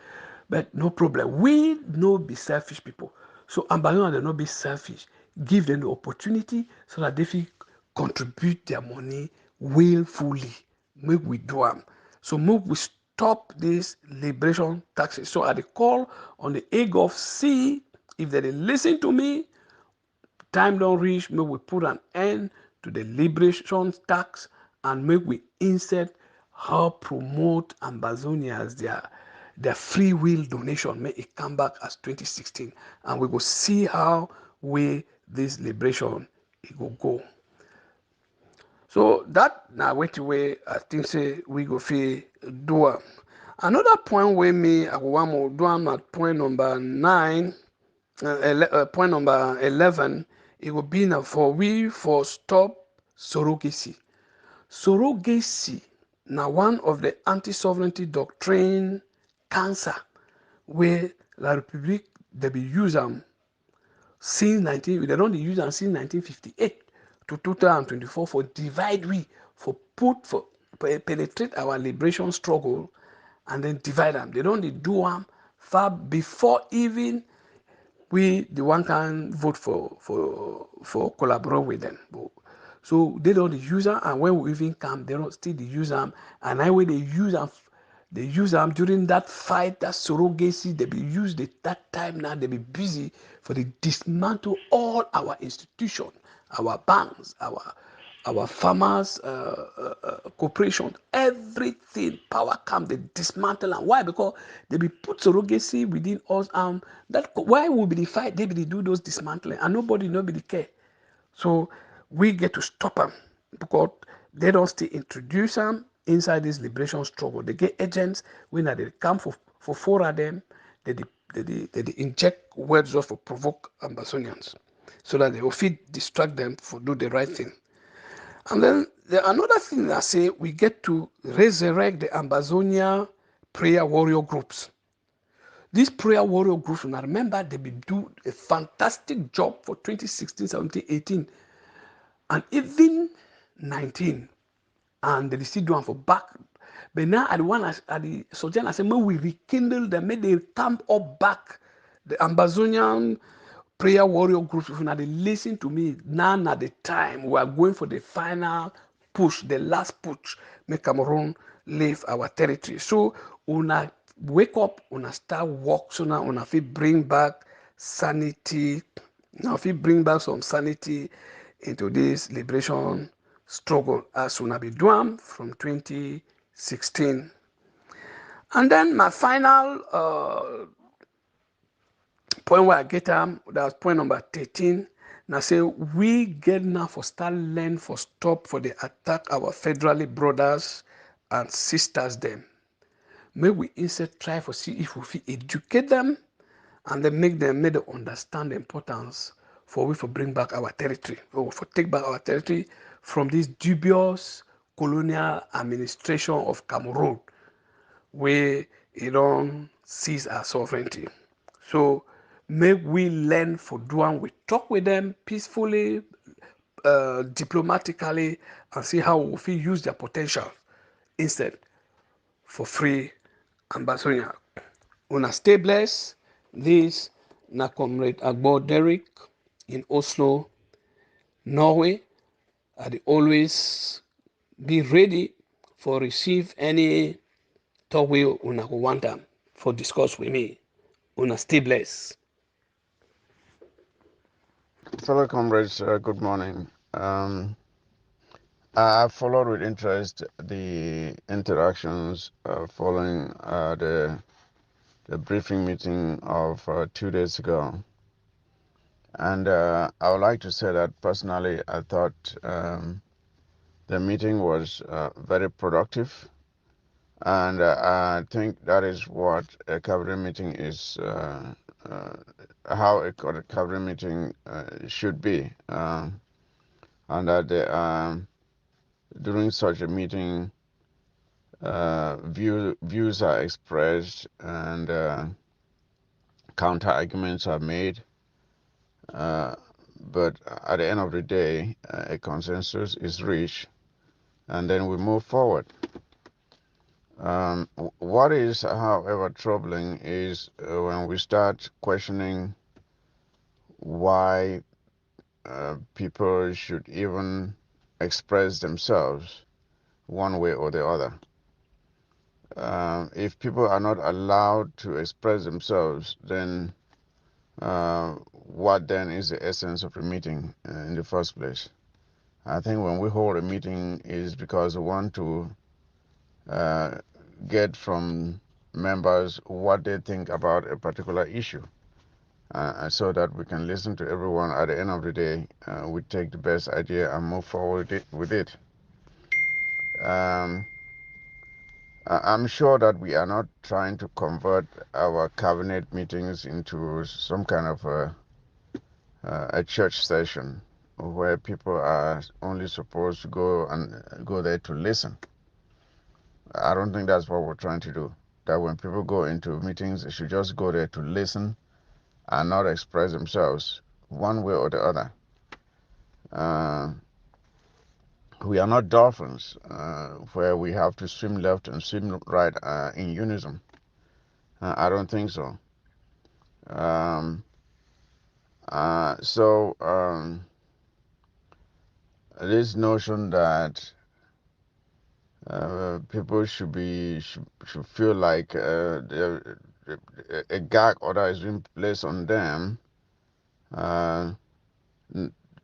But no problem. We no be selfish people. So Ambazonians, they not be selfish. Give them the opportunity so that they can contribute their money willfully. Make we do them. So make we stop this liberation taxes. So I call on the AGOF, see if they listen to me, time don't reach, make we put an end to the liberation tax and make we instead how promote Ambazonians their free will donation make it come back as 2016 and we go see how way this liberation it will go. So that now wait way I think say we go feel do am. Another point where me I go want more do am at point number 9, point number 11, it will be now for we for stop surrogacy. Surrogacy now one of the anti-sovereignty doctrine cancer where La République they be use them since they don't use them since 1958 to 2024 for divide we for penetrate our liberation struggle and then divide them. They don't do them far before even we the one can vote for collaborate with them. So they don't use them, and when we even come, they don't still use them. And I way they use them during that fight, that surrogacy. They be used at that time now. They be busy for the dismantle all our institutions, our banks, our farmers, corporations, everything, power come, they dismantle and why? Because they be put surrogacy within us and that why will be the fight, they be do those dismantling and nobody care. So we get to stop them because they don't still introduce them inside this liberation struggle. They get agents when they come for 4 of them, they inject words just for provoke Ambazonians so that they will fit distract them for do the right thing. And then another thing I say, we get to resurrect the Ambazonia prayer warrior groups. These prayer warrior groups, and I remember they do a fantastic job for 2016, 17, 18, and even 19. And they still do one for back. But now at the Sojan, I said, may we rekindle them, may they come up back. The Ambazonian prayer warrior groups, if they listen to me, now at the time, we are going for the final push, the last push, make Cameroon leave our territory. So, una wake up, una start work, so now una feel bring back sanity, now if we bring back some sanity into this liberation struggle as una be doing from 2016. And then my final point where I get that's point number 13. Now say we get now for start learn for stop for the attack our federally brothers and sisters them. May we instead try for see if we educate them and then make them understand the importance for we for bring back our territory or for take back our territory from this dubious colonial administration of Cameroon where it don't seize our sovereignty. So may we learn for doing, we talk with them peacefully, diplomatically, and see how we use their potential instead for free Ambazonian. Una stay blessed. This na Comrade Agbo Derek in Oslo, Norway. I always be ready for receive any talk we una go want them for discuss with me. Una stay blessed. Fellow comrades, good morning. I followed with interest the interactions following the briefing meeting of 2 days ago. And I would like to say that personally, I thought the meeting was very productive. And I think that is what a cabinet meeting is, how a cabinet meeting should be. And that during such a meeting, views are expressed and counter arguments are made. But at the end of the day, a consensus is reached, and then we move forward. What is, however, troubling is when we start questioning why people should even express themselves one way or the other. If people are not allowed to express themselves, then what then is the essence of a meeting in the first place? I think when we hold a meeting is because we want to get from members what they think about a particular issue, so that we can listen to everyone. At the end of the day, we take the best idea and move forward with it. I'm sure that we are not trying to convert our cabinet meetings into some kind of a church session where people are only supposed to go there to listen. I don't think that's what we're trying to do. That when people go into meetings, they should just go there to listen and not express themselves one way or the other. We are not dolphins where we have to swim left and swim right in unison. I don't think so. This notion that people should feel like a gag order is being placed on them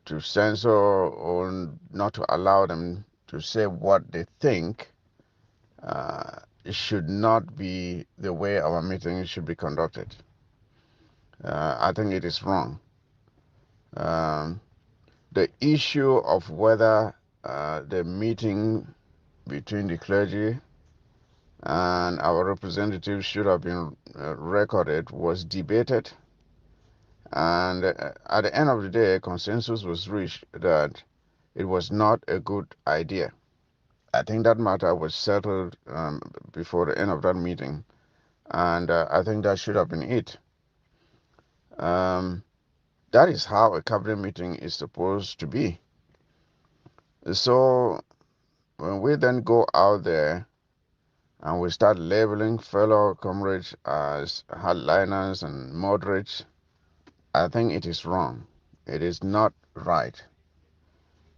to censor or not to allow them to say what they think, it should not be the way our meetings should be conducted. I think it is wrong. The issue of whether the meeting between the clergy and our representatives should have been recorded was debated, and at the end of the day, a consensus was reached that it was not a good idea. I think that matter was settled before the end of that meeting, and I think that should have been it. That is how a cabinet meeting is supposed to be. So when we then go out there and we start labeling fellow comrades as hardliners and moderates, I think it is wrong. It is not right.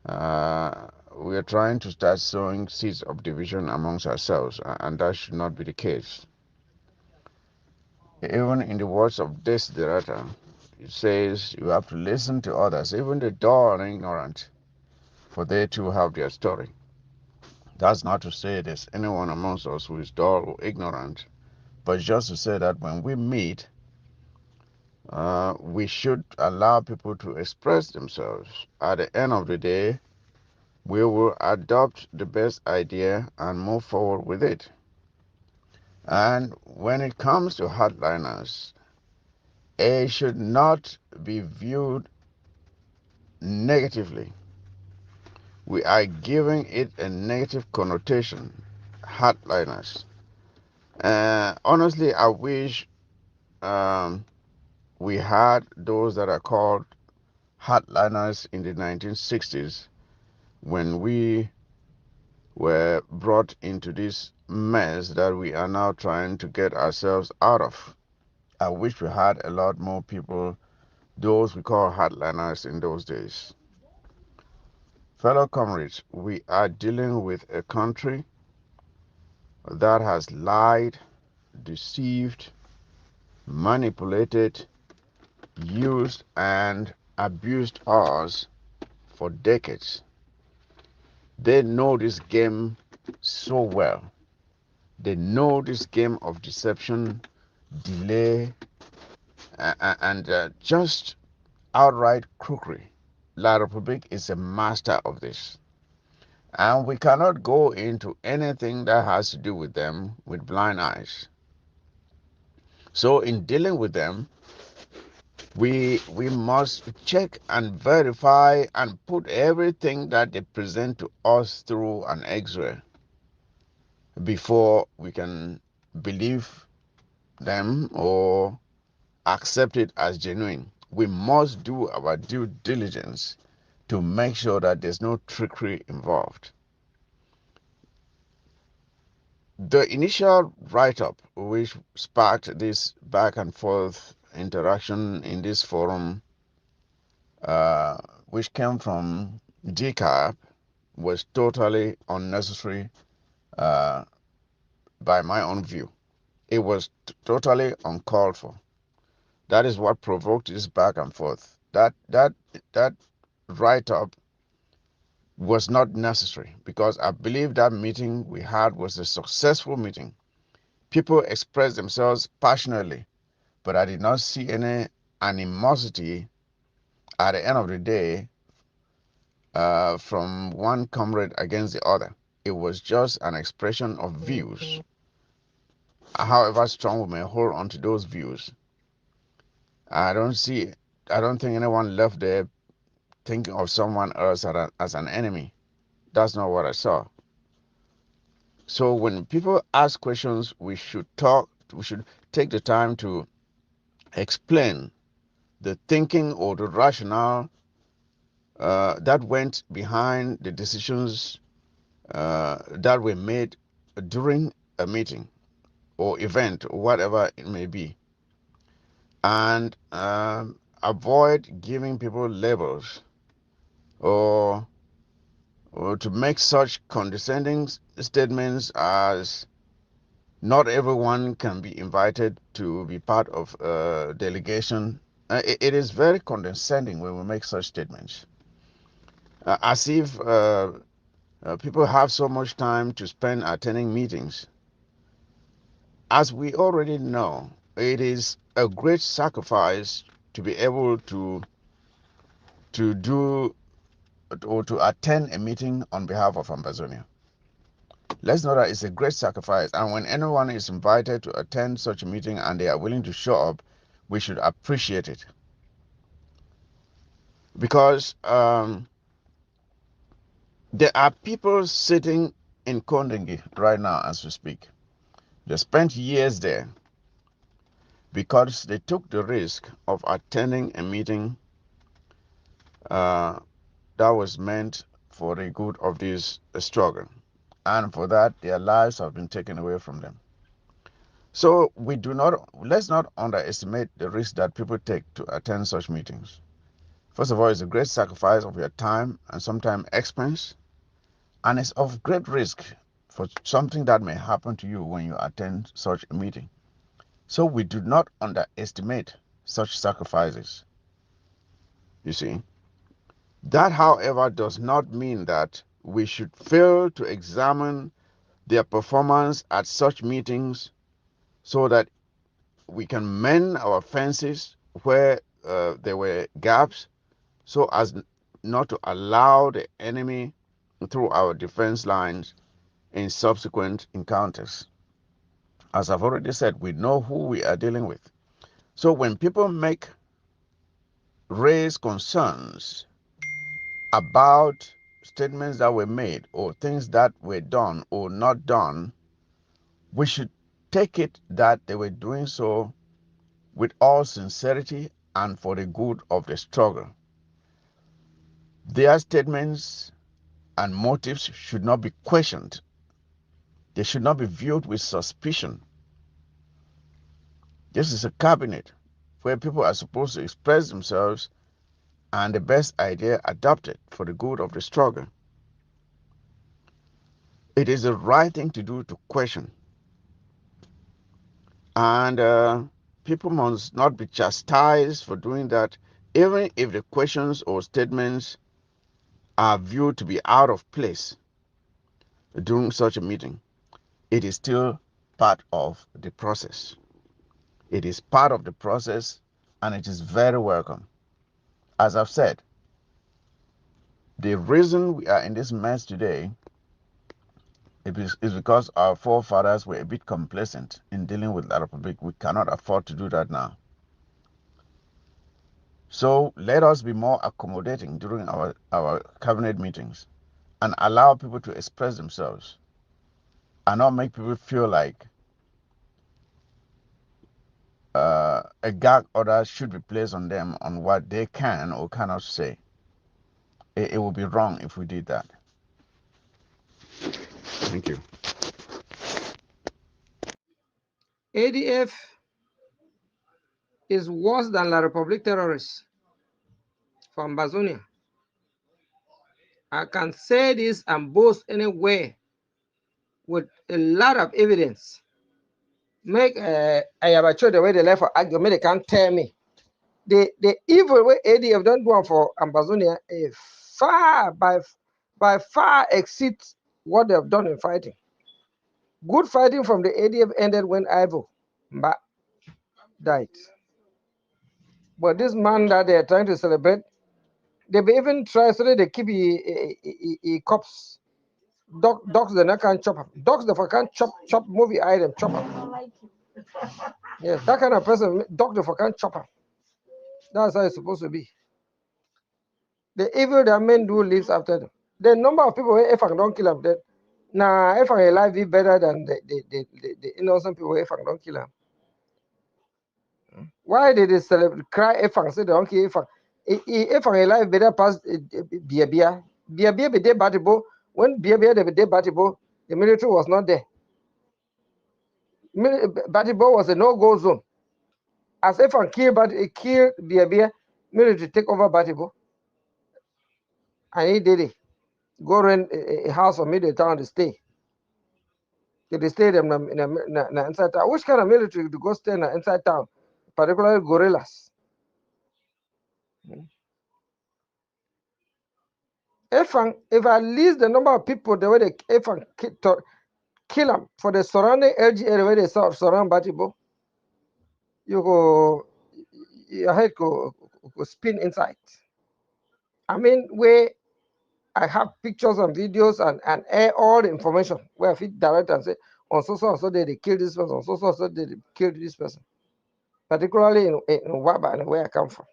We are trying to start sowing seeds of division amongst ourselves, and that should not be the case. Even in the words of Desiderata, it says you have to listen to others, even the dull and ignorant, for they too have their story. That's not to say there's anyone amongst us who is dull or ignorant, but just to say that when we meet, we should allow people to express themselves. At the end of the day, we will adopt the best idea and move forward with it. And when it comes to hardliners, it should not be viewed negatively. We are giving it a negative connotation, hardliners. Honestly, I wish we had those that are called hardliners in the 1960s when we were brought into this mess that we are now trying to get ourselves out of. I wish we had a lot more people, those we call hardliners in those days. Fellow comrades, we are dealing with a country that has lied, deceived, manipulated, used, and abused us for decades. They know this game so well. They know this game of deception, delay, and just outright crookery. La Republique is a master of this. And we cannot go into anything that has to do with them with blind eyes. So in dealing with them, we must check and verify and put everything that they present to us through an X-ray before we can believe them or accept it as genuine. We must do our due diligence to make sure that there's no trickery involved. The initial write-up, which sparked this back and forth interaction in this forum, which came from decay was totally unnecessary by my own view. It was totally uncalled for. That is what provoked this back and forth. That write-up was not necessary because I believe that meeting we had was a successful meeting. People expressed themselves passionately, but I did not see any animosity at the end of the day from one comrade against the other. It was just an expression of views. However strong we may hold on to those views, I don't think anyone left there thinking of someone else as an enemy. That's not what I saw. So when people ask questions, we should take the time to explain the thinking or the rationale that went behind the decisions that were made during a meeting or event, or whatever it may be. And avoid giving people labels or to make such condescending statements as not everyone can be invited to be part of a delegation. It is very condescending when we make such statements, as if people have so much time to spend attending meetings. As we already know, it is a great sacrifice to be able to do or to attend a meeting on behalf of Ambazonia. Let's know that it's a great sacrifice, and when anyone is invited to attend such a meeting and they are willing to show up, we should appreciate it. Because there are people sitting in Condemning right now as we speak. They spent years there because they took the risk of attending a meeting that was meant for the good of this struggle. And for that, their lives have been taken away from them. So let's not underestimate the risk that people take to attend such meetings. First of all, it's a great sacrifice of your time and sometimes expense, and it's of great risk for something that may happen to you when you attend such a meeting. So we do not underestimate such sacrifices. You see, that, however, does not mean that we should fail to examine their performance at such meetings so that we can mend our fences where there were gaps, so as not to allow the enemy through our defense lines in subsequent encounters. As I've already said, we know who we are dealing with. So when people raise concerns about statements that were made or things that were done or not done, we should take it that they were doing so with all sincerity and for the good of the struggle. Their statements and motives should not be questioned. They should not be viewed with suspicion. This is a cabinet where people are supposed to express themselves and the best idea adopted for the good of the struggle. It is the right thing to do to question. And people must not be chastised for doing that, even if the questions or statements are viewed to be out of place during such a meeting. It is still part of the process. It is part of the process, and it is very welcome. As I've said, the reason we are in this mess today is because our forefathers were a bit complacent in dealing with the Republic. We cannot afford to do that now. So let us be more accommodating during our cabinet meetings and allow people to express themselves and not make people feel like a gag order should be placed on them on what they can or cannot say. It would be wrong if we did that. Thank you. ADF is worse than La Republic terrorists. for Ambazonia. I can say this and boast anywhere with a lot of evidence. Make Ayabacho the way they left for argument, they can't tell me. The evil way ADF don't do for Ambazonia is far by far exceeds what they've done in fighting. Good fighting from the ADF ended when Ivo Mba died. But this man that they're trying to celebrate, they even try so that they keep cops. Dogs they not can chop. Dogs they can't chop movie item chop. Yes, that kind of person, dog they can't chop. That's how it's supposed to be. The evil that men do lives after them. The number of people if I don't kill them, now if I alive be better than the innocent people if I don't kill them. Why did they cry if I say they don't kill if I alive better past Bia be dead battle when Bia they be dead battle, the military was not there. Battle was a no-go zone. As if I kill Bia military take over battle. And he did it. Go rent a house or middle town to stay. They stay them in inside town. Which kind of military to go stay in inside town? Particularly guerrillas. If at least the number of people the way they kill them for the surrounding LG area where they surround Batibo, your head go spin inside. I mean, where I have pictures and videos and all the information where I fit direct and say on so they kill this person, on so they kill this person. Particularly in Waba and where I come from.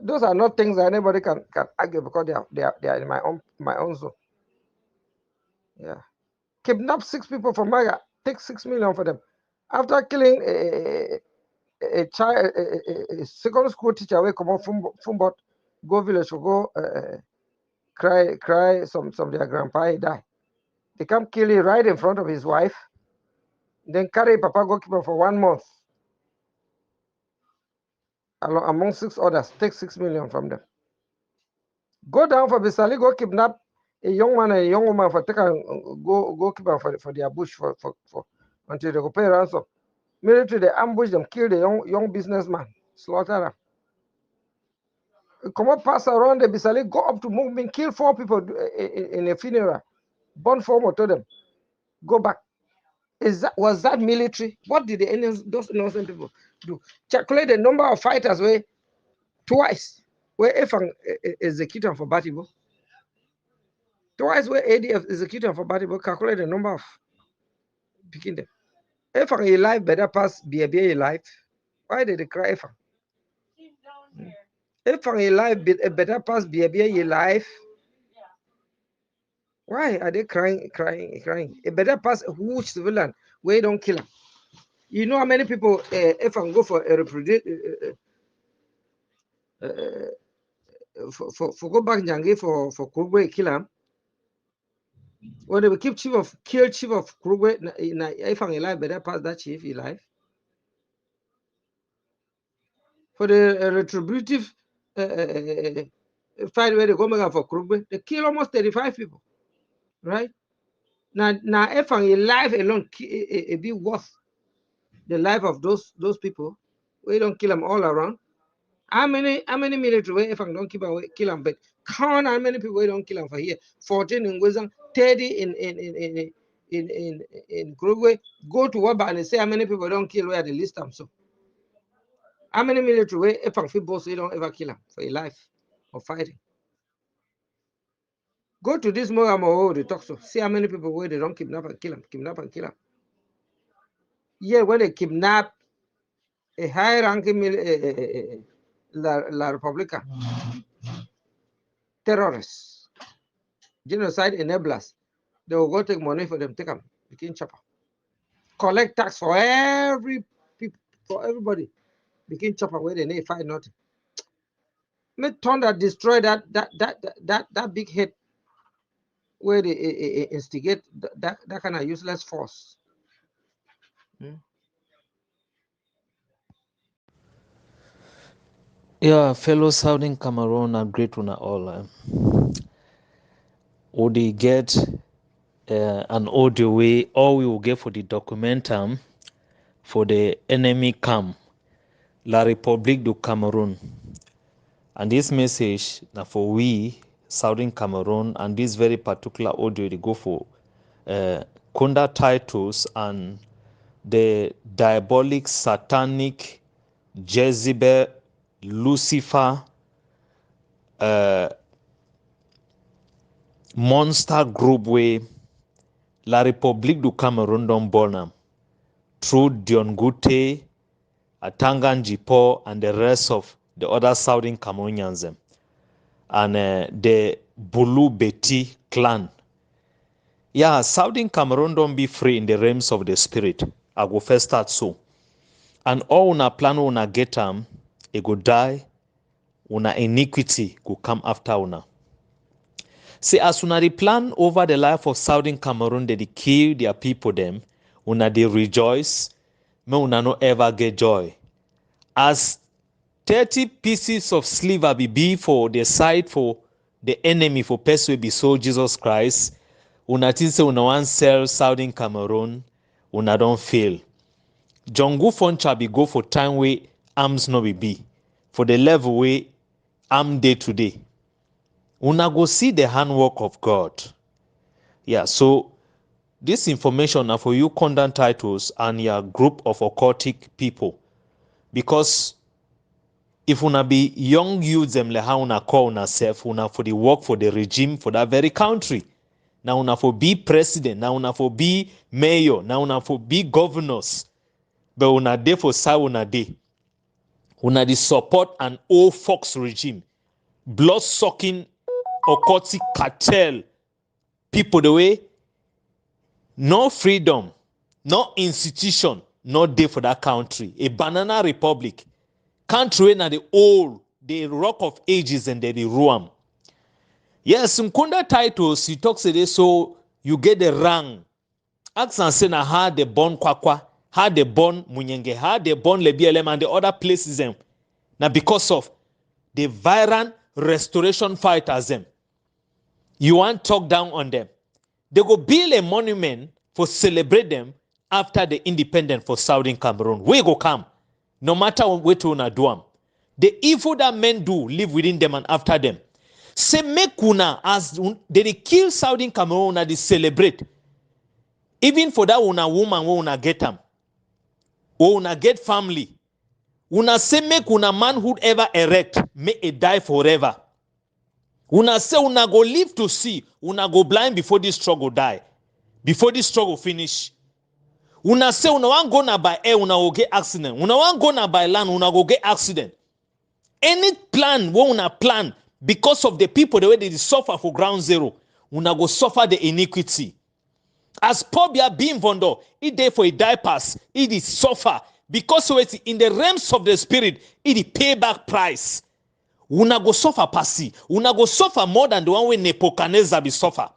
Those are not things that anybody can argue because they are in my own zone. Yeah. Kidnap 6 people from Maga, take 6 million for them. After killing a child, a secondary school teacher away come out from go village to go cry some their grandpa he die. They come kill him right in front of his wife, then carry Papa go keep him for 1 month. Among 6 others, take 6 million from them. Go down for Bisali, go kidnap a young man and a young woman for take go keep them for their bush for until they go pay ransom. Military they ambush them, kill the young businessman, slaughter them. Come up, pass around the Bisali, go up to movement, kill 4 people in a funeral, burn 4 more to them, go back. Was that military? What did those innocent people do? Calculate the number of fighters where twice where if an executor for Batibo. Twice where ADF executor for Batibo, calculate the number of picking them. If a life better pass BABA life, why did they cry if a life better pass BABA life? Why are they crying? A better pass who civilian where don't kill them. You know how many people if I go for a reproduction for go back Nyangi for Kurwe kill him. When they will keep chief of Kurwe, if I'm alive, better pass that chief alive. For the retributive fight where they go back for Kurwe, they kill almost 35 people, right? Now if I'm alive alone, it be worth the life of those people. We don't kill them all around. How many military if I don't keep away kill them, but count how many people we don't kill them for here. 14 in Wizang, 30 in Kurugwe. Go to Waba and say how many people don't kill where the list them. So how many military if I feel boss we don't ever kill them for a life of fighting. Go to this Mogamo they talk so see how many people where they don't kidnap and kill them. Yeah, when they kidnap a high ranking La Republica terrorists, genocide enablers, they will go take money for them, take them, begin chopper. Collect tax for everybody, begin chopper where they need fight nothing. May thunder destroy that big head where they instigate that kind of useless force. Yeah, fellow Southern Cameroon are great una all. Would they get an audio way, or we will get for the documentum for the enemy camp, La République du Cameroon. And this message now for we, Southern Cameroon, and this very particular audio they go for Kunda titles and the diabolic, satanic, Jezebel, Lucifer, monster group way La République du Cameroun don born am through Dion Gute, Atangan Jipo, and the rest of the other Southern Cameroonians them. And the Bulu Beti clan. Yeah, Southern Cameroon don't be free in the realms of the spirit. I go first start so. And all una plan una get it go die, una iniquity go come after una. See, as una the plan over the life of Southern Cameroon, they kill their people them, una they rejoice, may una no ever get joy. As 30 pieces of silver be for the side for the enemy for person be so Jesus Christ, una think say una want sell Southern Cameroon, una don't fail. Jongu Foncha be go for time way arms no be for the level way arm day to day. Una go see the handwork of God. Yeah, so this information are for you content titles and your group of occultic people. Because if una be young youths them le how una call una self, una for the work for the regime for that very country. Now una for be president, now una for be mayor, now una for be governors. But una day for sa una day. Una the support an old fox regime. Blood-sucking occultic cartel. People the way. No freedom, no institution, no day for that country. A banana republic. Country na the old, the rock of ages and the ruam. Yes, in Kunda titles, he talks today, so you get the rank. Aksan say na how they born Kwakwa, how they born Munyenge, how they born Lebielem and the other places them. Now because of the violent restoration fighters them. You want talk down on them. They go build a monument for celebrate them after the independence for Southern Cameroon. We go come. No matter what you do them. The evil that men do live within them and after them. Say make una as they kill Southern Cameroon and they celebrate. Even for that una woman who una get them. Or una get family. Una say make una manhood ever erect. May it die forever. Una say una go live to see. Una go blind before this struggle die. Before this struggle finish. Una say una want go na by air, una go get accident. Una want go na by land, una go get accident. Any plan, when una plan, because of the people, the way they suffer for ground zero, una go suffer the iniquity. As Pobia being vondo, it day for a die pass, it is suffer. Because it's in the realms of the spirit, it is payback price. Una go suffer pasi. Una go suffer more than the one when Nebuchadnezzar be suffer.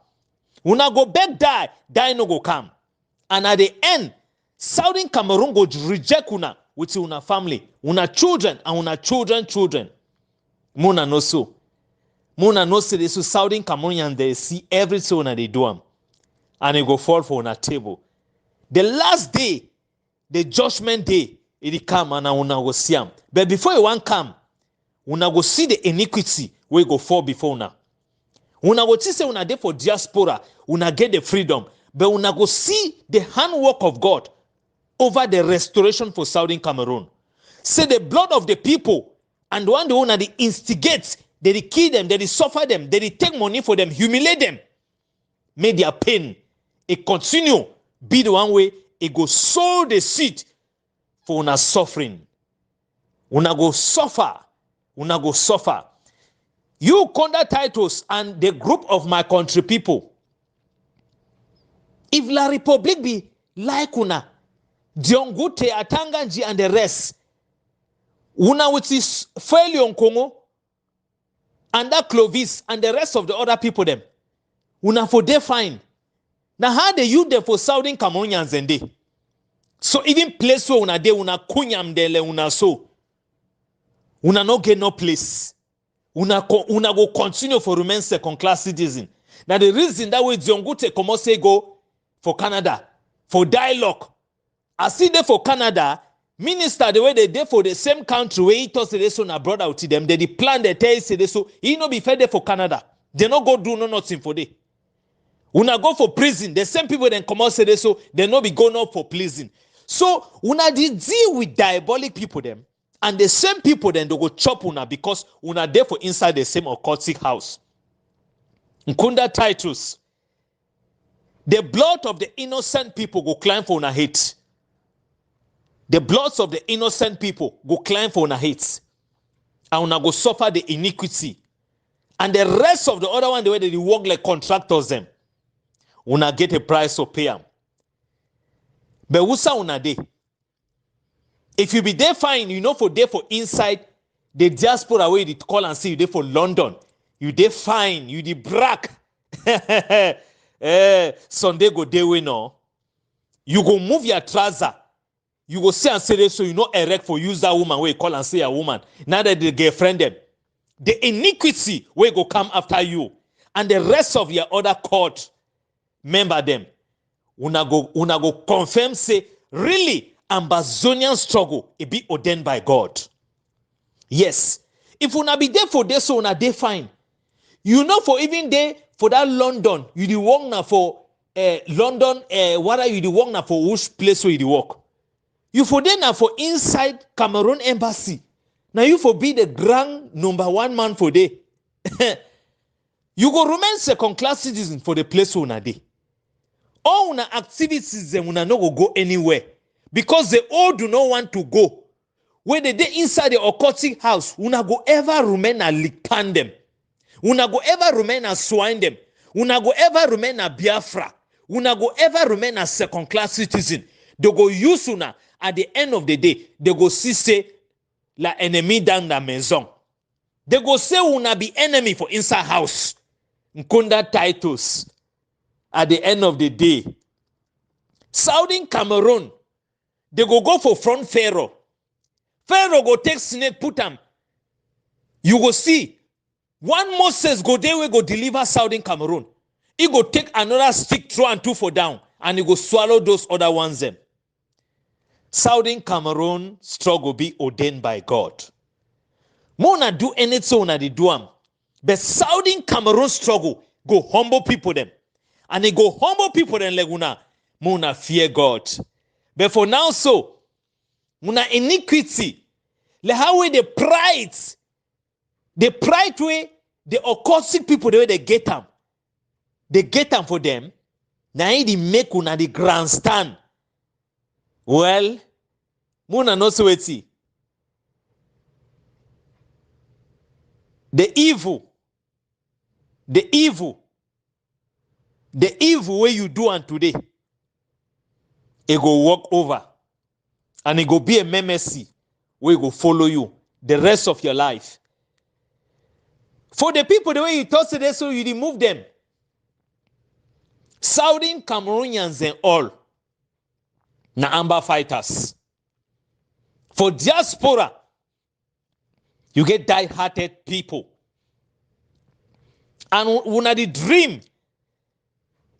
Una go beg die no go come. And at the end, Southern Cameroon go reject una with una family, una children and una children. Muna no so. Muna no say this so Southern Cameroonians they see everything una they do them. And it go fall for una table. The last day, the judgment day, it come and una go see them. But before you want come, una go see the iniquity where go fall before una. Una go say una dey for diaspora, una get the freedom, but una go see the handwork of God over the restoration for Southern Cameroon. Say the blood of the people and the one the owner they instigate, they kill them, they suffer them, they take money for them, humiliate them, make their pain. It continue be the one way it go sow the seed for una suffering. Una go suffer. Una go suffer. You conduct titles and the group of my country people. If La République be like una, Diongute, Atanganji and the rest, una with his failure on Congo, and that Clovis and the rest of the other people them, una for they fine. Now how they use them for Southern Cameroonians and they. So even place where una de una kunyam dele una so. Una no get no place. Una go continue for remain second-class citizen. Now the reason that way Diongute come say go for Canada for dialogue. I see there for Canada, minister the way they dey for the same country where he thought they so na brother with them. They plan they tell say they so he no be fed there for Canada. They no go do nothing for they. Una go for prison. The same people then come out say they so they no be going up for prison. So una deal with diabolic people them. And the same people then they go chop una because una there for inside the same occultic house. Nkunda Titus. The blood of the innocent people go climb for una hate. The bloods of the innocent people go climb for una hate. And una go suffer the iniquity. And the rest of the other one, the way they work like contractors them. Una get a price to pay them. But wusa una dey. If you be there fine, you know for there for inside the diaspora where you call and say you there for London. You there fine, you dey brag. Sunday go day we no. You go move your trouser. You go say and say this so you know erect for use that woman where you call and say a woman. Now that they girlfriend them. The iniquity will go come after you. And the rest of your other court member them. Una go confirm say really Ambazonian struggle it be ordained by God. Yes. If una be there for this so una dey fine. You know for even there for that London, you dey work now for London, what are you dey work now for which place where you dey work? You for there now for inside Cameroon embassy. Now you for be the grand number one man for there. You go remain second-class citizen for the place where una dey. All una activities them una no go anywhere. Because they all do not want to go. When they inside the occultic house, una go ever remain a lickpan them. Una go ever remain a swine them. Una go ever remain a Biafra. Una go ever remain a second-class citizen. They go use una at the end of the day. They go see say la enemy dans la maison. They go say una be enemy for inside house. Nkunda Titus. At the end of the day. Southern Cameroon. They go for front Pharaoh. Pharaoh go take snake, put them. You go see. One Moses go there, we go deliver Southern Cameroon. He go take another stick, throw and two for down. And he go swallow those other ones them. Southern Cameroon struggle be ordained by God. Mona do anything on the do am. But Southern Cameroon struggle go humble people them. And they go humble people them like Mona fear God. But for now, so, una iniquity, le how we the pride way, the occultic people, the way they get them for them, now they make una the grandstand. Well, muna no so weti. The evil way you do and today, it go walk over and it go be a memory where it go follow you the rest of your life. For the people, the way you toss it, so you remove them. Southern Cameroonians and all, na amber fighters. For diaspora, you get die-hearted people. And una the dream,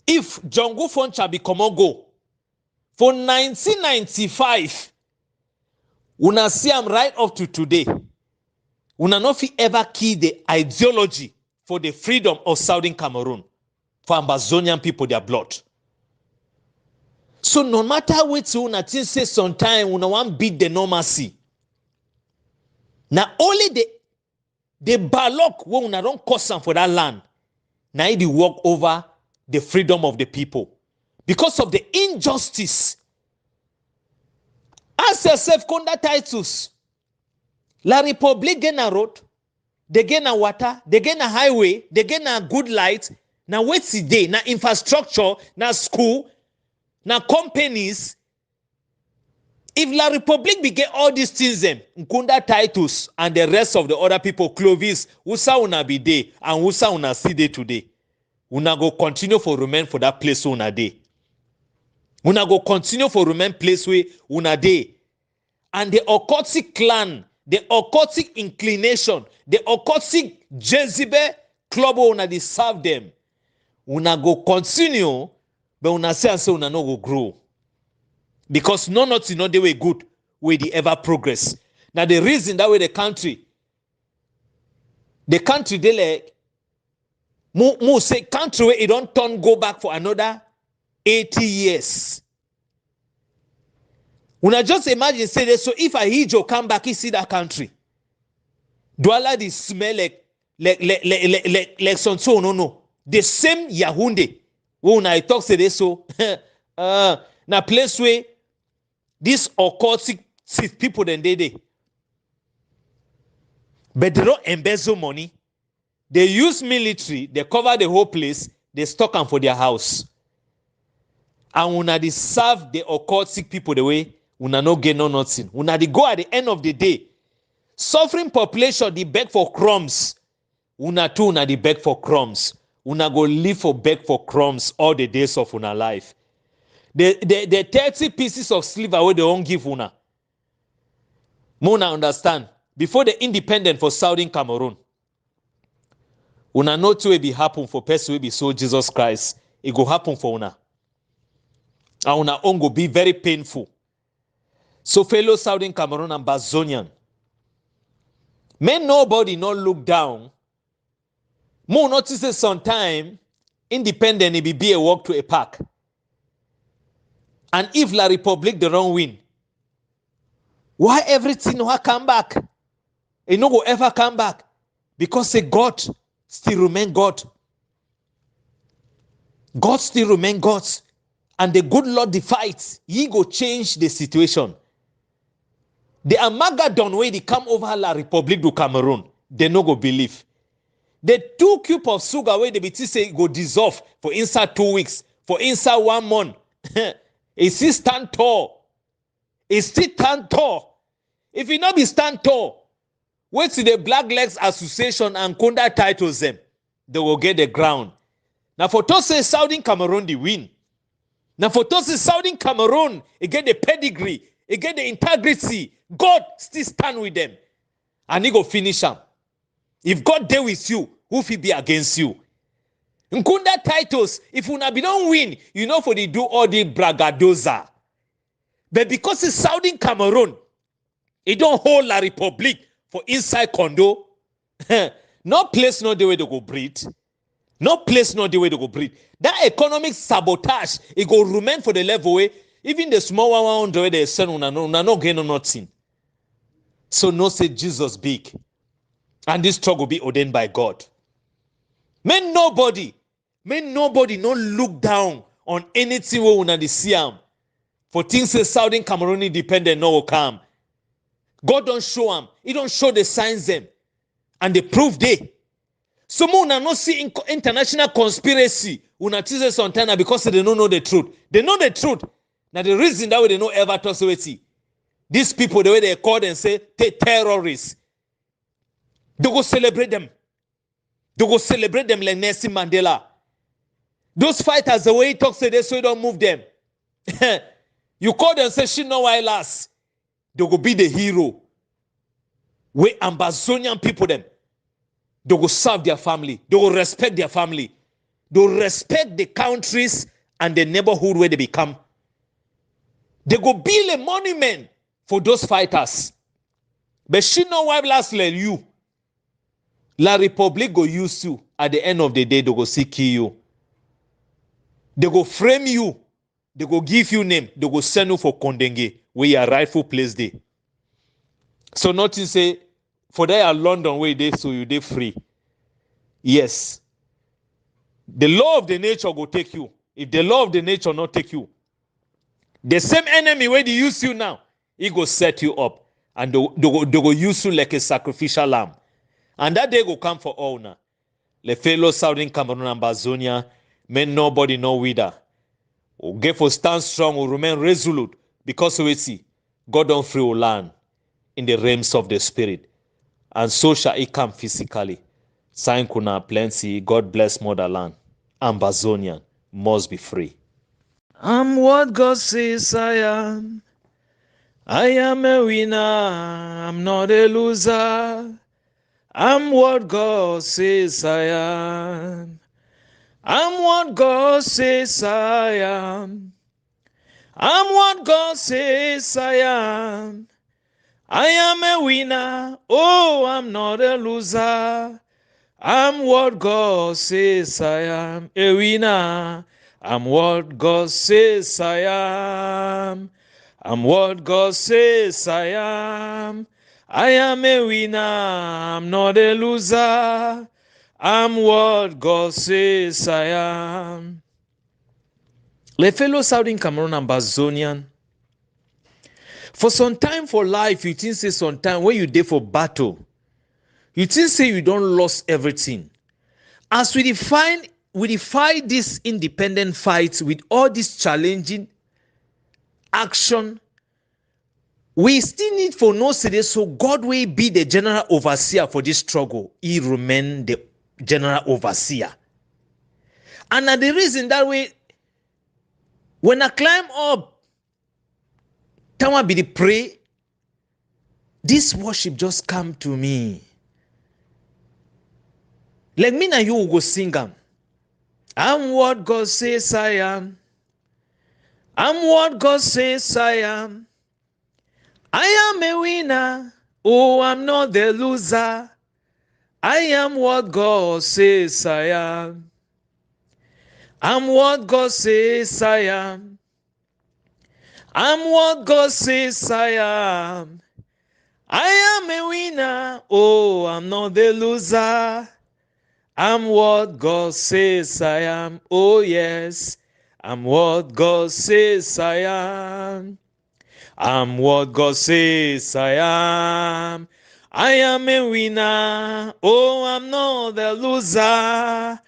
if Jongo Foncha become a go, for 1995, una see am right up to today. Una no fit ever kill the ideology for the freedom of Southern Cameroon, for Ambazonian people, their blood. So no matter what una think say sometime una want beat the normalcy. Now only the balok when una don't cause am for that land, now it work over the freedom of the people. Because of the injustice. Ask yourself, Conda Titus. La Republique get a road, they get a water, they get a highway, they get a good light. Now what's the day? Now infrastructure, now school, now companies. If La Republique be get all these things, them, Nkunda Titus and the rest of the other people, Clovis, Usa una be day and Usa una see day today. Una go continue for remain for that place una day. Una go continue for remain place where una day. And the occultic clan the occultic inclination, the occultic Jezebel club una dey serve them. Una go continue, but una say una no go grow. Because nothing not the way good, way the ever progress. Now the reason that way the country they like more say country where it don't turn go back for another 80 years. When I just imagine say this, so if I hear you come back, you see that country. Do Allah the smell like some so no. The same Yaoundé. When I talk say this, so na place where these occultic people then they. But they don't embezzle money. They use military, they cover the whole place, they stock them for their house. And when they serve the occultic people the way, una no get no nothing. Una they go at the end of the day. Suffering population, they beg for crumbs. Una too, una they beg for crumbs. Una go live for beg for crumbs all the days of una life. The 30 pieces of silver where they won't give una. Mona understand. Before the independent for Southern Cameroon, una know to be happen for person will be so Jesus Christ. It go happen for una. And una own go be very painful. So fellow Southern Cameroon and Ambazonian, may nobody not look down. More notices sometime independent it be a walk to a park. And if La Republic the wrong win, why everything will come back? It no go ever come back. Because say God still remain God. God still remain God. And the good Lord the fight, he go change the situation. The Armageddon way they come over La Republic du Cameroon, they no go believe. The 2 cubes of sugar where they be say go dissolve for inside 2 weeks, for inside 1 month. It still stand tall. It still stand tall. If it not be stand tall, wait till the Black Legs Association and Kunda titles them, they will get the ground. Now for to say Southern Cameroon they win. Now for to say Southern Cameroon, it get the pedigree, it get the integrity. God still stand with them. And he go finish them. If God there with you, who will be against you? Nkunda titles, if una be don't win, you know for they do all the bragadoza. But because it's Southern Cameroon, it don't hold La Republic for inside condo. No place not the way to go breathe. No place not the way to go breathe. That economic sabotage, it go remain for the level way. Even the small one the way they send una no gain or nothing. So no say Jesus big. And this struggle be ordained by God. May nobody no look down on anything we una dey see am. For things say Southern Cameroon independent no will come. God don't show them. He don't show the signs them. And they prove they. So una no see international conspiracy. Una tease sometimes because they don't know the truth. They know the truth. Now the reason that way they no ever talk so it. These people, the way they call them say terrorists. They go celebrate them. They go celebrate them like Nelson Mandela. Those fighters, the way he talks, say they so you don't move them. You call them say she no why last. They go be the hero. We Ambazonian people them. They go serve their family. They go respect their family. They go respect the countries and the neighborhood where they become. They go build a monument for those fighters. But she no why last like you. La Republic go use you. At the end of the day, they go see kill you. They go frame you. They go give you name. They go send you for Condemning, where your rightful place there. So nothing say, for they are London where they so you they free. Yes. The law of the nature go take you. If the law of the nature not take you, the same enemy where they use you now, he go set you up. And they go use you like a sacrificial lamb. And that day go come for all now. The fellow Southern Cameroon and Ambazonia, may nobody know whether. Or get for stand strong or remain resolute. Because we see, God don't free our land in the realms of the spirit. And so shall it come physically. Sign kuna plenty, God bless motherland. Ambazonian must be free. I'm what God says I am. I am a winner, I'm not a loser. I'm what God says I am. I'm what God says I am. I'm what God says I am. I am a winner, oh, I'm not a loser. I'm what God says I am, a winner. I'm what God says I am. I'm what God says I am. I am a winner, I'm not a loser. I'm what God says I am. Les fellow Southern Cameroon Ambazonian, for some time for life, you think say some time when you dey for battle, you think say you don't lost everything. As we define this independent fight with all this challenging action, we still need for no say so God will be the general overseer for this struggle. He remain the general overseer. And the reason that way, when I climb up, time be the pray, this worship just come to me. Like me and you will go sing them. I'm what God says I am. I'm what God says I am. I am a winner. Oh, I'm not the loser. I am what God says I am. I'm what God says I am. I'm what God says I am. I am a winner. Oh, I'm not the loser. I'm what God says I am. Oh, yes. I'm what God says I am. I'm what God says I am. I am a winner. Oh, I'm not the loser. I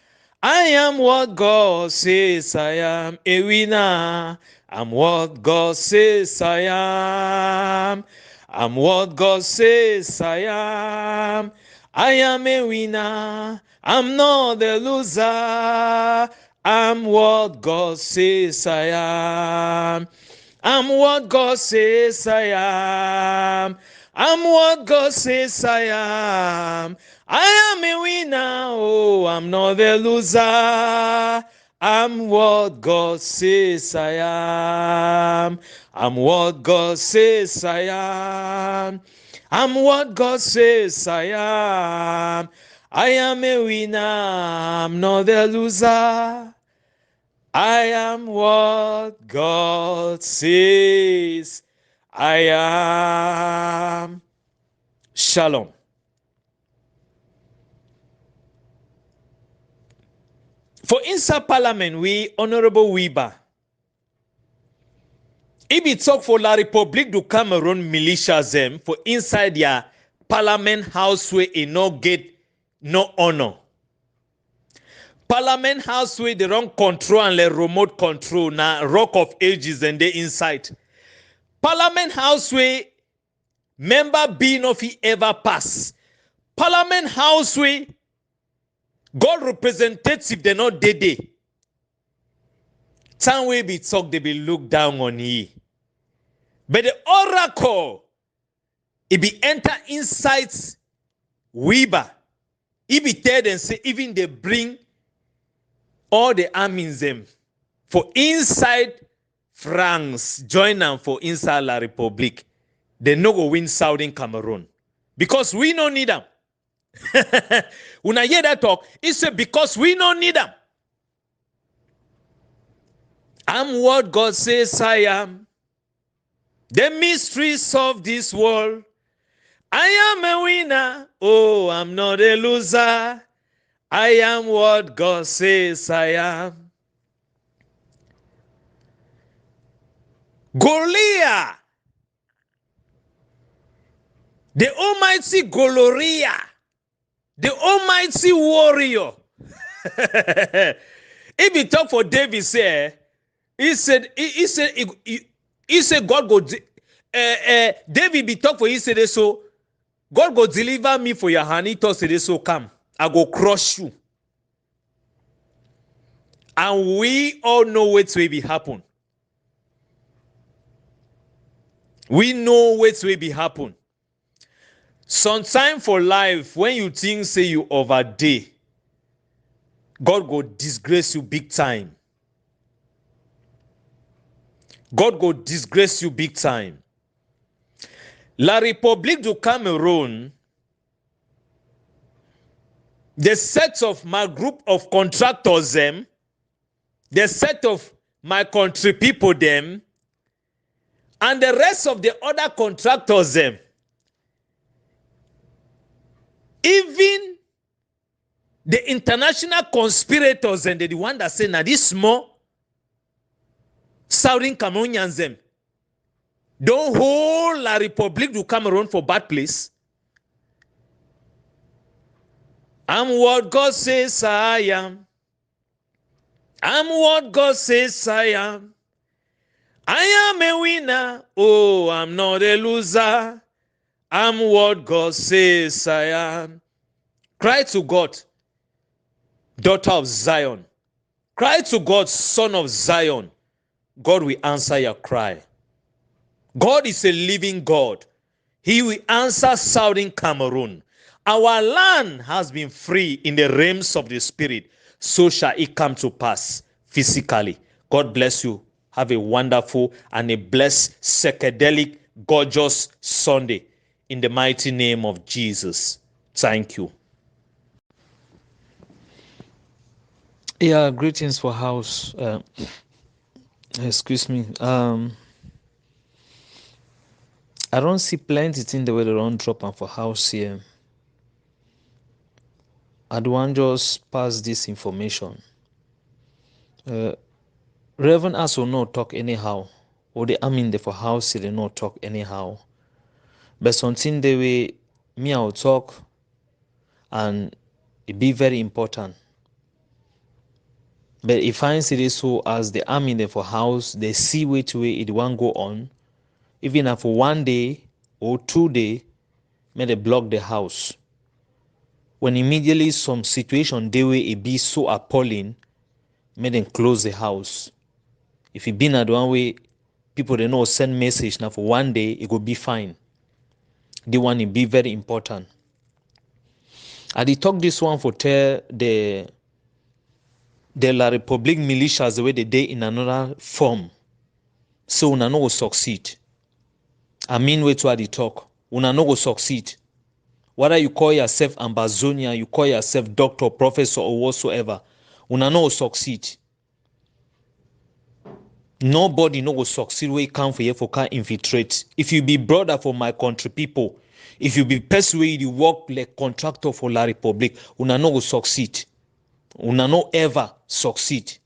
am what God says I am. A winner. I'm what God says I am. I'm what God says I am. I am a winner. I'm not the loser. I'm what God says I am. I'm what God says I am. I'm what God says I am. I am a winner. Oh, I'm not the loser. I'm what God says I am. I'm what God says I am. I'm what God says I am. I am a winner. I'm not the loser. I am what God says I am. Shalom. For inside parliament, we Honorable Weber, he be talk for La République du Cameroon militia them for inside their parliament house where he no get no honor. Parliament house where they run control and the remote control na rock of ages and they inside. Parliament house where member be no fi ever pass. Parliament house where God representative they not dey. Time we be talk they be look down on ye. But the oracle it be enter inside Weber. It be tell them say even they bring all the armies them for inside France, join them for inside La République. They no go win Southern Cameroon. Because we don't need them. When I hear that talk, it's because we don't need them. I'm what God says I am. The mysteries of this world. I am a winner. Oh, I'm not a loser. I am what God says I am. Goliath. The almighty Goloria. The almighty warrior. If you talk for David, say, he said God go. David be talk for he said so. God go deliver me for your hand. He thought say so come. I go crush you. And we all know what will be happen. We know what will be happen. Sometime for life, when you think say you overday, God go disgrace you big time. God go disgrace you big time. La République du Cameroon, the set of my group of contractors them, the set of my country people them, and the rest of the other contractors them, even the international conspirators and the one that say, now this small Southern Cameroonians them, don't hold La République du Cameroon for bad place. I'm what God says I am. I'm what God says I am. I am a winner. Oh, I'm not a loser. I'm what God says I am. Cry to God, daughter of Zion. Cry to God, son of Zion. God will answer your cry. God is a living God. He will answer Southern Cameroon. Our land has been free in the realms of the spirit. So shall it come to pass physically. God bless you. Have a wonderful and a blessed, psychedelic, gorgeous Sunday. In the mighty name of Jesus. Thank you. Yeah, greetings for house. Excuse me. I don't see plenty thing the way they don't drop on for house here. I don't want just pass this information. Reverend as will not talk anyhow. Or the army the for house they not talk anyhow. But something the way me I will talk and it be very important. But if I see this so as the army there for house, they see which way it won't go on. Even if for 1 day or 2 days, may they block the house. When immediately some situation they way it be so appalling, may them close the house. If it been at one way, people they know send message now for 1 day, it will be fine. The one it be very important. I did talk this one for tell the La République militias the way they in another form. So una no go succeed. I mean way to the talk. Una no go succeed. Whether you call yourself Ambazonian, you call yourself doctor, professor, or whatsoever, una no go succeed. Nobody no go succeed where you come for here for can infiltrate. If you be brother for my country people, if you be person where you work like contractor for La République, una no go succeed. Una no ever succeed.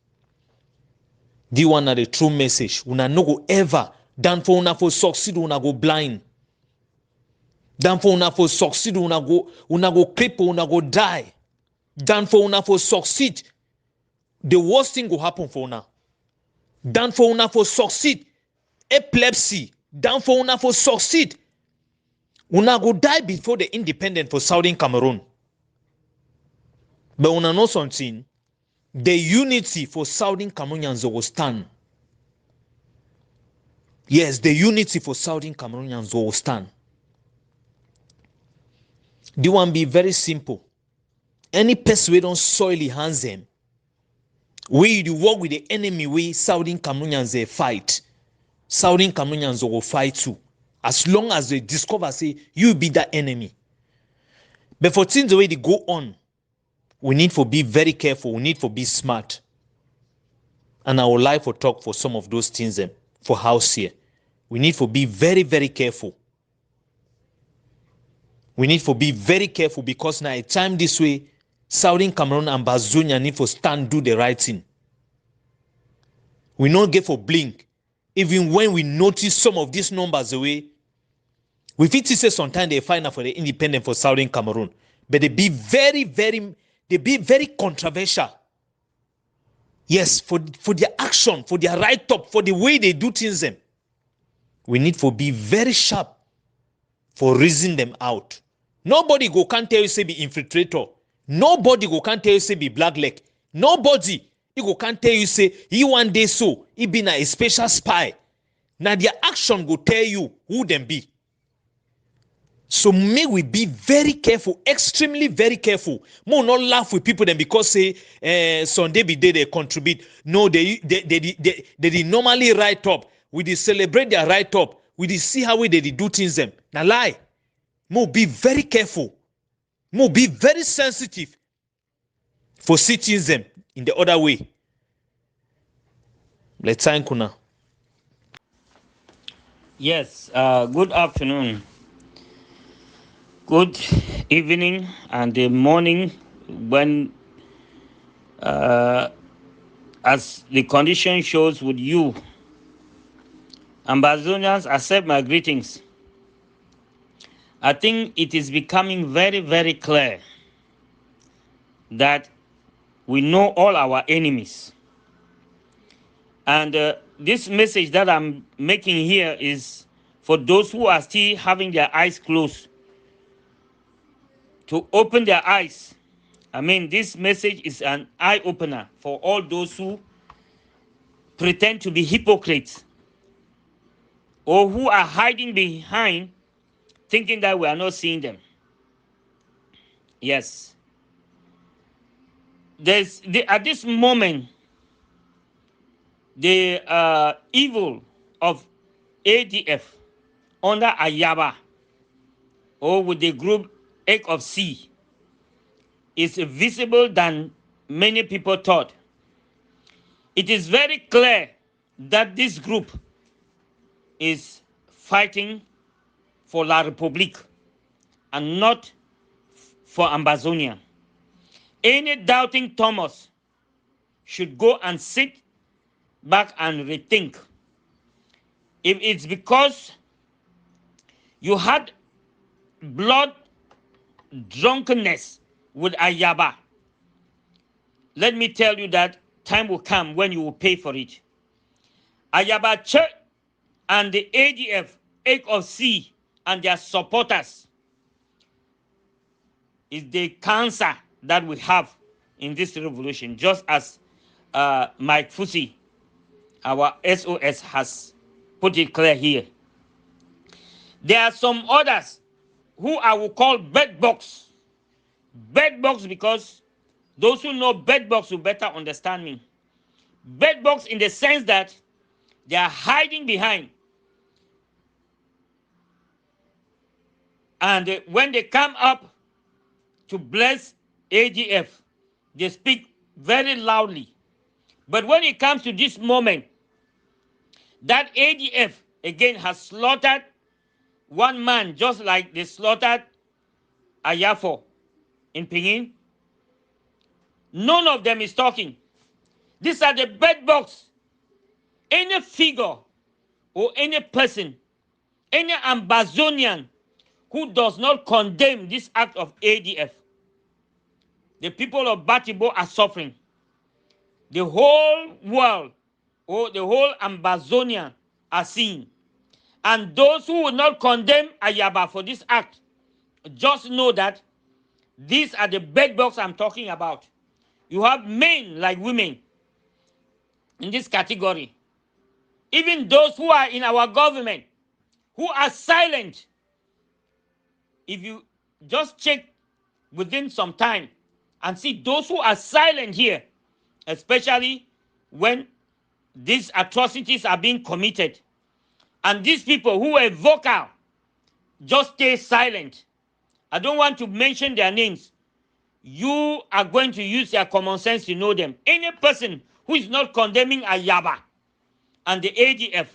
The one are the true message. Una no go ever. Dan for una for succeed, una go blind. Dan for una for succeed, una go cripple, una go die. Dan for una for succeed, the worst thing will happen for una. Dan for una for succeed, epilepsy. Dan for una for succeed, una go die before the independent for Southern Cameroon. But una know something, the unity for Southern Cameroonians will stand. Yes, the unity for Southern Cameroonians will stand. The one be very simple. Any person we don't soil the hands them, we do work with the enemy, we Southern Cameroonians they fight. Southern Cameroonians will fight too. As long as they discover, say, you be that enemy. But for things the way they go on, we need to be very careful. We need to be smart. And I would like to talk for some of those things for house here. We need to be very, very careful. We need to be very careful because now a time this way, Southern Cameroon and Ambazonian need to stand, do the right thing. We not get for blink. Even when we notice some of these numbers away, we fit to say sometimes they find out for the independent for Southern Cameroon. But they be very, very controversial. Yes, for their action, for their write-up, for the way they do things them. We need to be very sharp for reasoning them out. Nobody go can't tell you say be infiltrator. Nobody go can't tell you say be black leg. Nobody he go can't tell you say he one day so he been a special spy. Now their action will tell you who them be. So may we be very careful, extremely very careful. More not laugh with people then because say Sunday be day they contribute. No, they normally write up. We did celebrate their write up. We did see how they do things them. Now lie. More be very careful. More be very sensitive for seeing them in the other way. Let's sign Kuna. Yes, good afternoon, good evening, and the morning when, as the condition shows with you. Ambazonians, accept my greetings. I think it is becoming very, very clear that we know all our enemies. And this message that I'm making here is for those who are still having their eyes closed, to open their eyes. I mean, this message is an eye-opener for all those who pretend to be hypocrites or who are hiding behind thinking that we are not seeing them. Yes. At this moment, the evil of ADF under Ayaba or with the group Egg of C is visible than many people thought. It is very clear that this group is fighting for La République and not for Ambazonian. Any doubting Thomas should go and sit back and rethink. If it's because you had blood drunkenness with Ayaba, let me tell you that time will come when you will pay for it. Ayaba Church and the ADF, Egg of C, and their supporters is the cancer that we have in this revolution, just as Mike Fusi, our SOS, has put it clear here. There are some others who I will call bedbugs. Bedbugs because those who know bedbugs will better understand me. Bedbugs in the sense that they are hiding behind. And when they come up to bless ADF, they speak very loudly. But when it comes to this moment, that ADF again has slaughtered one man just like they slaughtered Ayafo in Pingin. None of them is talking. These are the bedbugs. Any figure or any person, any Ambazonian who does not condemn this act of ADF, the people of Batibo are suffering. The whole world or the whole Ambazonian are seeing. And those who will not condemn Ayaba for this act, just know that these are the bedbugs I'm talking about. You have men like women in this category. Even those who are in our government, who are silent. If you just check within some time and see those who are silent here, especially when these atrocities are being committed, and these people who are vocal just stay silent. I don't want to mention their names. You are going to use your common sense to know them. Any person who is not condemning Ayaba and the ADF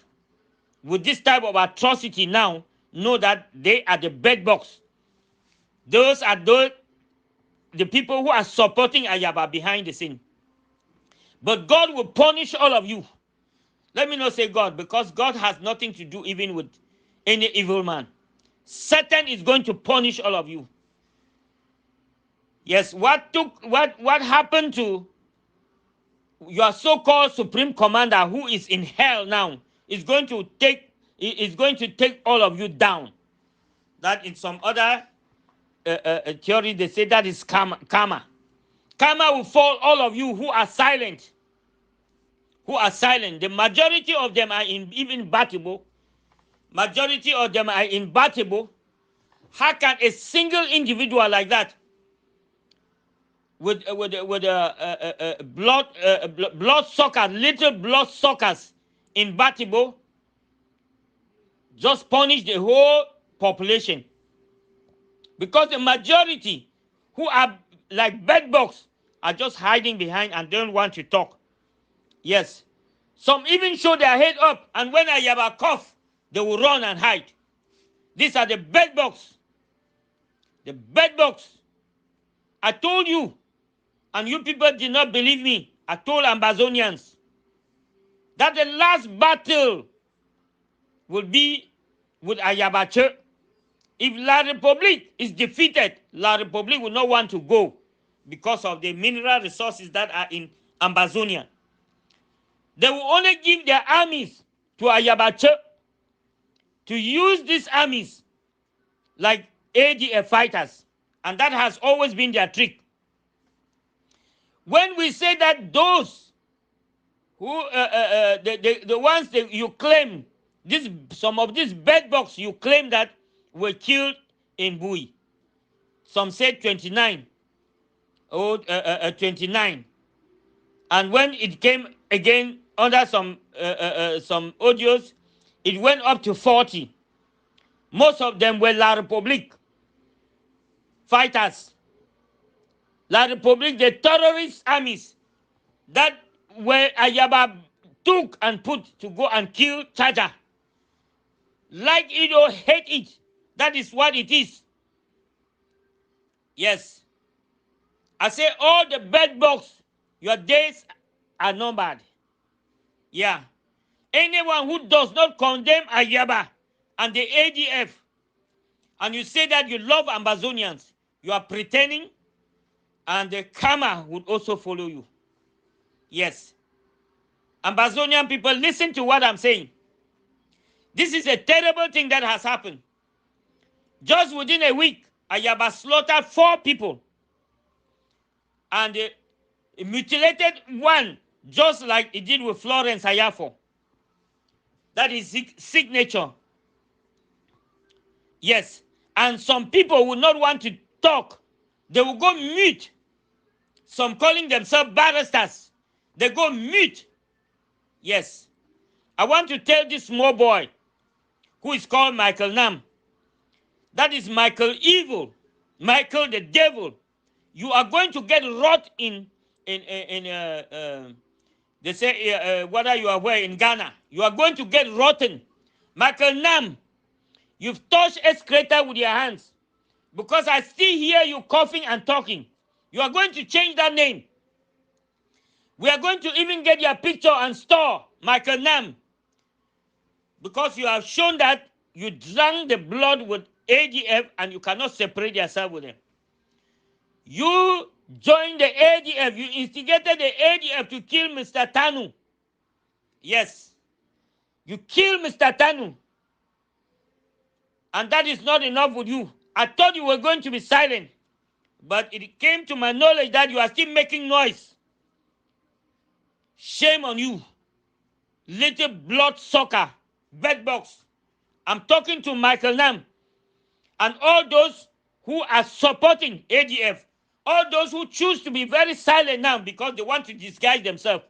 with this type of atrocity now, know that they are the bedbugs. Those are the people who are supporting Ayaba behind the scene. But God will punish all of you. Let me not say God, because God has nothing to do even with any evil man. Satan is going to punish all of you. Yes, what happened to your so-called supreme commander who is in hell now is going to take all of you down. That in some other theory they say that is karma. Karma will fall all of you who are silent, who are silent. The majority of them are even Batibo. Majority of them are in Batibo. How can a single individual like that, with blood suckers, little blood suckers in Batibo, just punish the whole population? Because the majority who are like bedbugs are just hiding behind and don't want to talk. Yes. Some even show their head up, and when Ayaba cough, they will run and hide. These are the bedbugs. The bedbugs. I told you, and you people did not believe me. I told Ambazonians that the last battle will be with Ayabache. If La Republique is defeated, La Republique will not want to go because of the mineral resources that are in Ambazonia. They will only give their armies to Ayabache to use these armies like ADF fighters. And that has always been their trick. When we say that those who, the ones that you claim, some of these bedbugs you claim that were killed in Bui. Some said 29 or 29. And when it came again under some audios, it went up to 40. Most of them were La Republique fighters. La Republique, the terrorist armies that were Ayaba took and put to go and kill Chacha. Like it or hate it, that is what it is. Yes. I say all the bedbugs, your days are numbered. Yeah. Anyone who does not condemn Ayaba and the ADF, and you say that you love Ambazonians, you are pretending, and the karma would also follow you. Yes. Ambazonian people, listen to what I'm saying. This is a terrible thing that has happened. Just within a week, Ayaba slaughtered 4 people and mutilated one, just like he did with Florence Ayafo. That is signature. Yes. And some people will not want to talk. They will go mute. Some calling themselves barristers. They go mute. Yes. I want to tell this small boy who is called Michael Nam. That is Michael Evil. Michael the Devil. You are going to get rot in they say, whether you are where in Ghana, you are going to get rotten. Michael Nam, you've touched excreta with your hands. Because I still hear you coughing and talking. You are going to change that name. We are going to even get your picture and store Michael Nam. Because you have shown that you drank the blood with ADF and you cannot separate yourself with them. You joined the ADF. You instigated the ADF to kill Mr. Tanu. Yes. You killed Mr. Tanu. And that is not enough with you. I thought you were going to be silent. But it came to my knowledge that you are still making noise. Shame on you. Little blood sucker. Bedbugs. I'm talking to Michael Nam. And all those who are supporting ADF. All those who choose to be very silent now because they want to disguise themselves.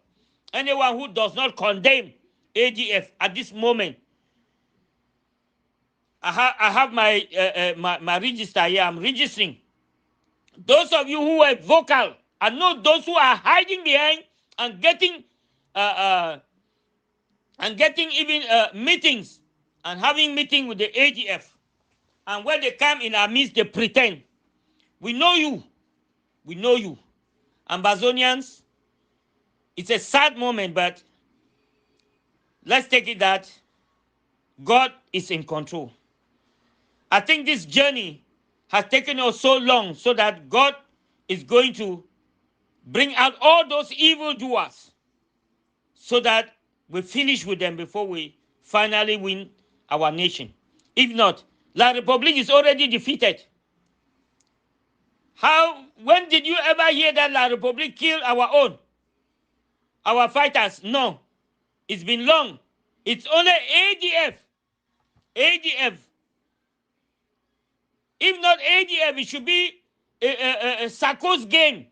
Anyone who does not condemn ADF at this moment. I have my register here. I'm registering. Those of you who are vocal, I know those who are hiding behind and getting even meetings and having meetings with the ADF. And when they come in our midst, they pretend. We know you. We know you. Ambazonians, it's a sad moment, but let's take it that God is in control. I think this journey has taken us so long so that God is going to bring out all those evildoers so that we finish with them before we finally win our nation. If not, La Republique is already defeated. When did you ever hear that La Republique killed our own? Our fighters? No. It's been long. It's only ADF. ADF. If not ADF, it should be Sarko's game.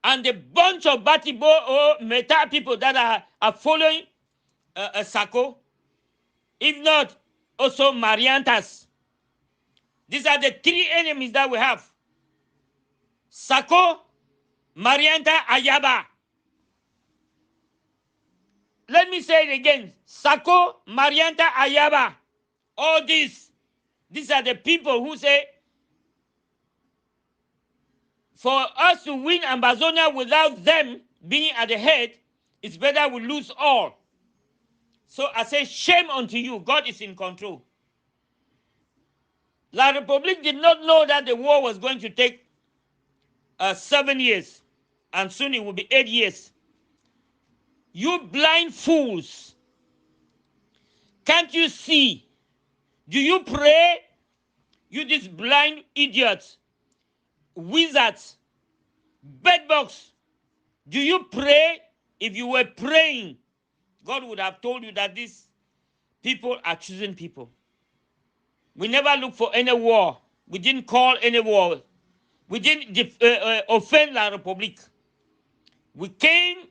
And the bunch of Batibo or Meta people that are following Sarko. If not, also Mariantas. These are the three enemies that we have. Sarko, Marianta, Ayaba. Let me say it again. Sarko, Marianta, Ayaba. All these are the people who say, for us to win Ambazonia without them being at the head, it's better we lose all. So I say, shame unto you. God is in control. La République did not know that the war was going to take 7 years, and soon it will be 8 years. You blind fools. Can't you see? Do you pray? You these blind idiots, wizards, bedbugs. Do you pray? If you were praying, God would have told you that these people are choosing people. We never looked for any war. We didn't call any war. We didn't offend La République. We came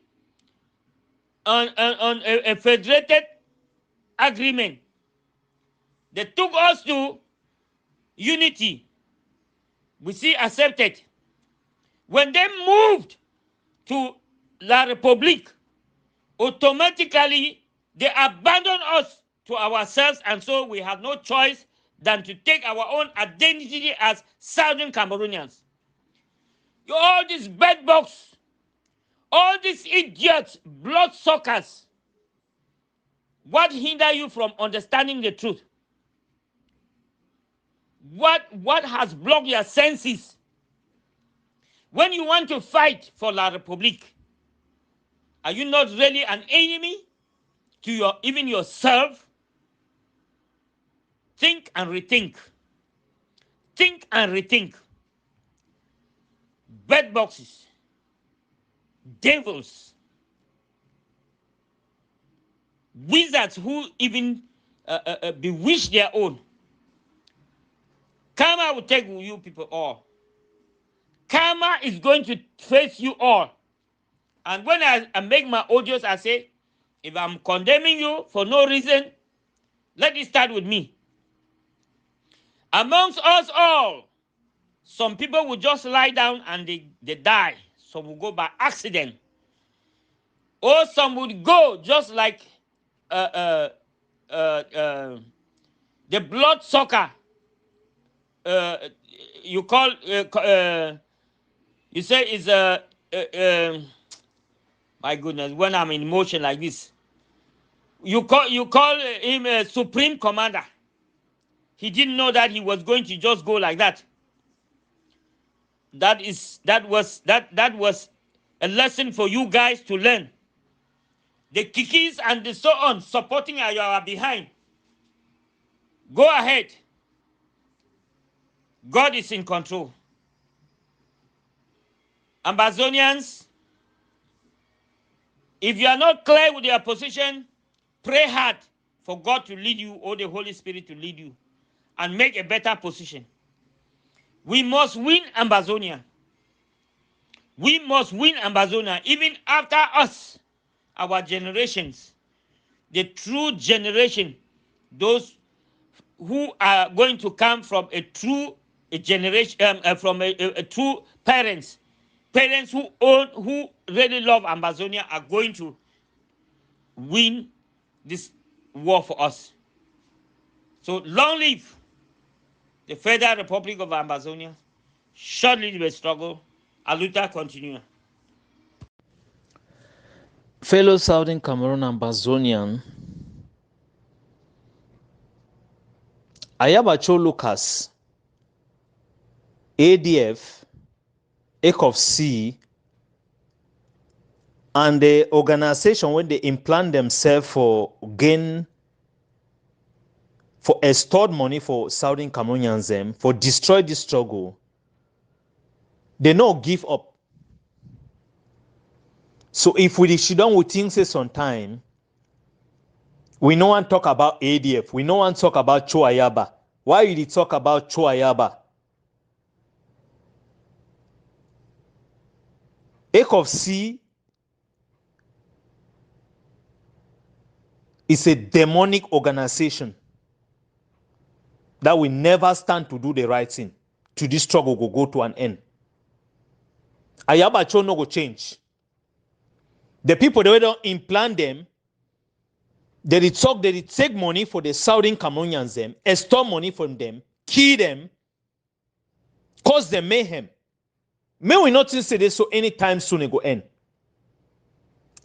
on a federated agreement. They took us to unity. We see accepted. When they moved to La République, automatically they abandoned us to ourselves, and so we have no choice than to take our own identity as Southern Cameroonians. All these bedbugs, all these idiots, bloodsuckers, what hinder you from understanding the truth? What has blocked your senses? When you want to fight for La République, are you not really an enemy to even yourself? Think and rethink. Think and rethink. Bedboxes, devils, wizards who even bewitch their own. Karma will take you people all. Karma is going to face you all. And when I make my audios, I say, if I'm condemning you for no reason, let it start with me. Amongst us all, some people will just lie down and they die. Some will go by accident. Or some would go just like the bloodsucker. You call, you say is my goodness, when I'm in motion like this, you call him a supreme commander. He didn't know that he was going to just go like that. That was a lesson for you guys to learn. The kikis and the so on supporting you are behind. Go ahead. God is in control. Ambazonians, if you are not clear with your position, pray hard for God to lead you or the Holy Spirit to lead you and make a better position. We must win Ambazonia. We must win Ambazonia, even after us, our generations, the true generation, those who are going to come from a true generation, from a true parents who really love Ambazonia are going to win this war for us. So long live the Federal Republic of Ambazonia. Short live the struggle. Aluta continue. Fellow Southern Cameroon Ambazonian, Ayabacho Lucas, ADF, ECOFC, and the organization when they implant themselves for extort money for Southern Cameroonians, for destroy this struggle, they not give up. So if we sit down with things sometime, we no one talk about ADF. We no one talk about Cho Ayaba. Why you talk about Cho Ayaba? ECOFC is a demonic organization that will never stand to do the right thing. To this struggle will go to an end. Ayaba Cho no go change. The people that don't implant them, they take money for the Southern Cameroonians, them, extort money from them, kill them, cause them mayhem. May we not say this so anytime soon it go end.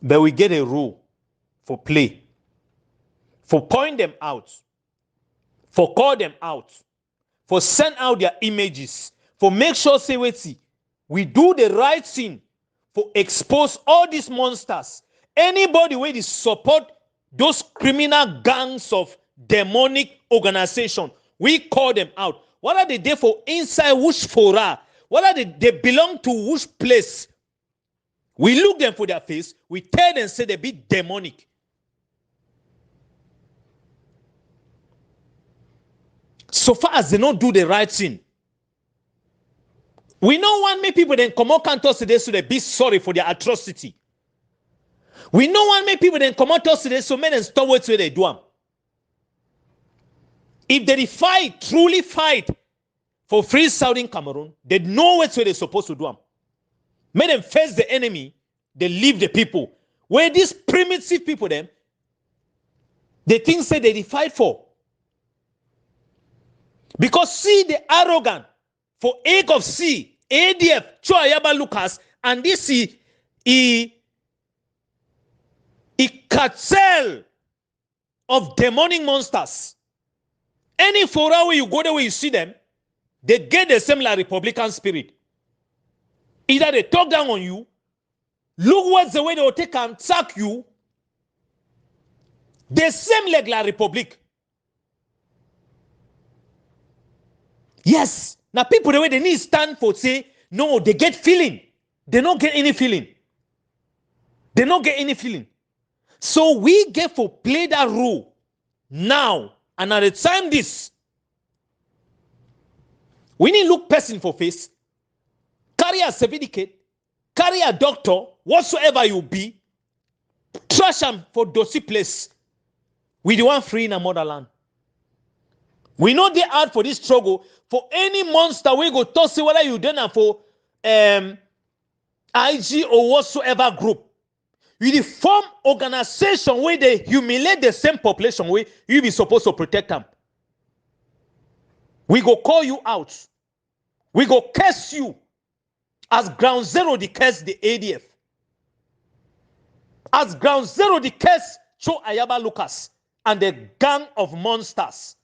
But we get a rule for play, for point them out, for call them out, for send out their images, for make sure say wait, we do the right thing, for expose all these monsters. Anybody where they support those criminal gangs of demonic organization, we call them out. What are they there for? Inside which fora? What are they belong to which place? We look them for their face, we tell them say they be demonic. So far as they don't do the right thing, we don't want many people then come out and us today so they be sorry for their atrocity. We don't want many people then come out us today so men and stop what they do them. If they fight, truly fight for free Southern Cameroon, they know what they're supposed to do them. Make them face the enemy, they leave the people. Where these primitive people them, the things say they fight for. Because see the arrogant for ECOFC, ADF, Cho Ayaba Lucas, and this is a cartel of demonic monsters. Any fora where you go there where you see them, they get the same like Republican spirit. Either they talk down on you, look what's the way they will take and sack you, the same like La Republic. Yes. Now people the way they need stand for say, no, they get feeling. They don't get any feeling. They don't get any feeling. So we get for play that role now. And at the time this, we need look person for face, carry a certificate, carry a doctor, whatsoever you be, trash them for dosy place. We the one free in a motherland. We know they out for this struggle. For any monster, we go to see whether you done for IG or whatsoever group. You form organization where they humiliate the same population where you be supposed to protect them. We go call you out. We go curse you as ground zero the curse the ADF. As ground zero the curse Cho Ayaba Lucas and the gang of monsters.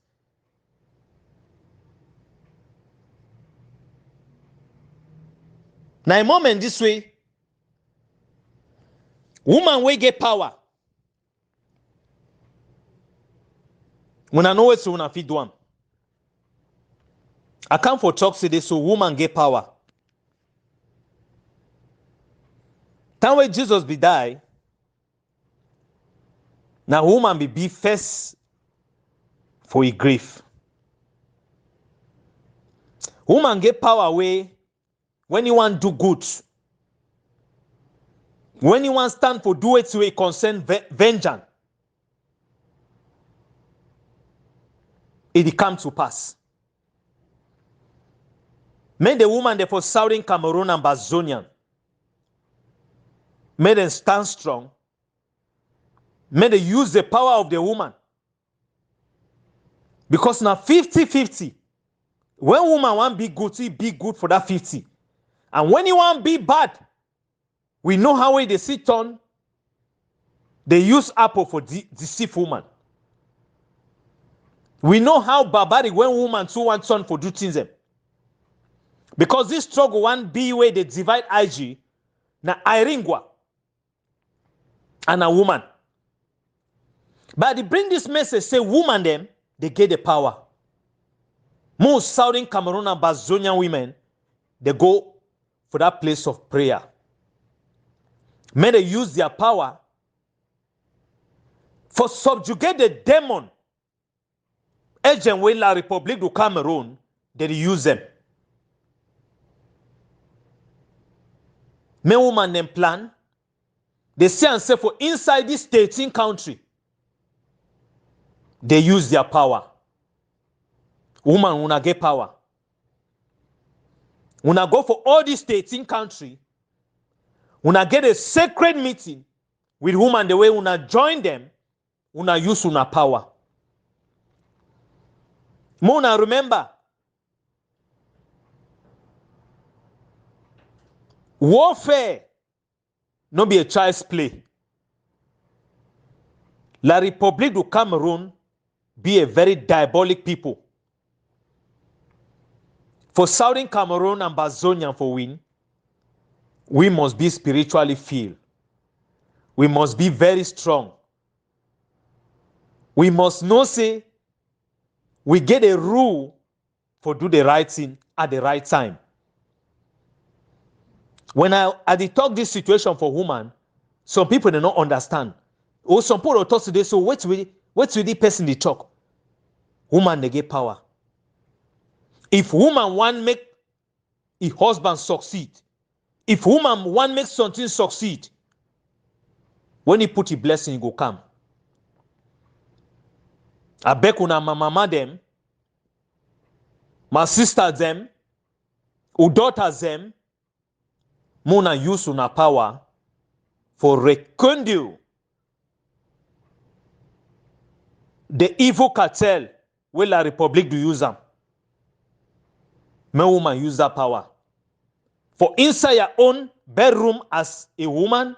Now a moment this way, woman will get power. When I know what so when I feed one. I come for talk today so woman get power. Time when Jesus be die, now woman be first for his grief. Woman get power way when you want do good. When you want stand for do it to a concern vengeance. It come to pass. May the woman there for Southern Cameroon Ambazonian. May them stand strong. May they use the power of the woman. Because now 50-50. When woman want be good, he be good for that 50. And when you want be bad, we know how they sit on. They use apple for deceive woman. We know how barbaric when woman too want son for do things them. Because this struggle one be where they divide IG, na Iringwa and a woman. But they bring this message, say woman them, they get the power. Most Southern Cameroon and Ambazonian women, they go for that place of prayer. May they use their power for subjugate the demon. Agent with la Republic du Cameroon, they use them. Men woman them plan. They say and say for inside this 13 country, they use their power. Woman una get power. Una go for all these 13 country. Una get a sacred meeting with woman the way una join them. Una use una power. Mona remember. Warfare no be a child's play. La République du Cameroon be a very diabolic people. For Southern Cameroon and Ambazonian for win, we must be spiritually filled. We must be very strong. We must know say we get a rule for do the right thing at the right time. When I talk this situation for woman, some people do not understand. Or some people talk today, so what's with the person they talk? Woman they get power. If woman want make a husband succeed, if woman want make something succeed, when he put a blessing, he go come. I beg una my mama them, my sister them, or daughters them, muna use una power for rekindle the evil cartel where la Republic do use them. May woman use that power. For inside your own bedroom as a woman,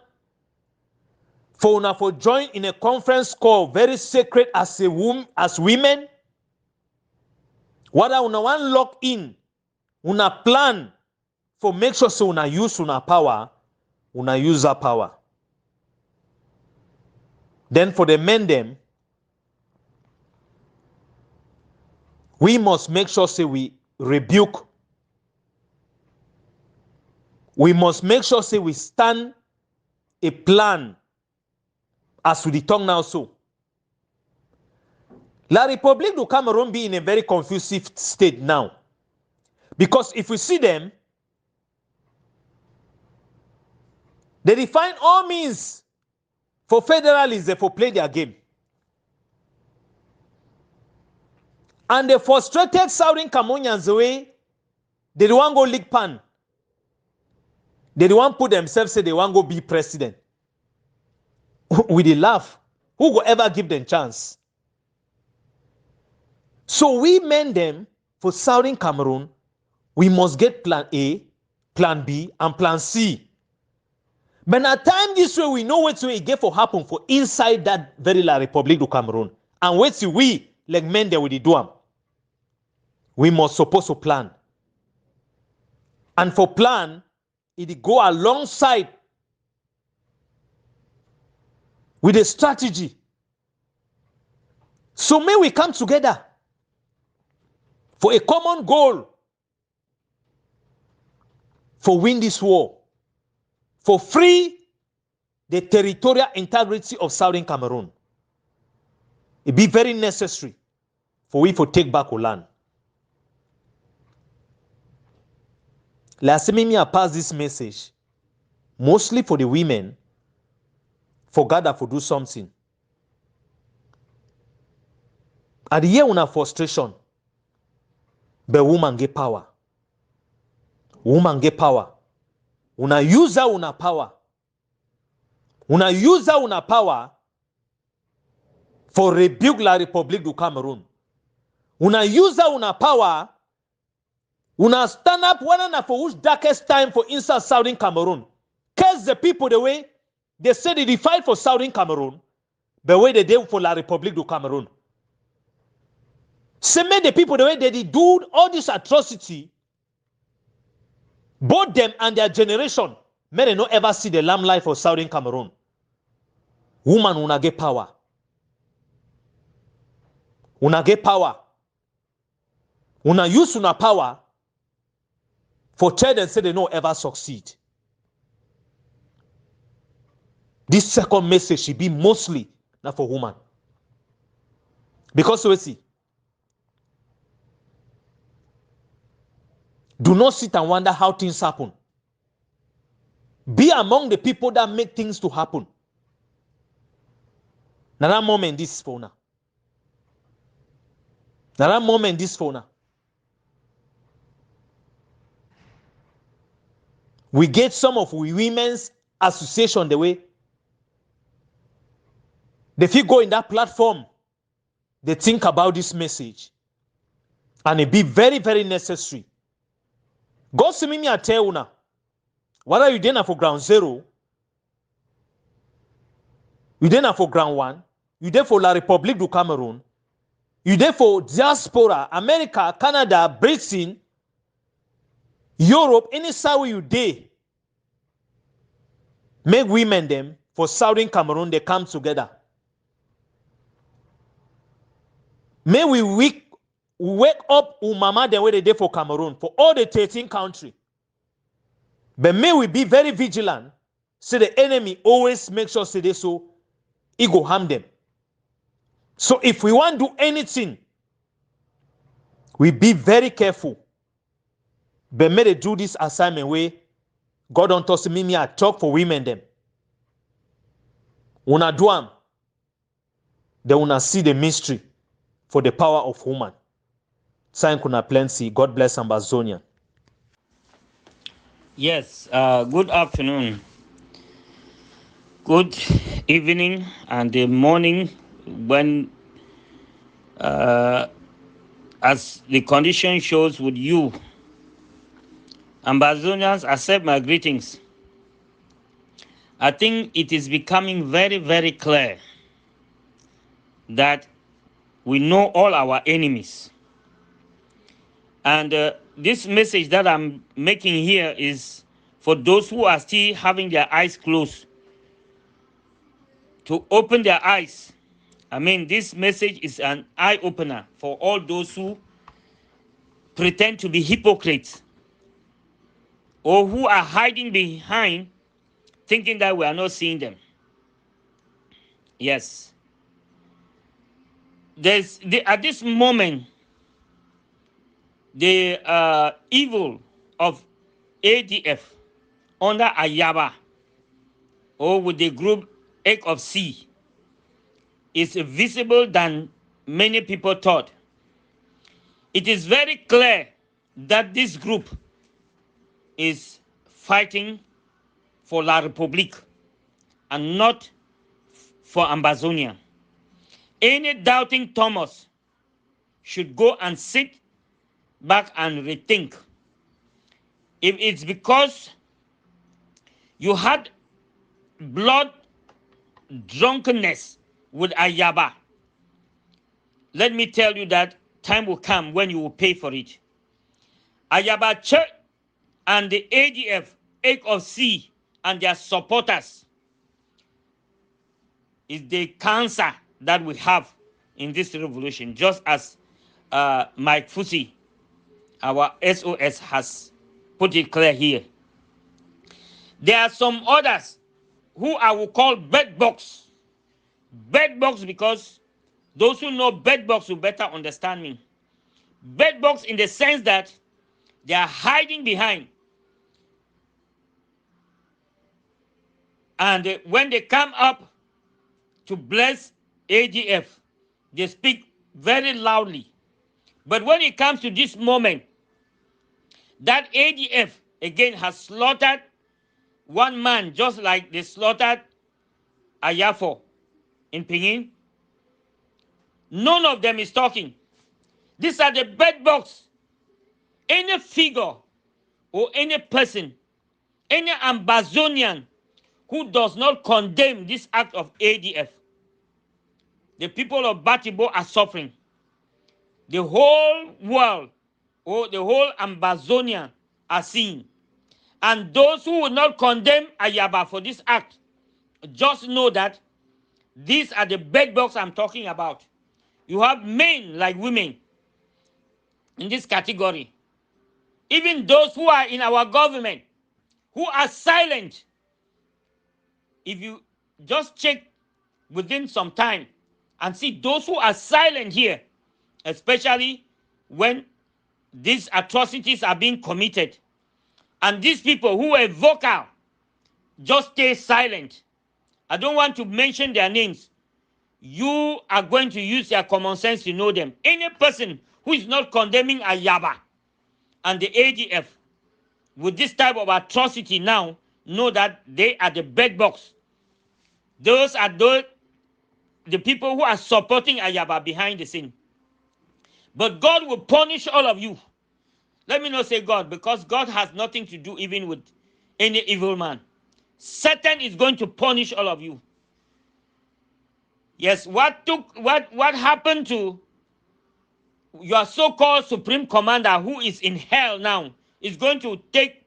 for una for join in a conference call very sacred as a woman, as women, whether una want lock in, una plan for make sure so una use una power, una use that power. Then for the men them, we must make sure say we rebuke. We must make sure say we stand a plan as we the tongue now so. La République du Cameroon be in a very confusive state now. Because if we see them, they define all means for federalism for play their game. And the frustrated Southern Cameroonians way, they don't want to go league pan. They don't want to put themselves say they want to go be president. With a laugh, who will ever give them chance? So we men them for Southern Cameroon, we must get plan A, plan B, and plan C. But at time this way, we know what we get for happen for inside that very La République du Cameroon. And wait till we, like men there with the do them. We must suppose to plan. And for plan, it go alongside with a strategy. So may we come together for a common goal for win this war, for free the territorial integrity of Southern Cameroon. It be very necessary for we to take back our land. Last me I pass this message mostly for the women, for God to do something. At the year una frustration, but woman get power. Woman get power. Una use una power. Una use una power for rebuke la République du Cameroon. Una use una power. Una stand up one and for which darkest time for inside Southern Cameroon. Curse the people the way they said they fight for Southern Cameroon, the way they did for la République du Cameroon. Say made the people the way they did do all this atrocity, both them and their generation, may they not ever see the lamplight for Southern Cameroon. Woman una get power. Una get power. Una use una power for tell them say they no ever succeed. This second message should be mostly not for women. Because we see, do not sit and wonder how things happen. Be among the people that make things to happen. Now that moment, this is for now. Now that moment, this is for now. We get some of we women's association the way. If you go in that platform, they think about this message. And it be very, very necessary. God see me I tell you now. What are you doing for ground zero? You there for ground one? You there for La République du Cameroon? You there for diaspora, America, Canada, Britain, Europe, any side where you there? Make women them for Southern Cameroon, they come together. May we wake up mama the way they did for Cameroon, for all the 13 countries. But may we be very vigilant, so the enemy always makes sure say they so he go harm them. So if we want to do anything, we be very careful. But may they do this assignment way. God don't toss me I talk for women them. Una do am, they una see the mystery for the power of woman. Sign kuna plenty. God bless Ambazonian. Yes, good afternoon, good evening, and the morning when, as the condition shows with you, Ambazonians, accept my greetings. I think it is becoming very, very clear that we know all our enemies. And this message that I'm making here is for those who are still having their eyes closed, to open their eyes. I mean, this message is an eye-opener for all those who pretend to be hypocrites or who are hiding behind thinking that we are not seeing them. Yes. At this moment, the evil of ADF under Ayaba, or with the group Egg of C, is visible than many people thought. It is very clear that this group is fighting for La République and not for Ambazonia. Any doubting Thomas should go and sit back and rethink. If it's because you had blood drunkenness with Ayaba, let me tell you that time will come when you will pay for it. Ayaba Church and the ADF, Egg of C, and their supporters is the cancer that we have in this revolution, just as Mike Fusi, our SOS, has put it clear here. There are some others who I will call bedbugs. Bedbugs because those who know bedbugs will better understand me. Bedbugs in the sense that they are hiding behind. And when they come up to bless AGF, they speak very loudly. But when it comes to this moment, that ADF again has slaughtered one man just like they slaughtered Ayafo in Pinyin, none of them is talking. These are the bedbugs. Any figure or any person, any Ambazonian who does not condemn this act of ADF, the people of Batibo are suffering. The whole world or the whole Ambazonian are seeing. And those who will not condemn Ayaba for this act, just know that these are the bedbugs I'm talking about. You have men like women in this category. Even those who are in our government, who are silent. If you just check within some time and see those who are silent here, especially when these atrocities are being committed. And these people who were vocal, just stay silent. I don't want to mention their names. You are going to use your common sense to know them. Any person who is not condemning Ayaba and the ADF with this type of atrocity now, know that they are the bed box. Those are the people who are supporting Ayaba behind the scene. But God will punish all of you. Let me not say God, because God has nothing to do even with any evil man. Satan is going to punish all of you. Yes, what happened to your so-called supreme commander who is in hell now is going to take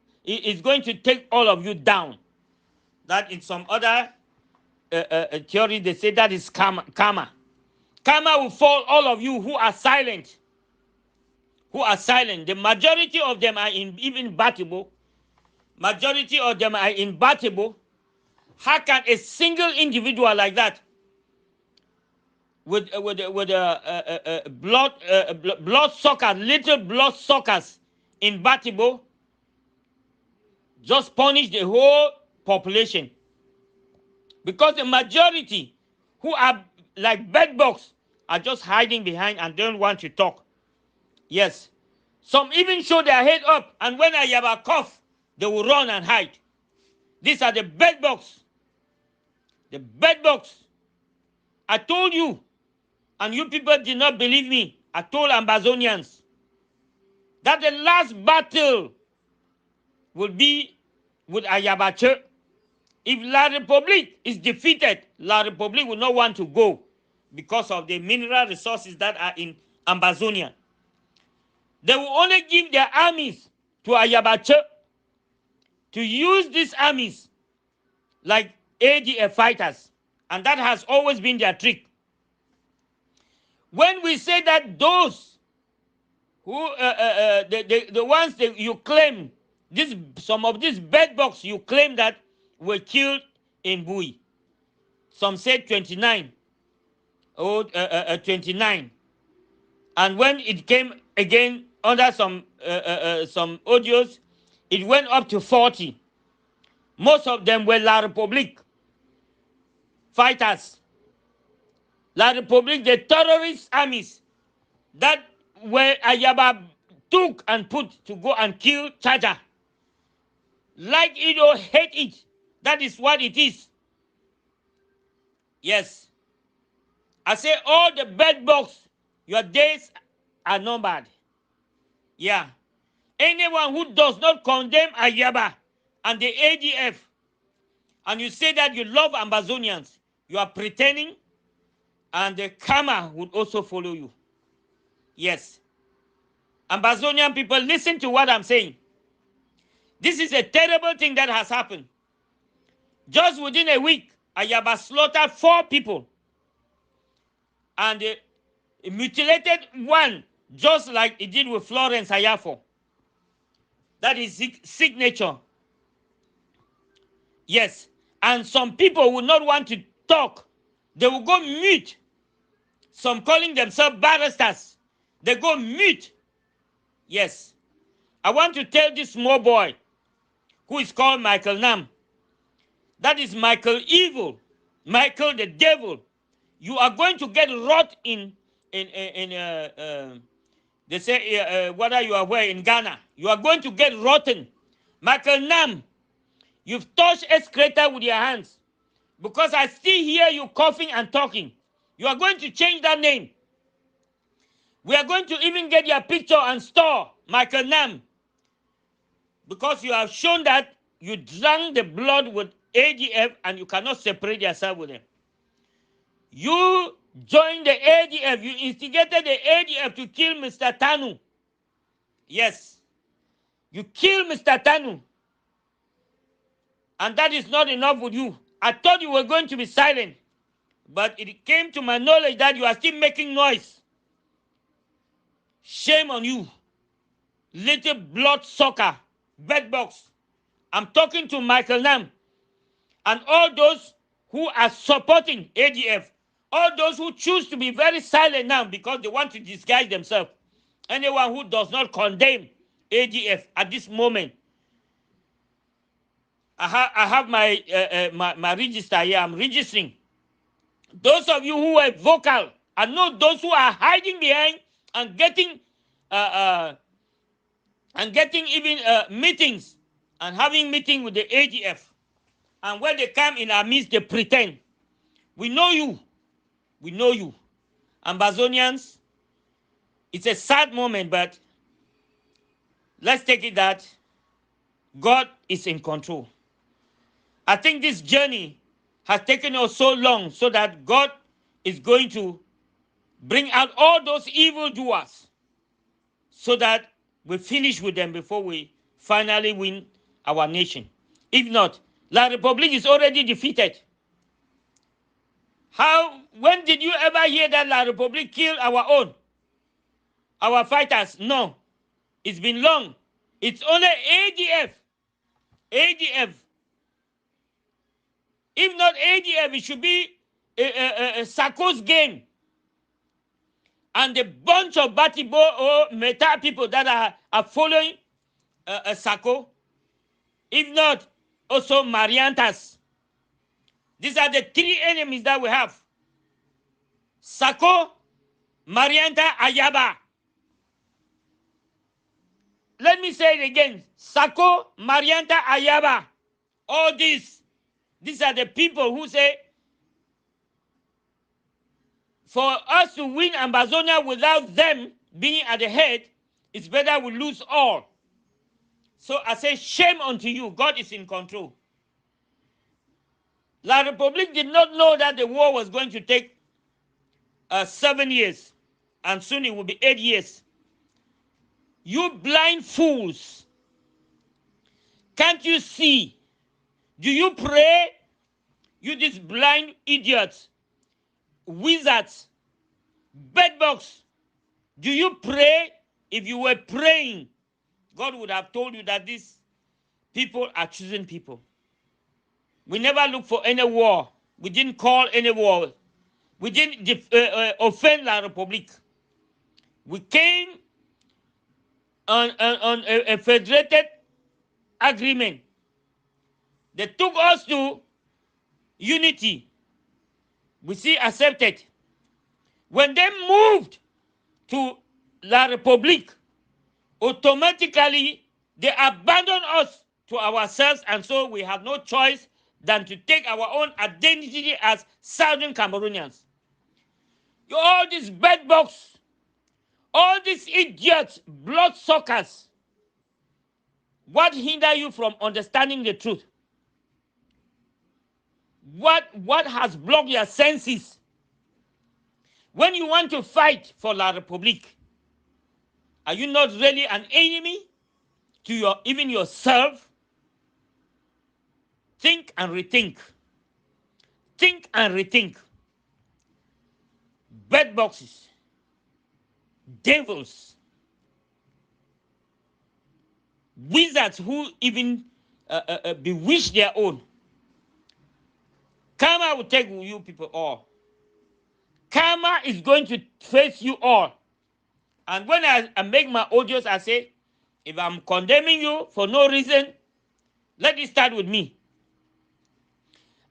all of you down. That in some other theory they say that is karma. Karma will fall all of you who are silent. Who are silent. The majority of them are imbattable. Majority of them are imbattable. How can a single individual like that, with blood suckers, little blood suckers, imbattable, just punish the whole population? Because the majority who are like bedbugs are just hiding behind and don't want to talk. Yes. Some even show their head up, and when Ayaba cough, they will run and hide. These are the bedbugs. The bedbugs. I told you, and you people did not believe me. I told Ambazonians that the last battle will be with Ayabache. If La Republique is defeated, La Republique will not want to go because of the mineral resources that are in Ambazonian. They will only give their armies to Ayabache to use these armies like ADF fighters. And that has always been their trick. When we say that those who, the ones that you claim, some of these bedbugs you claim that were killed in Bui. Some said 29. 29. And when it came again under some audios, it went up to 40. Most of them were La Republique fighters. La Republique, the terrorist armies that were Ayaba took and put to go and kill Chaja. Like it or hate it, that is what it is. Yes. I say all the bedbugs, your days are numbered. Yeah. Anyone who does not condemn Ayaba and the ADF, and you say that you love Ambazonians, you are pretending, and the karma would also follow you. Yes. Ambazonian people, listen to what I'm saying. This is a terrible thing that has happened. Just within a week, Ayaba slaughtered 4 people. And mutilated one, just like it did with Florence Ayafo. That is signature. Yes. And some people will not want to talk. They will go mute. Some calling themselves barristers. They go mute. Yes. I want to tell this small boy who is called Michael Nam. That is Michael Evil. Michael the Devil. You are going to get rot in they say whether you are where in Ghana. You are going to get rotten. Michael Nam, you've touched excreta with your hands. Because I still hear you coughing and talking. You are going to change that name. We are going to even get your picture and store Michael Nam. Because you have shown that you drank the blood with ADF and you cannot separate yourself with them. You joined the ADF. You instigated the ADF to kill Mr. Tanu. Yes. You killed Mr. Tanu. And that is not enough with you. I thought you were going to be silent. But it came to my knowledge that you are still making noise. Shame on you. Little blood sucker. Bedbox. I'm talking to Michael Nam. And all those who are supporting ADF, all those who choose to be very silent now because they want to disguise themselves, anyone who does not condemn ADF at this moment, I have my register here. I'm registering. Those of you who are vocal, I know those who are hiding behind and getting even meetings and having meeting with the ADF, and when they come in our midst, they pretend. We know you. We know you. Ambazonians, it's a sad moment, but let's take it that God is in control. I think this journey has taken us so long so that God is going to bring out all those evildoers so that we finish with them before we finally win our nation. If not, La République is already defeated. When did you ever hear that La République killed our own? Our fighters? No. It's been long. It's only ADF. ADF. If not ADF, it should be Sarko's game. And the bunch of Batibo or Meta people that are following Sarko. If not, also Mariantas. These are the three enemies that we have. Sarko, Marianta, Ayaba. Let me say it again. Sarko, Marianta, Ayaba. All these are the people who say, for us to win Ambazonia without them being at the head, it's better we lose all. So I say, shame unto you. God is in control. La République did not know that the war was going to take 7 years, and soon it will be 8 years. You blind fools. Can't you see? Do you pray? You these blind idiots, wizards, bedbugs. Do you pray? If you were praying, God would have told you that these people are choosing people. We never looked for any war. We didn't call any war. We didn't offend La République. We came on a federated agreement. They took us to unity. We see accepted. When they moved to La République, automatically they abandoned us to ourselves, and so we have no choice than to take our own identity as Southern Cameroonians. All these bedbugs, all these idiots, bloodsuckers, what hinder you from understanding the truth? What has blocked your senses? When you want to fight for La République, are you not really an enemy to even yourself? Think and rethink. Think and rethink. Bedboxes, devils, wizards who even bewitch their own. Karma will take you people all. Karma is going to face you all. And when I make my audios, I say, if I'm condemning you for no reason, let it start with me.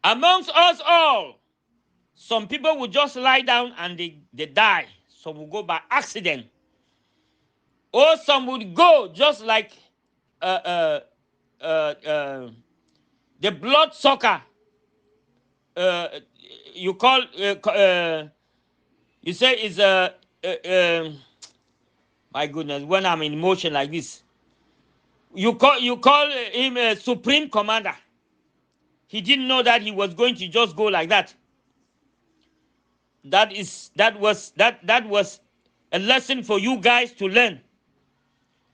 Amongst us all, some people will just lie down and they die. Some will go by accident. Or some would go just like the bloodsucker. You call you say is my goodness, when I'm in emotion like this, you call him a supreme commander. He didn't know that he was going to just go like that. That was a lesson for you guys to learn.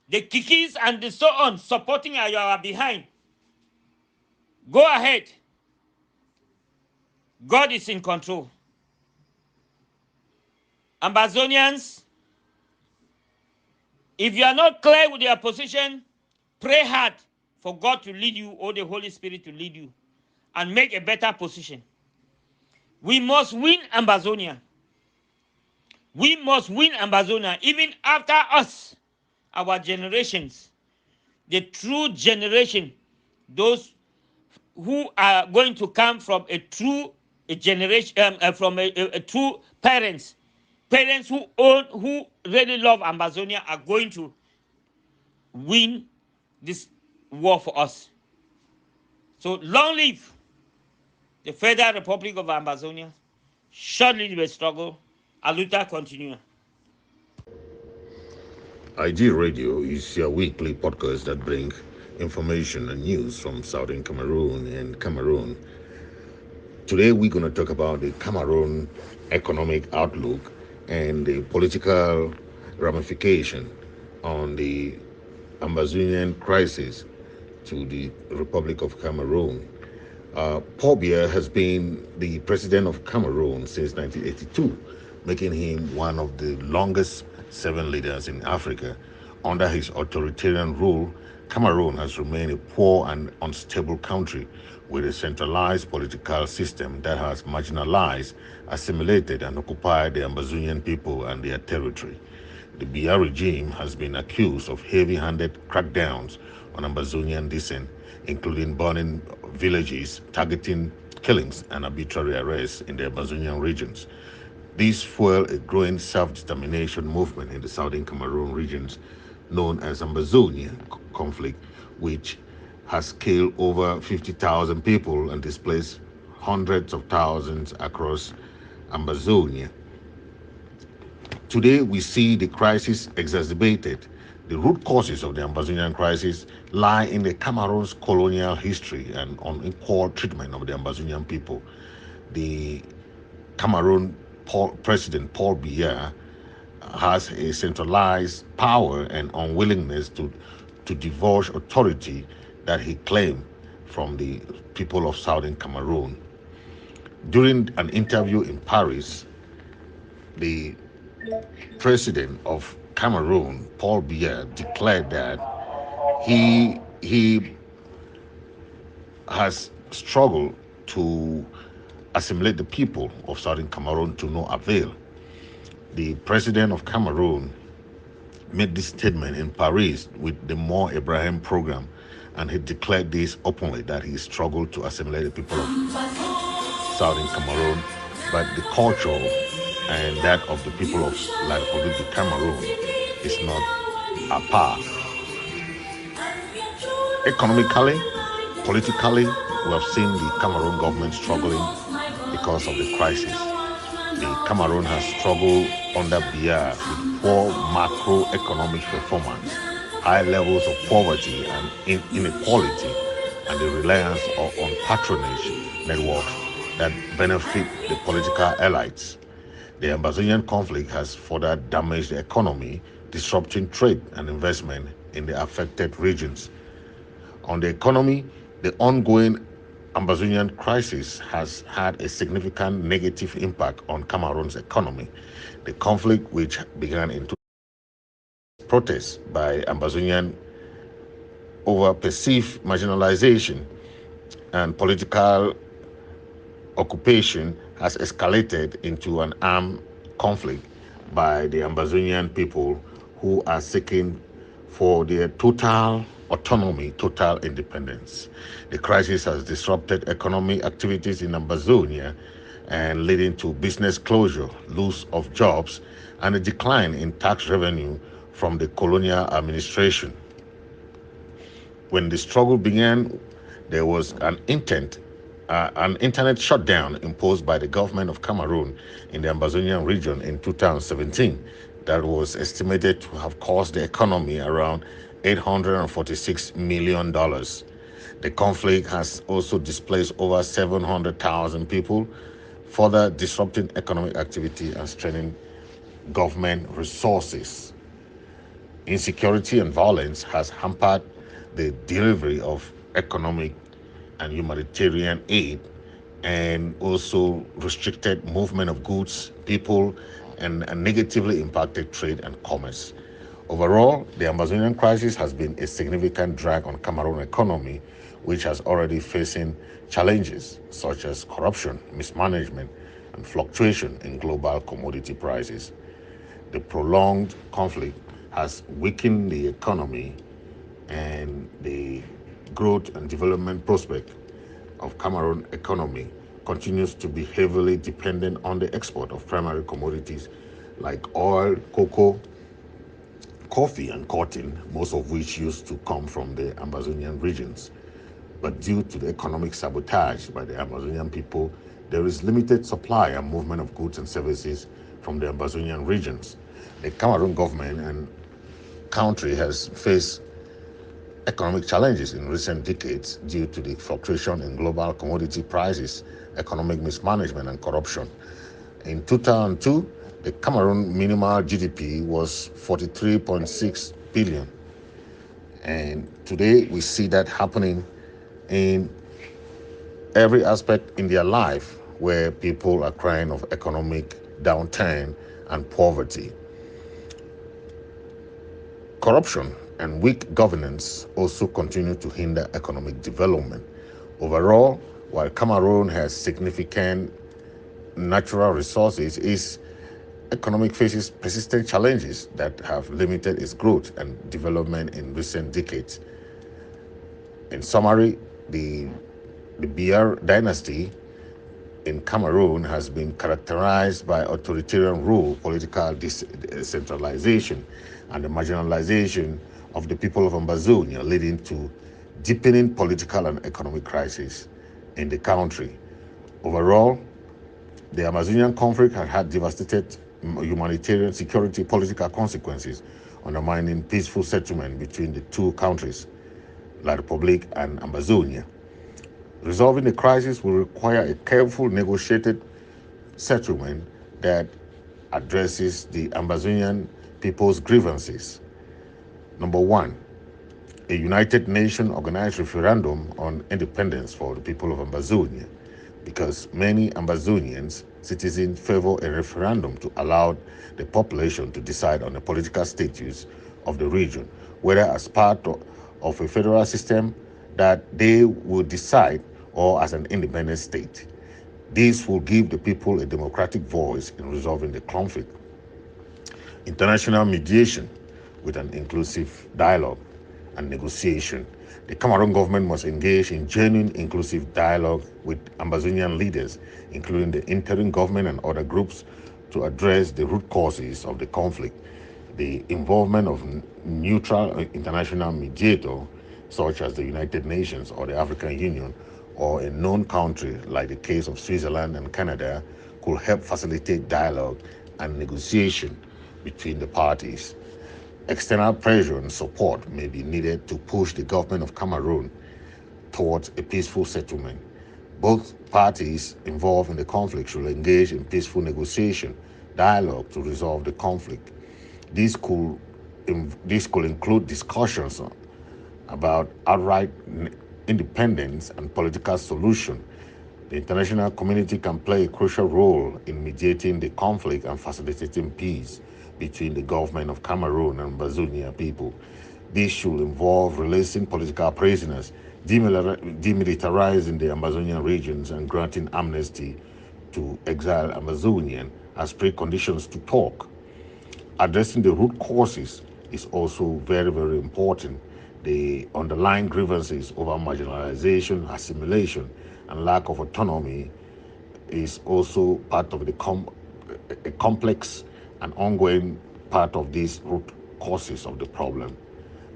The kikis and the so on supporting you behind. Go ahead. God is in control. Ambazonians, if you are not clear with your position, pray hard for God to lead you or the Holy Spirit to lead you and make a better position. We must win Ambazonia. We must win Ambazonia, even after us, our generations, the true generation, those who are going to come from a true generation, from a true parents who really love Ambazonia are going to win this war for us. So long live the Federal Republic of Ambazonia. Short live the struggle. Aluta continue. IG Radio is your weekly podcast that brings information and news from Southern Cameroon and Cameroon. Today we're going to talk about the Cameroon economic outlook and the political ramification on the Ambazonian crisis to the Republic of Cameroon. Paul Biya has been the president of Cameroon since 1982, making him one of the longest serving leaders in Africa. Under his authoritarian rule, Cameroon has remained a poor and unstable country with a centralized political system that has marginalized, assimilated, and occupied the Ambazonian people and their territory. The Biya regime has been accused of heavy-handed crackdowns on Ambazonian descent, including burning villages, targeting killings, and arbitrary arrests in the Ambazonian regions. These fuel a growing self-determination movement in the southern Cameroon regions known as Ambazonian conflict, which has killed over 50,000 people and displaced hundreds of thousands across Ambazonia. Today, we see the crisis exacerbated. The root causes of the Ambazonian crisis lie in the Cameroon's colonial history and unequal treatment of the Ambazonian people. The Cameroon President Paul Biya has a centralized power and unwillingness to divulge authority that he claimed from the people of southern Cameroon. During an interview in Paris, the president of Cameroon, Paul Biya, declared that he has struggled to assimilate the people of southern Cameroon to no avail. The president of Cameroon made this statement in Paris with the Mo Ibrahim program, and he declared this openly, that he struggled to assimilate the people of southern Cameroon, but the culture and that of the people of La République du Cameroon is not a par. Economically, politically, we have seen the Cameroon government struggling because of the crisis. The Cameroon has struggled under Biya with poor macroeconomic performance, high levels of poverty and inequality, and the reliance on patronage networks that benefit the political elites. The Ambazonian conflict has further damaged the economy, disrupting trade and investment in the affected regions. On the economy, the ongoing Ambazonian crisis has had a significant negative impact on Cameroon's economy. The conflict, which began in protests by Ambazonian over perceived marginalization and political occupation, has escalated into an armed conflict by the Ambazonian people who are seeking for their total autonomy, total independence. The crisis has disrupted economic activities in Ambazonia and leading to business closure, loss of jobs, and a decline in tax revenue from the colonial administration. When the struggle began, there was an internet shutdown imposed by the government of Cameroon in the Ambazonian region in 2017 that was estimated to have cost the economy around $846 million. The conflict has also displaced over 700,000 people, further disrupting economic activity and straining government resources. Insecurity and violence has hampered the delivery of economic and humanitarian aid, and also restricted movement of goods, people, and negatively impacted trade and commerce. Overall, the Ambazonian crisis has been a significant drag on Cameroon economy, which has already facing challenges such as corruption, mismanagement, and fluctuation in global commodity prices. The prolonged conflict has weakened the economy, and the growth and development prospect of Cameroon economy continues to be heavily dependent on the export of primary commodities like oil, cocoa, coffee, and cotton, most of which used to come from the Ambazonian regions. But due to the economic sabotage by the Amazonian people, there is limited supply and movement of goods and services from the Ambazonian regions. The Cameroon government and country has faced economic challenges in recent decades due to the fluctuation in global commodity prices, economic mismanagement, and corruption. In 2002, the Cameroon minimal GDP was 43.6 billion. And today we see that happening in every aspect in their life, where people are crying of economic downturn and poverty. Corruption and weak governance also continue to hinder economic development. Overall, while Cameroon has significant natural resources, its economic faces persistent challenges that have limited its growth and development in recent decades. In summary, the Biar dynasty in Cameroon has been characterized by authoritarian rule, political decentralization, and the marginalization of the people of Ambazonia, leading to deepening political and economic crisis in the country. Overall, the Amazonian conflict has had devastating humanitarian, security, political consequences, undermining peaceful settlement between the two countries, La Republic and Ambazonia. Resolving the crisis will require a careful, negotiated settlement that addresses the Ambazonian people's grievances. Number one, a United Nations organized referendum on independence for the people of Ambazonia, because many Ambazonians citizens favor a referendum to allow the population to decide on the political status of the region, whether as part of a federal system that they will decide or as an independent state. This will give the people a democratic voice in resolving the conflict. International mediation with an inclusive dialogue and negotiation. The Cameroon government must engage in genuine inclusive dialogue with Ambazonian leaders, including the interim government and other groups, to address the root causes of the conflict. The involvement of neutral international mediator, such as the United Nations or the African Union, or a known country like the case of Switzerland and Canada, could help facilitate dialogue and negotiation between the parties. External pressure and support may be needed to push the government of Cameroon towards a peaceful settlement. Both parties involved in the conflict should engage in peaceful negotiation, dialogue to resolve the conflict. This could include discussions about outright independence and political solution. The international community can play a crucial role in mediating the conflict and facilitating peace between the government of Cameroon and Ambazonia people. This should involve releasing political prisoners, demilitarizing the Ambazonian regions, and granting amnesty to exiled Ambazonians as preconditions to talk. Addressing the root causes is also very, very important. The underlying grievances over marginalization, assimilation, and lack of autonomy is also part of the a complex and ongoing part of these root causes of the problem.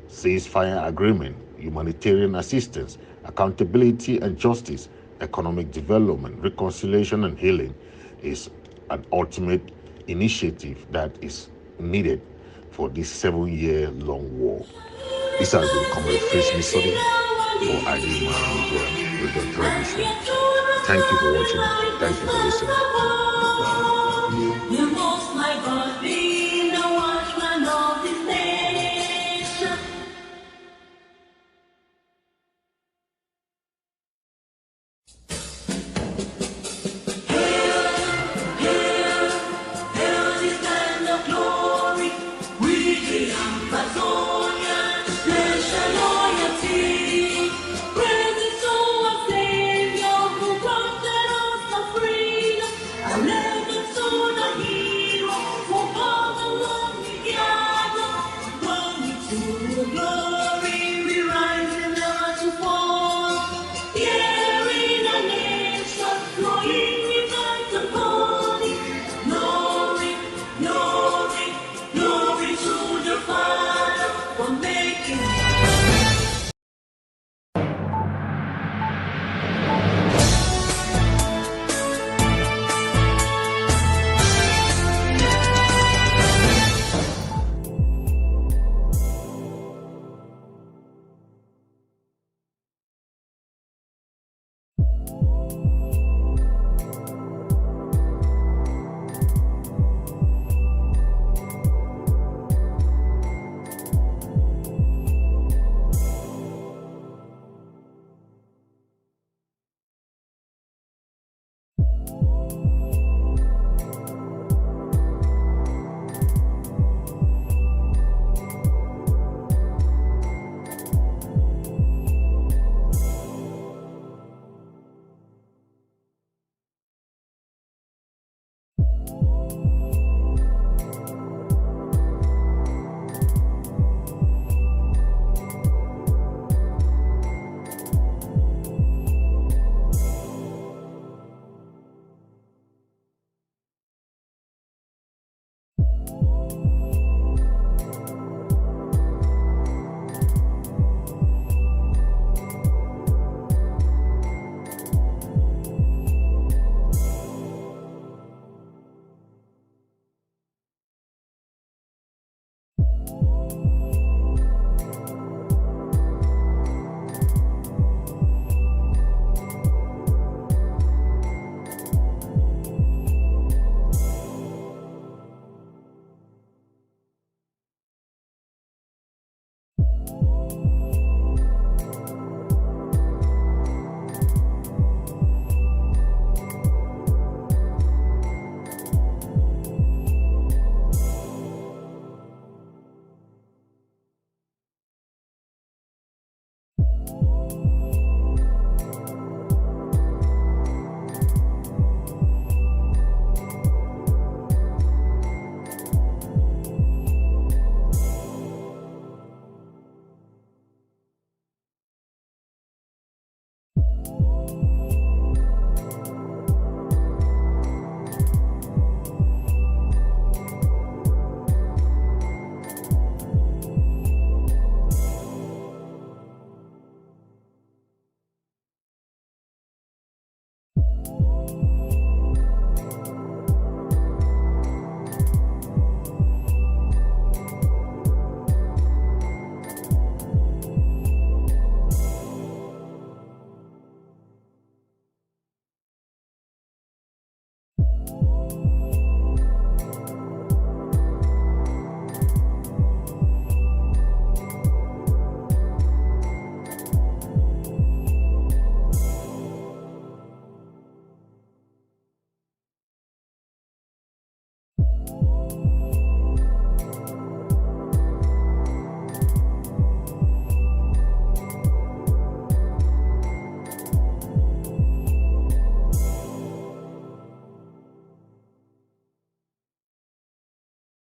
Ceasefire agreement, humanitarian assistance, accountability and justice, economic development, reconciliation and healing is an ultimate initiative that is needed for this 7-year-long war. This has been Comrade Misodi for IMM Media Radio Television. Thank you for watching. Thank you for listening.